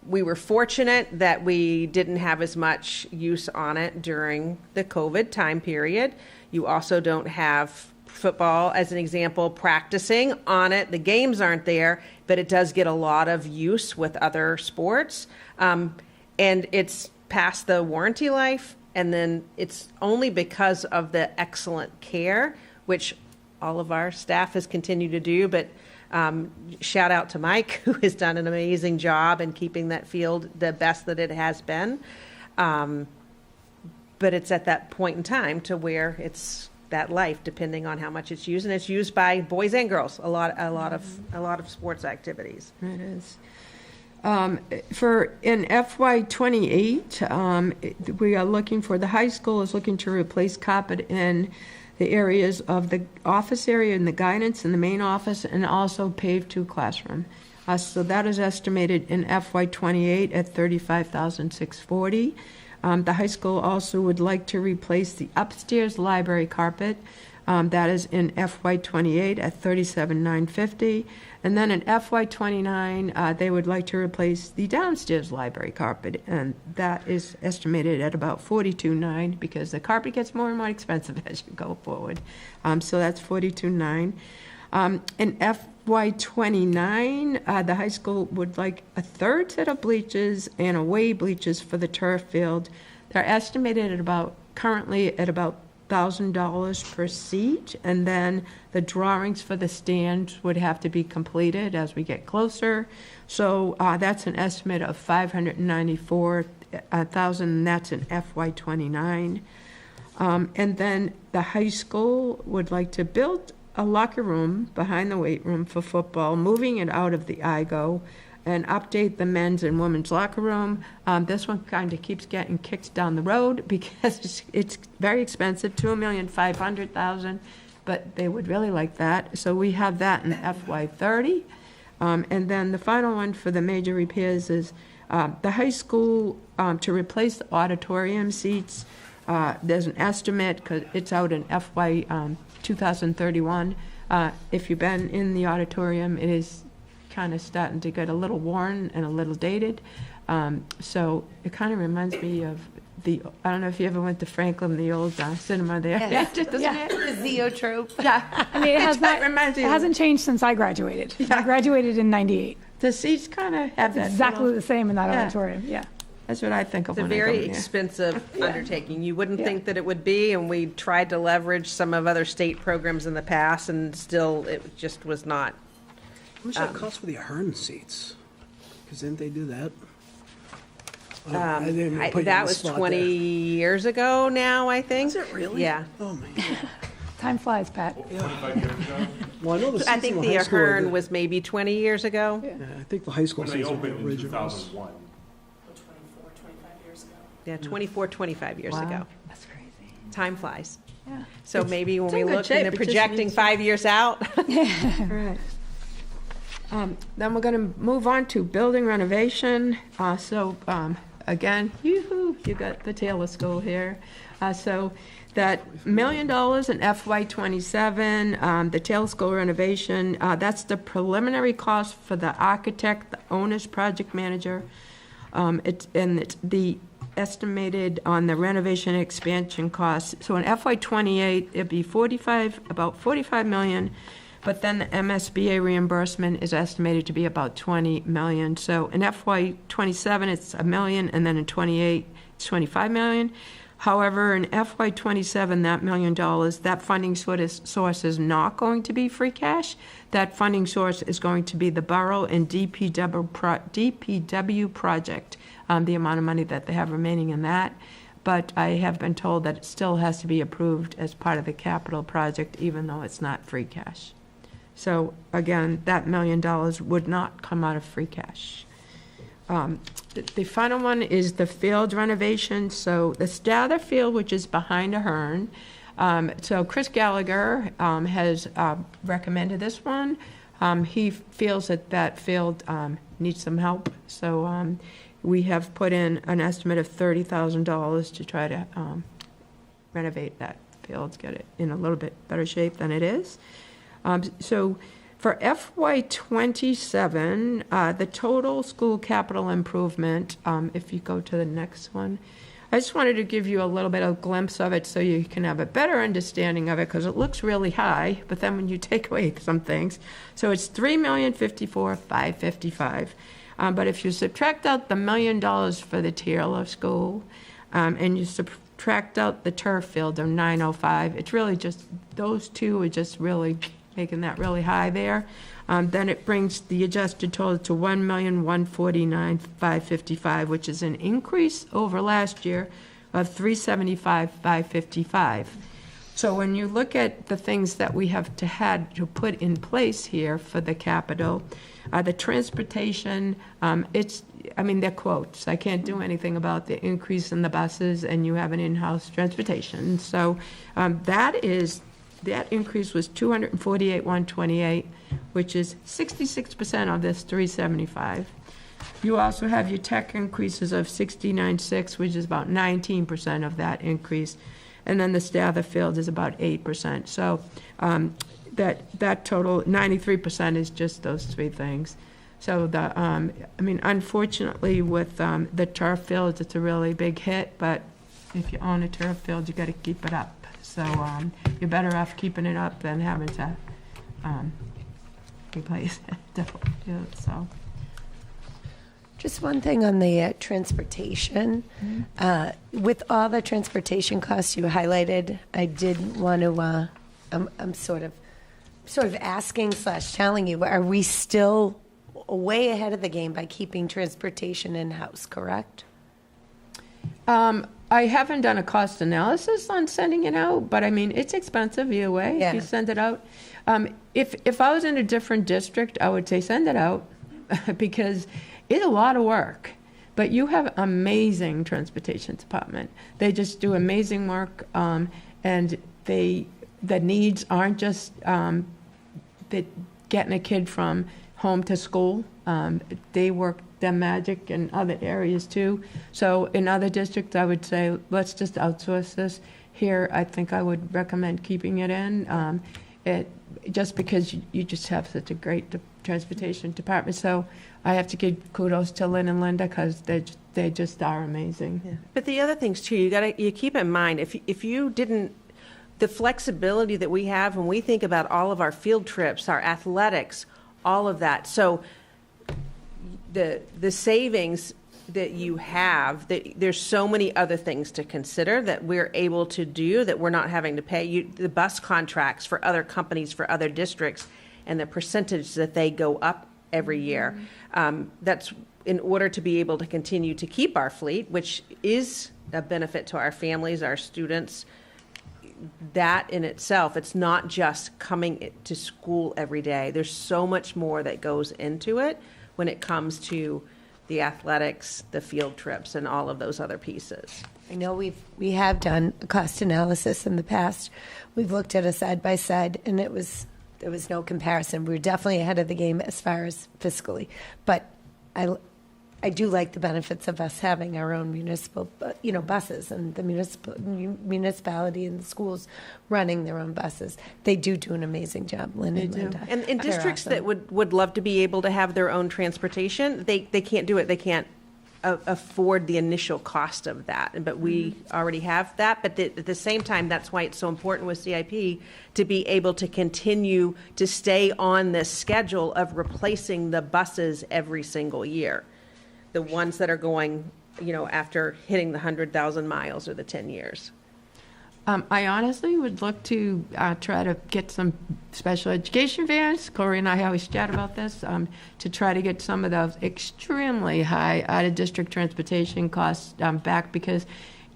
F: We were fortunate that we didn't have as much use on it during the COVID time period. You also don't have football, as an example, practicing on it. The games aren't there, but it does get a lot of use with other sports. And it's past the warranty life, and then it's only because of the excellent care, which all of our staff has continued to do, but shout out to Mike, who has done an amazing job in keeping that field the best that it has been. But it's at that point in time to where it's that life, depending on how much it's used, and it's used by boys and girls. A lot of sports activities.
O: It is. For in FY 28, we are looking for, the high school is looking to replace carpet in the areas of the office area and the guidance in the main office, and also pave 2 classroom. So that is estimated in FY 28 at $35,640. The high school also would like to replace the upstairs library carpet. That is in FY28 at $37,950. And then in FY29, they would like to replace the downstairs library carpet, and that is estimated at about $42,900 because the carpet gets more and more expensive as you go forward. So that's $42,900. In FY29, the high school would like a third set of bleachers and away bleachers for the turf field. They're estimated currently at about $1,000 per seat, and then the drawings for the stands would have to be completed as we get closer. So that's an estimate of $594,000, and that's in FY29. And then the high school would like to build a locker room behind the weight room for football, moving it out of the IGO, and update the men's and women's locker room. This one kind of keeps getting kicked down the road because it's very expensive, $2,500,000, but they would really like that. So we have that in FY30. And then the final one for the major repairs is the high school to replace the auditorium seats. There's an estimate, because it's out in FY 2031. If you've been in the auditorium, it is kind of starting to get a little worn and a little dated. So it kind of reminds me of I don't know if you ever went to Franklin, the old cinema there.
A: Yes.
O: Doesn't
A: Yeah.
O: it?
A: The Zoetrope.
O: Yeah.
P: I mean, it
O: reminds me of-
P: hasn't changed since I graduated.
O: Yeah.
P: I graduated in '98.
O: The seats kind of have that.
P: Exactly
O: little-
P: the same in that
O: Yeah.
P: auditorium. Yeah.
O: That's what I think of
F: It's a
O: when I go
F: very
O: there.
F: expensive undertaking. You wouldn't
P: Yeah.
F: think that it would be, and we tried to leverage some of other state programs in the past, and still it just was not.
N: How much that cost for the Ahern seats? Because didn't they do that? I didn't put you on
F: That
N: the
F: was
N: spot
F: 20
N: there.
F: years ago now, I think.
N: Is it really?
F: Yeah.
N: Oh, my God.
P: Time flies, Pat.
N: Well, I know the seats
F: I
N: in
F: think
N: the
F: the
N: high school are
F: Ahern
N: good.
F: was maybe 20 years ago.
N: Yeah, I think the high school
Q: When they
N: seats were
Q: opened
N: the
Q: in
N: originals.
Q: 2001.
E: 25 years ago.
F: Yeah, 25 years
O: Wow.
F: ago.
P: That's crazy.
F: Time flies.
P: Yeah.
F: So maybe when
O: it's
F: we
O: in good
F: look
O: shape,
F: and
O: it
F: they're
O: just
F: projecting
O: needs-
F: 5 years out.
O: Right. Then we're going to move on to building renovation. Again, yoo-hoo, you got the Taylor School here. So that $1 million in FY27, the Taylor School renovation, that's the preliminary cost for the architect, the owner's project manager. It's the estimated on the renovation expansion costs. So in FY28, it'd be about 45 million. But then the MSBA reimbursement is estimated to be about 20 million. So in FY27, it's $1 million, and then in 28, it's 25 million. However, in FY27, that $1 million, that funding source is not going to be free cash. That funding source is going to be the borough and DPW project, the amount of money that they have remaining in that. But I have been told that it still has to be approved as part of the capital project, even though it's not free cash. So again, that $1 million would not come out of free cash. The final one is the field renovation. So the Stather Field, which is behind Ahern. So Chris Gallagher has recommended this one. He feels that field needs some help. So we have put in an estimate of $30,000 to try to renovate that field, get it in a little bit better shape than it is. So for FY27, the total school capital improvement, if you go to the next one, I just wanted to give you a little bit of glimpse of it so you can have a better understanding of it, because it looks really high, but then when you take away some things, so it's $3,054,555. But if you subtract out the $1 million for the Taylor School, and you subtract out the turf field of $905, it's really just, those two are just really making that really high there. Then it brings the adjusted total to $1,149,555, which is an increase over last year of $375,555. So when you look at the things that we have had to put in place here for the capital, the transportation, they're quotes. I can't do anything about the increase in the buses, and you have an in-house transportation. So that increase was $248,128, which is 66% of this $375. You also have your tech increases of $69,600, which is about 19% of that increase. and then the Statherfield is about 8%. So that total, 93% is just those three things. So unfortunately with the turf fields, it's a really big hit, but if you own a turf field, you got to keep it up. So you're better off keeping it up than having to replace it. So.
A: Just one thing on the transportation. With all the transportation costs you highlighted, I did want to, I'm sort of asking / telling you, are we still way ahead of the game by keeping transportation in-house, correct?
O: I haven't done a cost analysis on sending it out, but I mean, it's expensive either way if you send it out. If I was in a different district, I would say send it out because it's a lot of work. But you have amazing transportation department. They just do amazing work, and the needs aren't just getting a kid from home to school. They work their magic in other areas too. So in other districts, I would say, let's just outsource this. Here, I think I would recommend keeping it in, just because you just have such a great transportation department. So I have to give kudos to Lynn and Linda because they just are amazing.
F: Yeah. But the other things too, you keep in mind, if you didn't, the flexibility that we have when we think about all of our field trips, our athletics, all of that. So the savings that you have, there's so many other things to consider that we're able to do that we're not having to pay. The bus contracts for other companies, for other districts, and the percentage that they go up every year. That's in order to be able to continue to keep our fleet, which is a benefit to our families, our students. That in itself, it's not just coming to school every day. There's so much more that goes into it when it comes to the athletics, the field trips, and all of those other pieces.
A: I know we have done a cost analysis in the past. We've looked at a side by side, and there was no comparison. We were definitely ahead of the game as far as fiscally, but I do like the benefits of us having our own municipal, buses, and the municipality and the schools running their own buses. They do an amazing job, Lynn and Linda.
F: And in districts that would love to be able to have their own transportation, they can't do it. They can't afford the initial cost of that. But we already have that. But at the same time, that's why it's so important with CIP to be able to continue to stay on this schedule of replacing the buses every single year. The ones that are going, after hitting the 100,000 miles or the 10 years.
O: I honestly would look to try to get some special education vans. Corey and I always chat about this, to try to get some of those extremely high out-of-district transportation costs back, because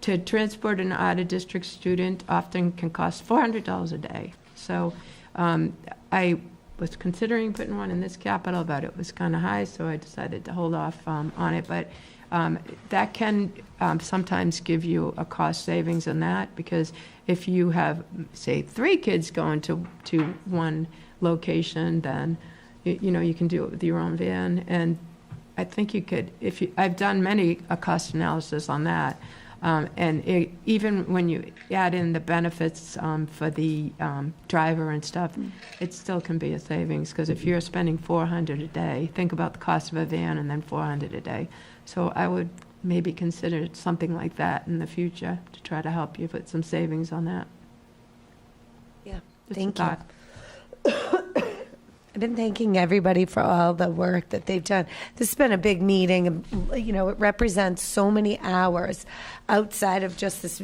O: to transport an out-of-district student often can cost $400 a day. So I was considering putting one in this capital, but it was kind of high, so I decided to hold off on it. But that can sometimes give you a cost savings on that, because if you have, say, 3 kids going to one location, then you can do it with your own van. And I think you could, I've done many a cost analysis on that. Even when you add in the benefits for the driver and stuff, it still can be a savings, because if you're spending $400 a day, think about the cost of a van and then $400 a day. So I would maybe consider something like that in the future to try to help you put some savings on that.
A: Yeah,
O: Just
A: thank
O: a
A: you.
O: thought.
A: I've been thanking everybody for all the work that they've done. This has been a big meeting. It represents so many hours outside of just this.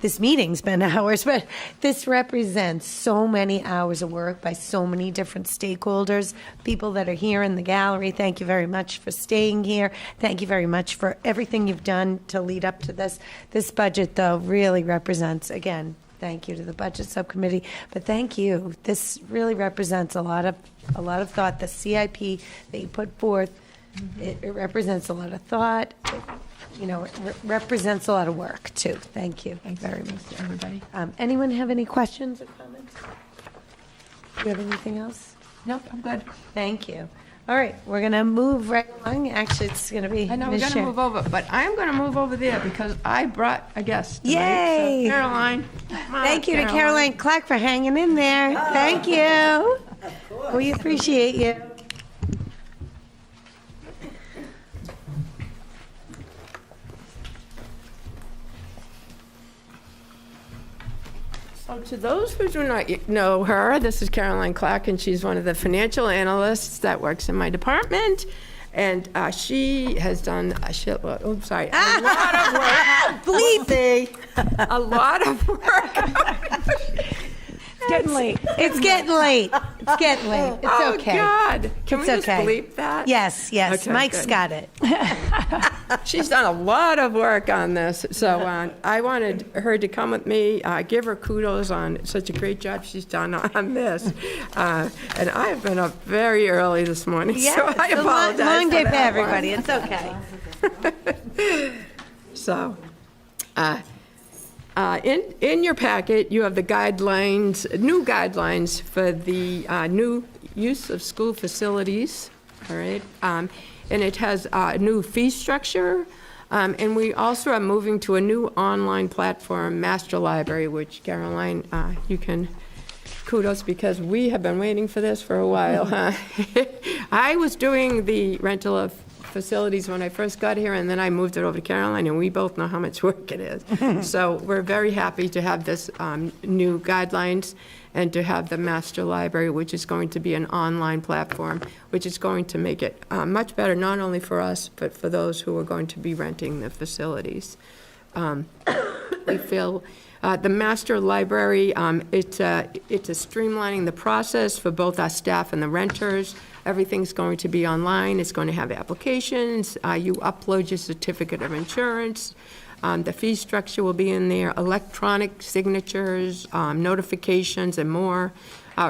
A: This meeting's been hours, but this represents so many hours of work by so many different stakeholders, people that are here in the gallery. Thank you very much for staying here. Thank you very much for everything you've done to lead up to this. This budget, though, really represents, again, thank you to the budget subcommittee, but thank you. This really represents a lot of thought. The CIP that you put forth, it represents a lot of thought. It represents a lot of work too. Thank you very much, everybody. Anyone have any questions or comments? Do you have anything else?
O: Nope, I'm good.
A: Thank you. All right, we're going to move right along. Actually, it's going to be
O: I know we're
A: Ms.
O: going to
A: Sharon.
O: move over, but I'm going to move over there because I brought a guest tonight.
A: Yay!
O: So Caroline. come on
A: Thank
O: up,
A: you to Caroline Clark for hanging in there. Thank you. We appreciate you.
O: So to those who do not know her, this is Caroline Clark, and she's one of the financial analysts that works in my department. And she has done a shitload, a lot of work.
A: Bleepy.
O: A lot of work.
P: It's getting late.
A: It's getting late. It's getting late. It's
O: Oh,
A: okay.
O: God. Can we
A: It's
O: just
A: okay.
O: bleep that?
A: Yes, yes.
O: Okay,
A: Mike's
O: good.
A: got it.
O: She's done a lot of work on this, so I wanted her to come with me, give her kudos on such a great job she's done on this. And I have been up very early this morning,
A: Yeah,
O: so I
A: it's a
O: apologize.
A: long day for
O: that
A: everybody. It's okay.
O: So, in your packet, you have the guidelines, new guidelines for the new use of school facilities, all right? And it has a new fee structure, and we also are moving to a new online platform, Master Library, which Caroline, you can kudos because we have been waiting for this for a while. I was doing the rental of facilities when I first got here, and then I moved it over to Caroline, and we both know how much work it is. So we're very happy to have this new guidelines and to have the master library, which is going to be an online platform, which is going to make it much better, not only for us, but for those who are going to be renting the facilities. We feel the master library, it's a streamlining the process for both our staff and the renters. Everything's going to be online. It's going to have applications. You upload your certificate of insurance. The fee structure will be in there, electronic signatures, notifications, and more.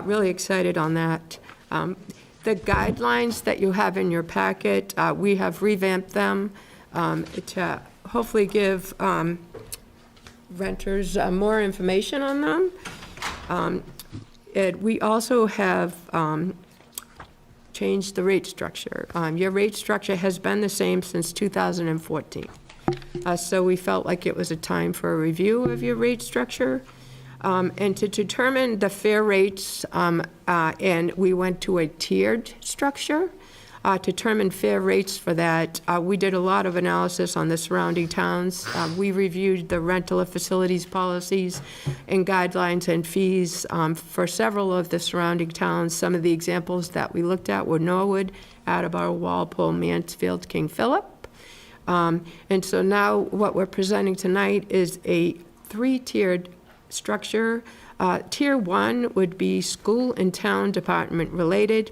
O: Really excited on that. The guidelines that you have in your packet, we have revamped them to hopefully give renters more information on them. We also have changed the rate structure. Your rate structure has been the same since 2014. So we felt like it was a time for a review of your rate structure. And to determine the fair rates, and we went to a tiered structure. To determine fair rates for that, we did a lot of analysis on the surrounding towns. We reviewed the rental of facilities policies and guidelines and fees for several of the surrounding towns. Some of the examples that we looked at were Norwood, Attleboro, Walpole, Mansfield, King Philip. And so now what we're presenting tonight is a three-tiered structure. Tier 1 would be school and town department related.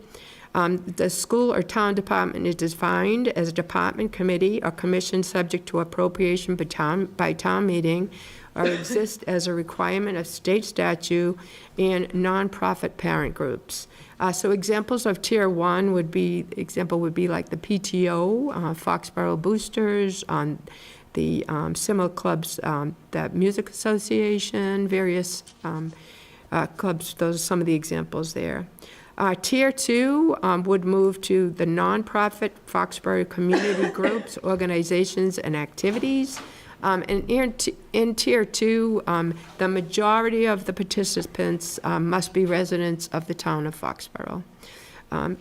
O: The school or town department is defined as a department, committee, or commission subject to appropriation by town meeting, or exist as a requirement of state statute and nonprofit parent groups. So examples of Tier 1 would be like the PTO, Foxborough Boosters, the similar clubs, the Music Association, various clubs. Those are some of the examples there. Tier 2 would move to the nonprofit Foxborough community groups, organizations, and activities. And in Tier 2, the majority of the participants must be residents of the town of Foxborough.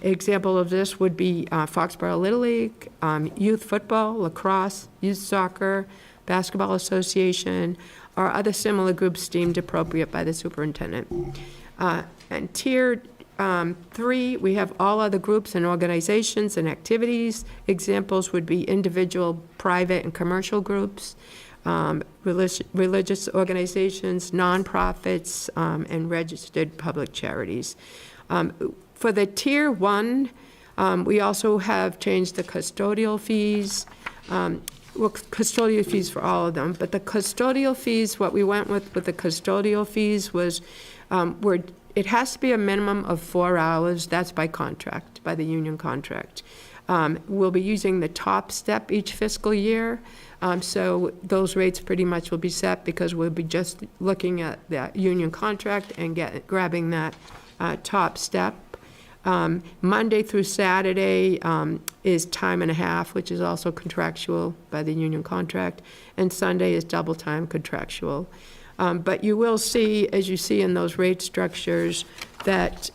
O: Example of this would be Foxborough Little League, youth football, lacrosse, youth soccer, basketball association, or other similar groups deemed appropriate by the superintendent. And Tier 3, we have all other groups and organizations and activities. Examples would be individual, private, and commercial groups, religious organizations, nonprofits, and registered public charities. For the Tier 1, we also have changed the custodial fees. Custodial fees for all of them, but the custodial fees, what we went with the custodial fees was, it has to be a minimum of 4 hours. That's by contract, by the union contract. We'll be using the top step each fiscal year. So those rates pretty much will be set because we'll be just looking at that union contract and grabbing that top step. Monday through Saturday is time and a half, which is also contractual by the union contract, and Sunday is double time contractual. But you will see, as you see in those rate structures, that,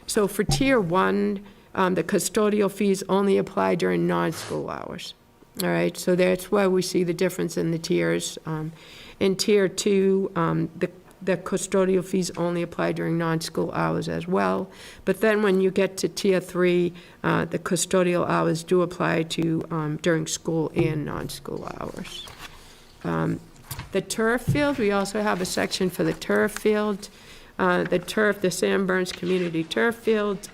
O: so for Tier 1, the custodial fees only apply during non-school hours. All right, so that's why we see the difference in the tiers. In Tier 2, the custodial fees only apply during non-school hours as well. But then when you get to Tier 3, the custodial hours do apply to during school and non-school hours. The turf field, we also have a section for the turf field. The Sam Burns Community Turf Field,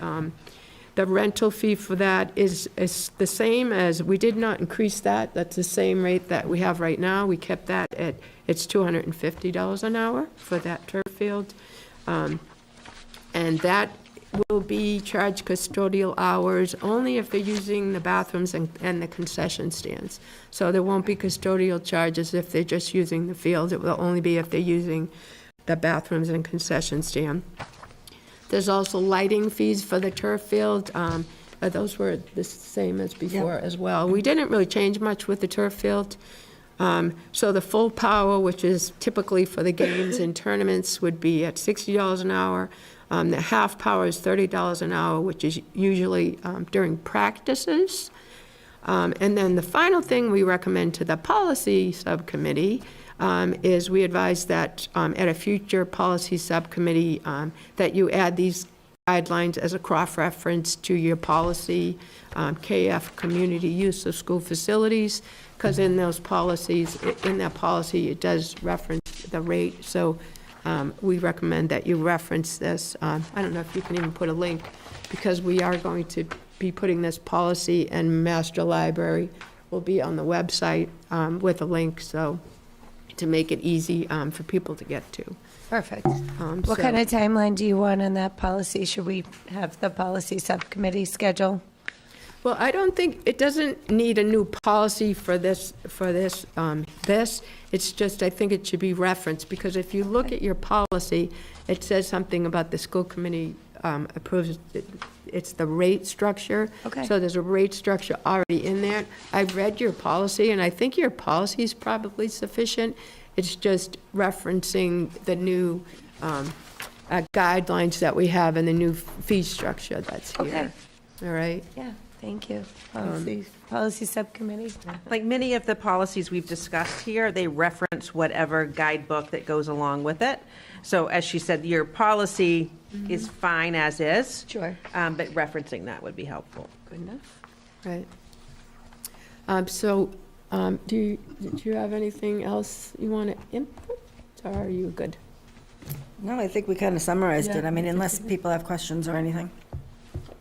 O: the rental fee for that is the same as, we did not increase that. That's the same rate that we have right now. We kept that at, it's $250 an hour for that turf field. And that will be charged custodial hours only if they're using the bathrooms and the concession stands. So there won't be custodial charges if they're just using the field. It will only be if they're using the bathrooms and concession stand. There's also lighting fees for the turf field. Those were the same as before as well. We didn't really change much with the turf field. So the full power, which is typically for the games and tournaments, would be at $60 an hour. The half power is $30 an hour, which is usually during practices. And then the final thing we recommend to the policy subcommittee is we advise that at a future policy subcommittee that you add these guidelines as a cross-reference to your policy, KF, community use of school facilities, because in those policies, in that policy, it does reference the rate. So we recommend that you reference this. I don't know if you can even put a link, because we are going to be putting this policy, and master library will be on the website with a link, so to make it easy for people to get to.
A: Perfect. What kind of timeline do you want on that policy? Should we have the policy subcommittee schedule?
O: Well, I don't think, it doesn't need a new policy for this. It's just, I think it should be referenced, because if you look at your policy, it says something about the school committee approves, it's the rate structure.
A: Okay.
O: So there's a rate structure already in there. I've read your policy, and I think your policy is probably sufficient. It's just referencing the new guidelines that we have and the new fee structure that's here.
A: Okay.
O: All right?
A: Yeah, thank you. Policy subcommittee.
F: Like many of the policies we've discussed here, they reference whatever guidebook that goes along with it. So as she said, your policy is fine as is.
A: Sure.
F: But referencing that would be helpful.
A: Good enough.
O: Right. Do you have anything else you want to input, or are you good?
Q: No, I think we kind of summarized it. I mean, unless people have questions or anything.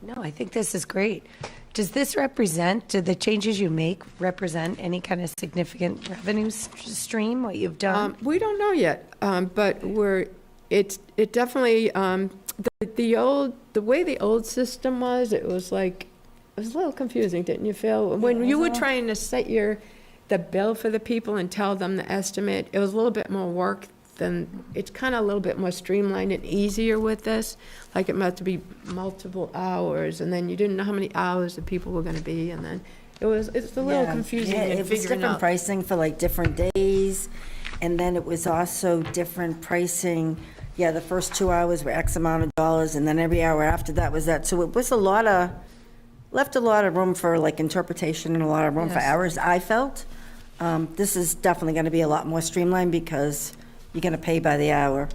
A: No, I think this is great. Does this represent, do the changes you make represent any kind of significant revenue stream, what you've done?
O: We don't know yet, but it definitely, the way the old system was, it was a little confusing, didn't you feel? When you were trying to set the bill for the people and tell them the estimate, it was a little bit more work than, it's kind of a little bit more streamlined and easier with this. Like it must be multiple hours, and then you didn't know how many hours the people were going to be, and then it's a little confusing in
Q: it was
O: figuring
Q: different
O: out.
Q: pricing for like different days, and then it was also different pricing. Yeah, the first 2 hours were X amount of dollars, and then every hour after that was that. So it was left a lot of room for like interpretation and a lot of room for errors, I felt. This is definitely going to be a lot more streamlined, because you're going to pay by the hour,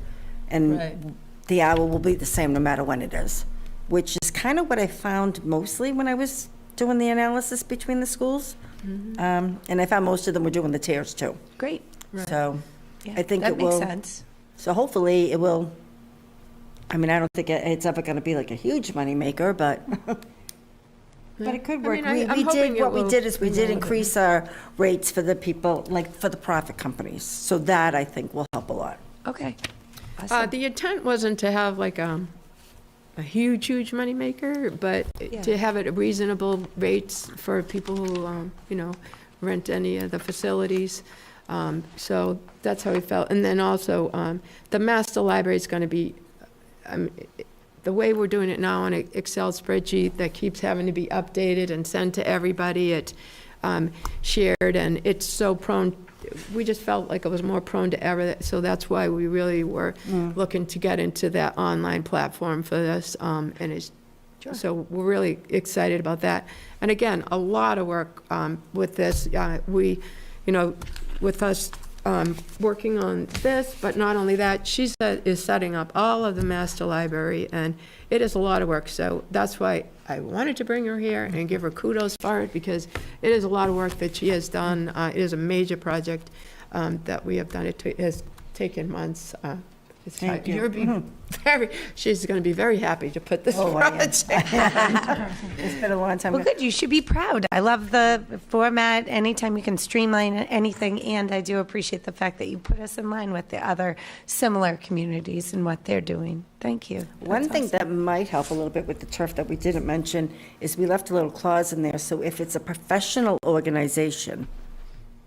Q: and the hour will be the same no matter when it is, which is kind of what I found mostly when I was doing the analysis between the schools. And I found most of them were doing the tiers too.
A: Great.
Q: So
A: Yeah,
Q: I think
A: that
Q: it will.
A: makes sense.
Q: So hopefully it will. I mean, I don't think it's ever going to be like a huge moneymaker, but. But it could work.
O: I'm
Q: We
O: hoping
Q: did,
O: it
Q: what we
O: will
Q: did is we
O: be
Q: did
O: relevant.
Q: increase our rates for the people, like for the profit companies. So that, I think, will help a lot.
A: Okay. Awesome.
O: The intent wasn't to have like a huge moneymaker, but to have it at reasonable rates for people who, rent any of the facilities. So that's how we felt. And then also, the master library is going to be, the way we're doing it now on an Excel spreadsheet that keeps having to be updated and sent to everybody, it shared, and it's so prone, we just felt like it was more prone to error, so that's why we really were looking to get into that online platform for this, and it's, so we're really excited about that. And again, a lot of work with this. We, with us working on this, but not only that, she is setting up all of the master library, and it is a lot of work. So that's why I wanted to bring her here and give her kudos for it, because it is a lot of work that she has done. It is a major project that we have done. It has taken months.
Q: Thank you.
O: You're being she's going to be very happy to put this project.
Q: It's been a long time.
A: Well, good. You should be proud. I love the format. Anytime you can streamline anything, and I do appreciate the fact that you put us in line with the other similar communities and what they're doing. Thank you.
Q: One thing that might help a little bit with the turf that we didn't mention is we left a little clause in there, so if it's a professional organization,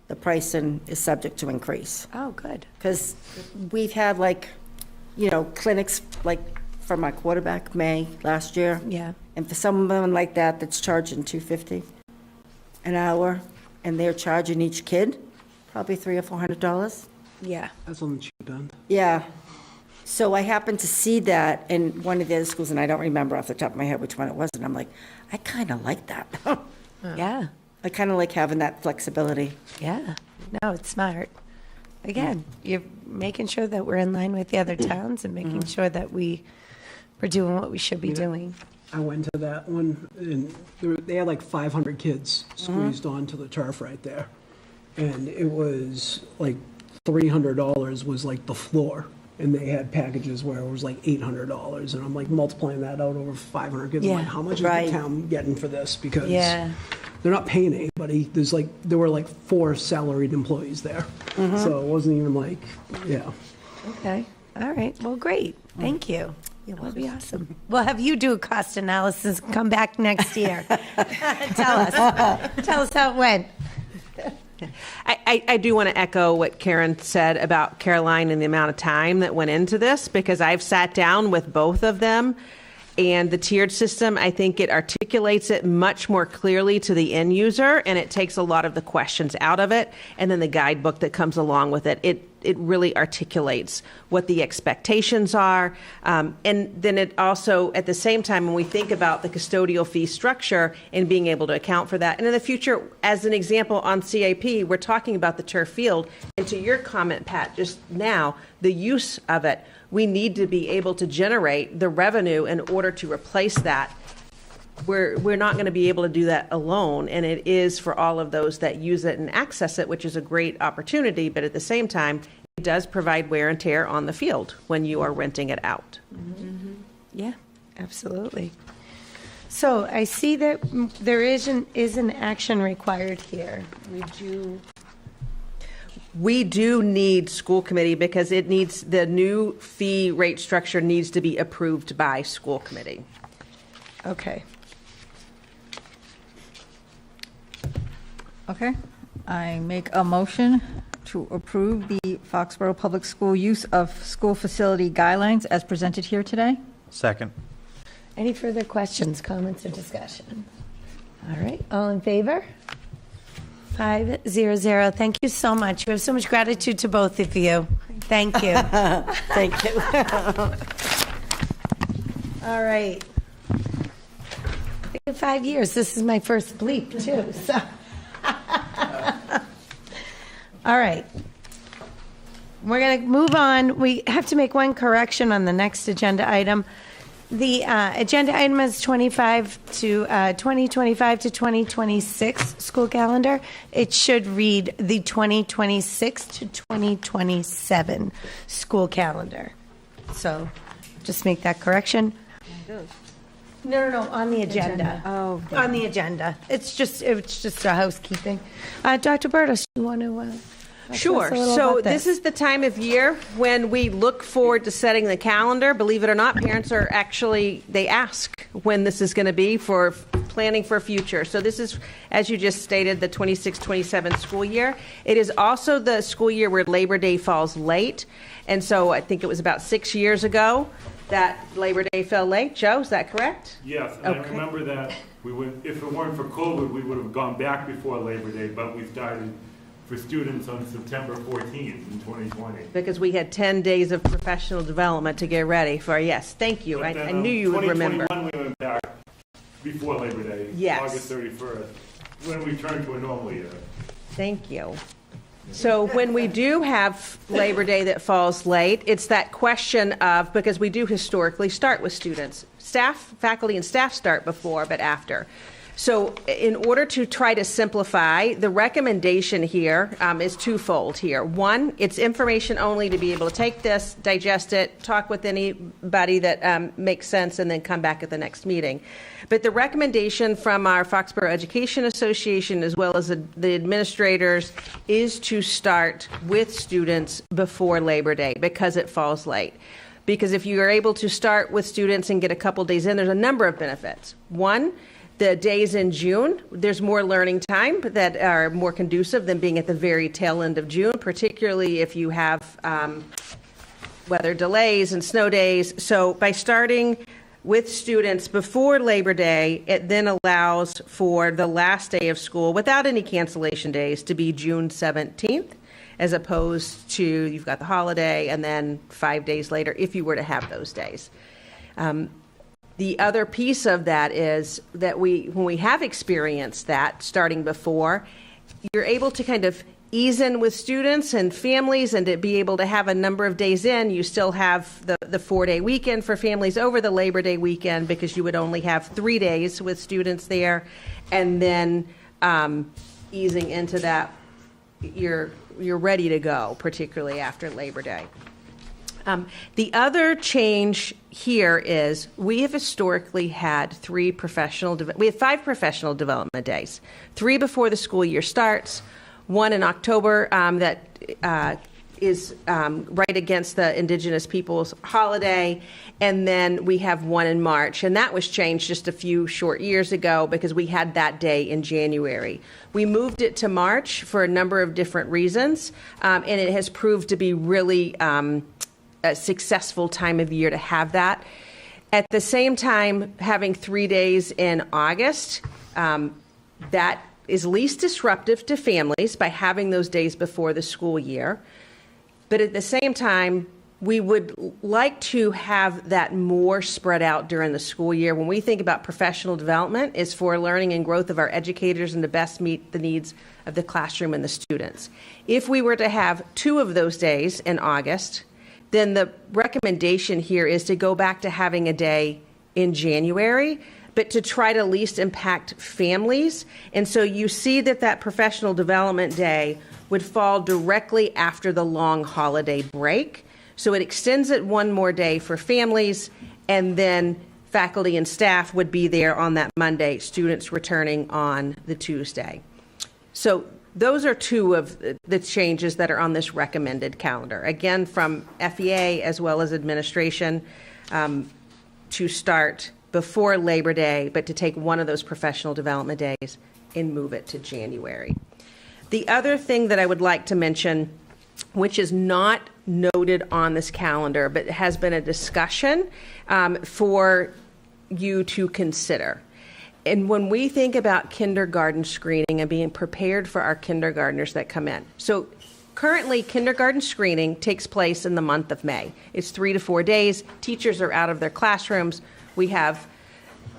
Q: the pricing is subject to increase.
A: Oh, good.
Q: Because we've had clinics like for my quarterback, May, last year.
A: Yeah.
Q: And for someone like that that's charging $250 an hour, and they're charging each kid probably $300 or $400.
A: Yeah.
N: That's on the cheap end.
Q: Yeah. So I happened to see that in one of the other schools, and I don't remember off the top of my head which one it was, and I'm like, I kind of like that.
A: Yeah.
Q: I kind of like having that flexibility.
A: Yeah. No, it's smart. Again, you're making sure that we're in line with the other towns and making sure that we're doing what we should be doing.
N: I went to that one, and they had like 500 kids squeezed onto the turf right there. And it was like $300 was like the floor. And they had packages where it was like $800. And I'm like multiplying that out over 500 kids. I'm like, how much is the town getting for this? Because they're not paying anybody. There were like 4 salaried employees there. So it wasn't even like,
A: Okay. All right. Well, great. Thank you. Yeah, that'll be awesome. We'll have you do a cost analysis. Come back next year. Tell us how it went.
F: I do want to echo what Karen said about Caroline and the amount of time that went into this, because I've sat down with both of them, and the tiered system, I think it articulates it much more clearly to the end user, and it takes a lot of the questions out of it, and then the guidebook that comes along with it. It really articulates what the expectations are. And then it also, at the same time, when we think about the custodial fee structure and being able to account for that. And in the future, as an example on CAP, we're talking about the turf field. And to your comment, Pat, just now, the use of it, we need to be able to generate the revenue in order to replace that. We're not going to be able to do that alone, and it is for all of those that use it and access it, which is a great opportunity, but at the same time, it does provide wear and tear on the field when you are renting it out.
A: Yeah, absolutely. So I see that there is an action required here.
F: We do need school committee, because it needs, the new fee rate structure needs to be approved by school committee.
A: Okay.
B: Okay. I make a motion to approve the Foxborough Public School use of school facility guidelines as presented here today.
C: Second.
A: Any further questions, comments, or discussion? All right. All in favor? 500. Thank you so much. We have so much gratitude to both of you. Thank you.
Q: Thank you.
A: All right. I think in 5 years, this is my first bleep, too. So. All right. We're going to move on. We have to make one correction on the next agenda item. The agenda item is 2025 to 2026 school calendar. It should read the 2026 to 2027 school calendar. So just make that correction. No, on the agenda.
Q: Oh.
A: On the agenda. It's just a housekeeping. Dr. Burdos, you want to...
F: Sure. So this is the time of year when we look forward to setting the calendar. Believe it or not, parents are actually, they ask when this is going to be for planning for future. So this is, as you just stated, the 26-27 school year. It is also the school year where Labor Day falls late. And so I think it was about 6 years ago that Labor Day fell late. Joe, is that correct?
R: Yes, and I
F: Okay.
R: remember that we would, if it weren't for COVID, we would have gone back before Labor Day, but we started for students on September 14th in 2020.
F: Because we had 10 days of professional development to get ready for, yes, thank you. I
R: But then,
F: knew you would remember.
R: 2021, we went back before Labor Day,
F: Yes.
R: August 31st, when we turned to a normal year.
F: Thank you. So when we do have Labor Day that falls late, it's that question of, because we do historically start with students. Staff, faculty and staff start before, but after. So in order to try to simplify, the recommendation here is twofold here. One, it's information only to be able to take this, digest it, talk with anybody that makes sense, and then come back at the next meeting. But the recommendation from our Foxborough Education Association, as well as the administrators, is to start with students before Labor Day because it falls late. Because if you are able to start with students and get a couple days in, there's a number of benefits. One, the days in June, there's more learning time that are more conducive than being at the very tail end of June, particularly if you have weather delays and snow days. So by starting with students before Labor Day, it then allows for the last day of school without any cancellation days to be June 17th, as opposed to you've got the holiday and then 5 days later if you were to have those days. The other piece of that is that when we have experienced that starting before, you're able to kind of ease in with students and families and to be able to have a number of days in. You still have the 4-day weekend for families over the Labor Day weekend because you would only have 3 days with students there. And then easing into that, you're ready to go, particularly after Labor Day. The other change here is we have historically had we have 5 professional development days, 3 before the school year starts, 1 in October that is right against the Indigenous Peoples holiday, and then we have 1 in March, and that was changed just a few short years ago because we had that day in January. We moved it to March for a number of different reasons, and it has proved to be really a successful time of year to have that. At the same time, having 3 days in August, that is least disruptive to families by having those days before the school year. But at the same time, we would like to have that more spread out during the school year. When we think about professional development, it's for learning and growth of our educators and to best meet the needs of the classroom and the students. If we were to have 2 of those days in August, then the recommendation here is to go back to having a day in January, but to try to least impact families. And so you see that professional development day would fall directly after the long holiday break. So it extends it 1 more day for families, and then faculty and staff would be there on that Monday, students returning on the Tuesday. So those are 2 of the changes that are on this recommended calendar. Again, from FEA as well as administration, to start before Labor Day, but to take 1 of those professional development days and move it to January. The other thing that I would like to mention, which is not noted on this calendar, but has been a discussion for you to consider. And when we think about kindergarten screening and being prepared for our kindergartners that come in. So currently, kindergarten screening takes place in the month of May. It's 3 to 4 days. Teachers are out of their classrooms. We have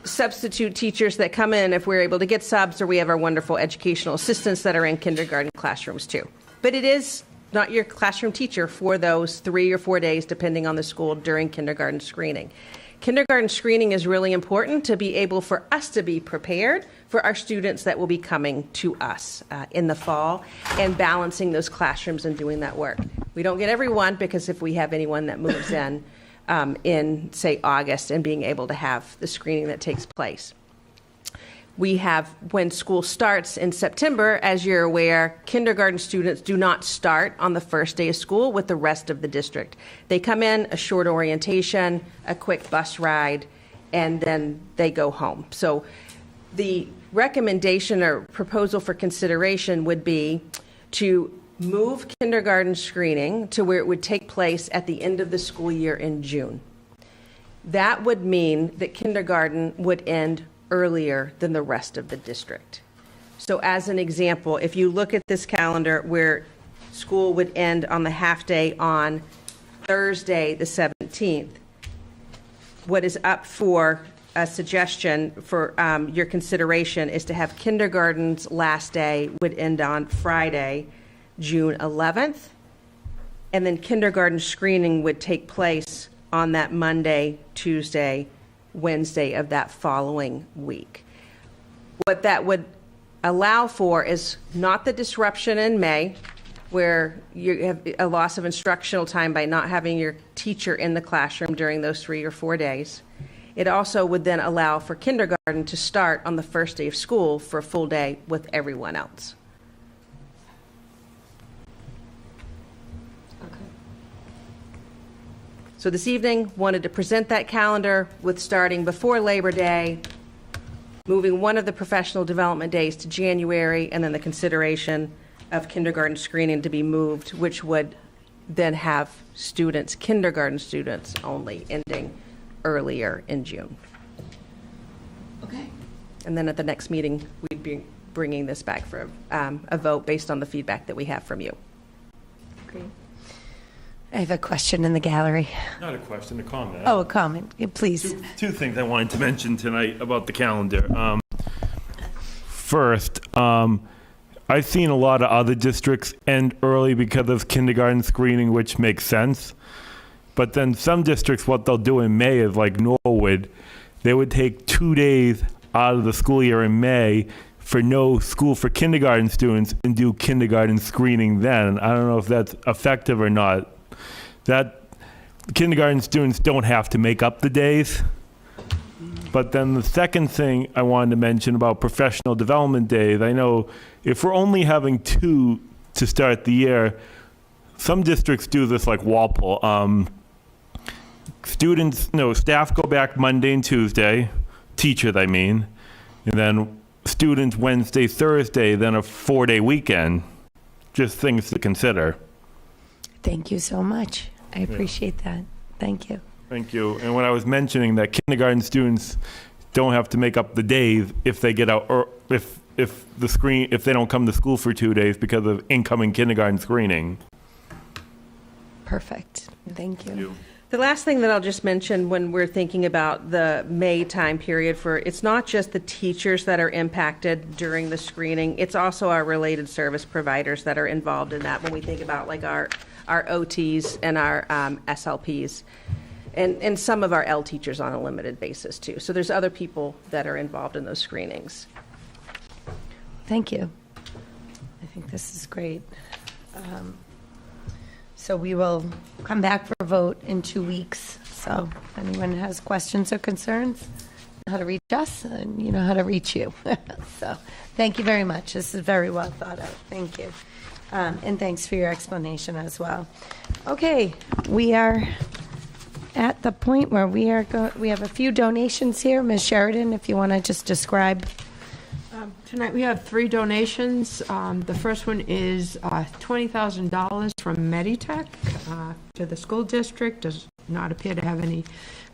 F: substitute teachers that come in if we're able to get subs, or we have our wonderful educational assistants that are in kindergarten classrooms too. But it is not your classroom teacher for those 3 or 4 days, depending on the school, during kindergarten screening. Kindergarten screening is really important to be able for us to be prepared for our students that will be coming to us in the fall and balancing those classrooms and doing that work. We don't get everyone because if we have anyone that moves in, say, August and being able to have the screening that takes place. We have, when school starts in September, as you're aware, kindergarten students do not start on the first day of school with the rest of the district. They come in, a short orientation, a quick bus ride, and then they go home. So the recommendation or proposal for consideration would be to move kindergarten screening to where it would take place at the end of the school year in June. that would mean that kindergarten would end earlier than the rest of the district. So as an example, if you look at this calendar where school would end on the half day on Thursday, the 17th, what is up for a suggestion for your consideration is to have kindergarten's last day would end on Friday, June 11th, and then kindergarten screening would take place on that Monday, Tuesday, Wednesday of that following week. What that would allow for is not the disruption in May, where you have a loss of instructional time by not having your teacher in the classroom during those 3 or 4 days. It also would then allow for kindergarten to start on the first day of school for a full day with everyone else. So this evening, wanted to present that calendar with starting before Labor Day, moving one of the professional development days to January, and then the consideration of kindergarten screening to be moved, which would then have students, kindergarten students only, ending earlier in June.
A: Okay.
F: And then at the next meeting, we'd be bringing this back for a vote based on the feedback that we have from you.
A: Great. I have a question in the gallery.
R: Not a question, a comment.
A: Oh, a comment, yeah, please.
R: Two things I wanted to mention tonight about the calendar. First, I've seen a lot of other districts end early because of kindergarten screening, which makes sense. But then some districts, what they'll do in May is like Norwood, they would take 2 days out of the school year in May for no school for kindergarten students and do kindergarten screening then. I don't know if that's effective or not. That kindergarten students don't have to make up the days. But then the second thing I wanted to mention about professional development days, I know if we're only having 2 to start the year, some districts do this like Walpole. Staff go back Monday and Tuesday, teachers I mean, and then students Wednesday, Thursday, then a 4-day weekend. Just things to consider.
A: Thank you so much. I appreciate that. Thank you.
R: Thank you. And when I was mentioning that kindergarten students don't have to make up the days if they get out, or if they don't come to school for 2 days because of incoming kindergarten screening.
A: Perfect. Thank you.
F: The last thing that I'll just mention when we're thinking about the May time period it's not just the teachers that are impacted during the screening, it's also our related service providers that are involved in that when we think about like our OTs and our SLPs. And some of our L teachers on a limited basis too. So there's other people that are involved in those screenings.
A: Thank you. I think this is great. So we will come back for a vote in 2 weeks. So if anyone has questions or concerns, you know how to reach us and you know how to reach you. So thank you very much. This is very well thought out. Thank you. And thanks for your explanation as well. Okay, we are at the point where we have a few donations here. Ms. Sheridan, if you want to just describe.
O: Tonight we have 3 donations. The first one is $20,000 from Meditech to the school district. Does not appear to have any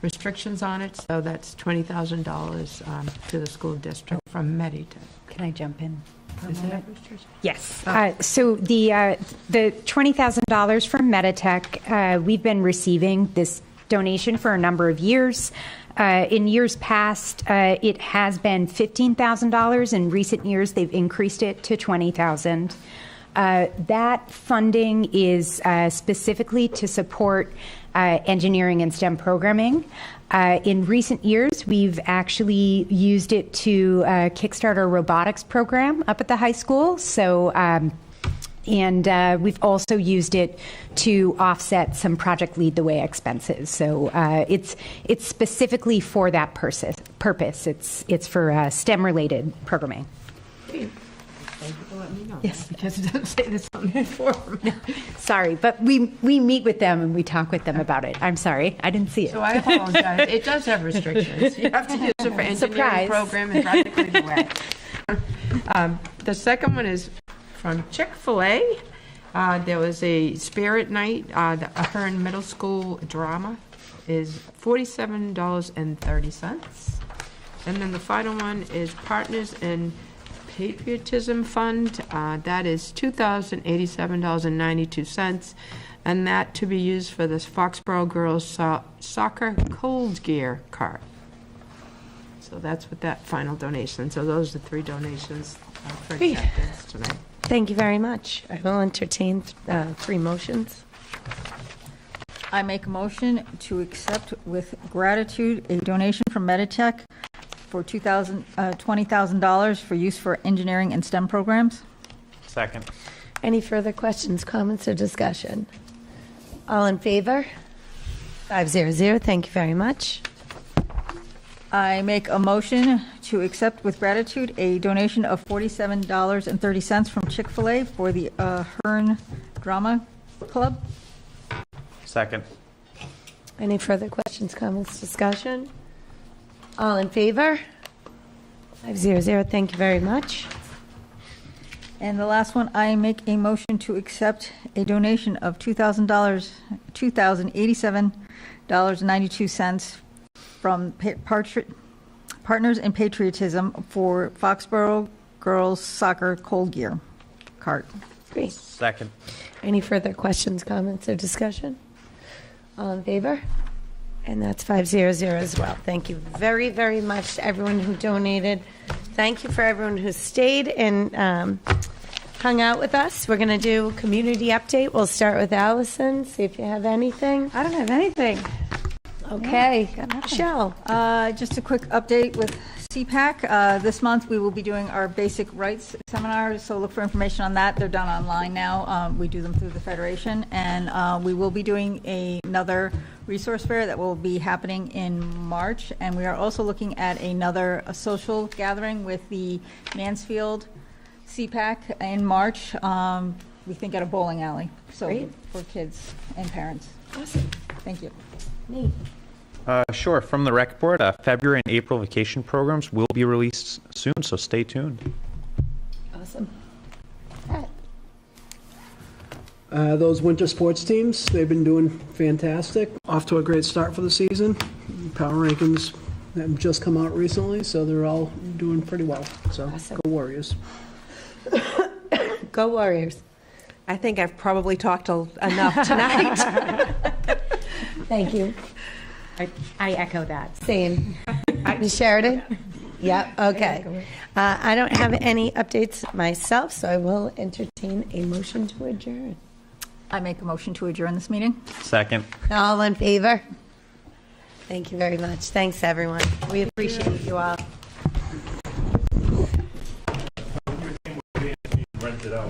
O: restrictions on it, so that's $20,000 to the school district from Meditech.
M: Can I jump in?
O: Is that restriction?
M: Yes. So the $20,000 from Meditech, we've been receiving this donation for a number of years. In years past, it has been $15,000. In recent years, they've increased it to $20,000. That funding is specifically to support engineering and STEM programming. In recent years, we've actually used it to kickstart our robotics program up at the high school. So, and we've also used it to offset some Project Lead the Way expenses. So it's specifically for that purpose. It's for STEM-related programming.
O: Thank you for letting me know.
A: Yes.
O: Because it doesn't say this on the form.
M: Sorry, but we meet with them and we talk with them about it. I'm sorry, I didn't see it.
O: So I apologize. It does have restrictions. You have to use it for engineering
M: Surprise.
O: program and Project Lead the Way. The second one is from Chick-fil-A. There was a spirit night, a Ahern Middle School drama is $47.30. And then the final one is Partners in Patriotism Fund. That is $2,087.92. And that to be used for this Foxborough girls soccer cold gear cart. So that's what that final donation. So those are the 3 donations for
A: Great.
O: acceptance tonight.
A: Thank you very much. I will entertain 3 motions.
B: I make a motion to accept with gratitude a donation from Meditech for $20,000 for use for engineering and STEM programs.
C: Second.
A: Any further questions, comments, or discussion? All in favor? 500. Thank you very much.
B: I make a motion to accept with gratitude a donation of $47.30 from Chick-fil-A for the Hearn Drama Club.
C: Second.
A: Any further questions, comments, discussion? All in favor? 500. Thank you very much.
B: And the last one, I make a motion to accept a donation of $2,087.92 from Partners in Patriotism for Foxborough girls soccer cold gear cart.
A: Great.
C: Second.
A: Any further questions, comments, or discussion? All in favor? And that's 500 as well. Thank you very, very much to everyone who donated. Thank you for everyone who stayed and hung out with us. We're going to do community update. We'll start with Allison, see if you have anything.
B: I don't have anything.
A: Okay. Michelle.
B: Just a quick update with CPAC. This month we will be doing our basic rights seminars, so look for information on that. They're done online now. We do them through the Federation, and we will be doing another resource fair that will be happening in March, and we are also looking at another social gathering with the Mansfield CPAC in March. We think at a bowling alley, so
A: Great.
B: for kids and parents.
A: Awesome.
B: Thank you.
A: Nate.
C: Sure. From the rec board, February and April vacation programs will be released soon, so stay tuned.
A: Awesome. Pat.
N: Those winter sports teams, they've been doing fantastic. Off to a great start for the season. Power rankings have just come out recently, so they're all doing pretty well. So
A: Awesome.
N: go Warriors.
A: Go Warriors.
F: I think I've probably talked enough tonight.
A: Thank you.
M: I echo that.
A: Same. Ms. Sheridan? Yep, okay. I don't have any updates myself, so I will entertain a motion to adjourn.
B: I make a motion to adjourn this meeting.
C: Second.
A: All in favor? Thank you very much. Thanks, everyone. We appreciate you all.
R: Rented out.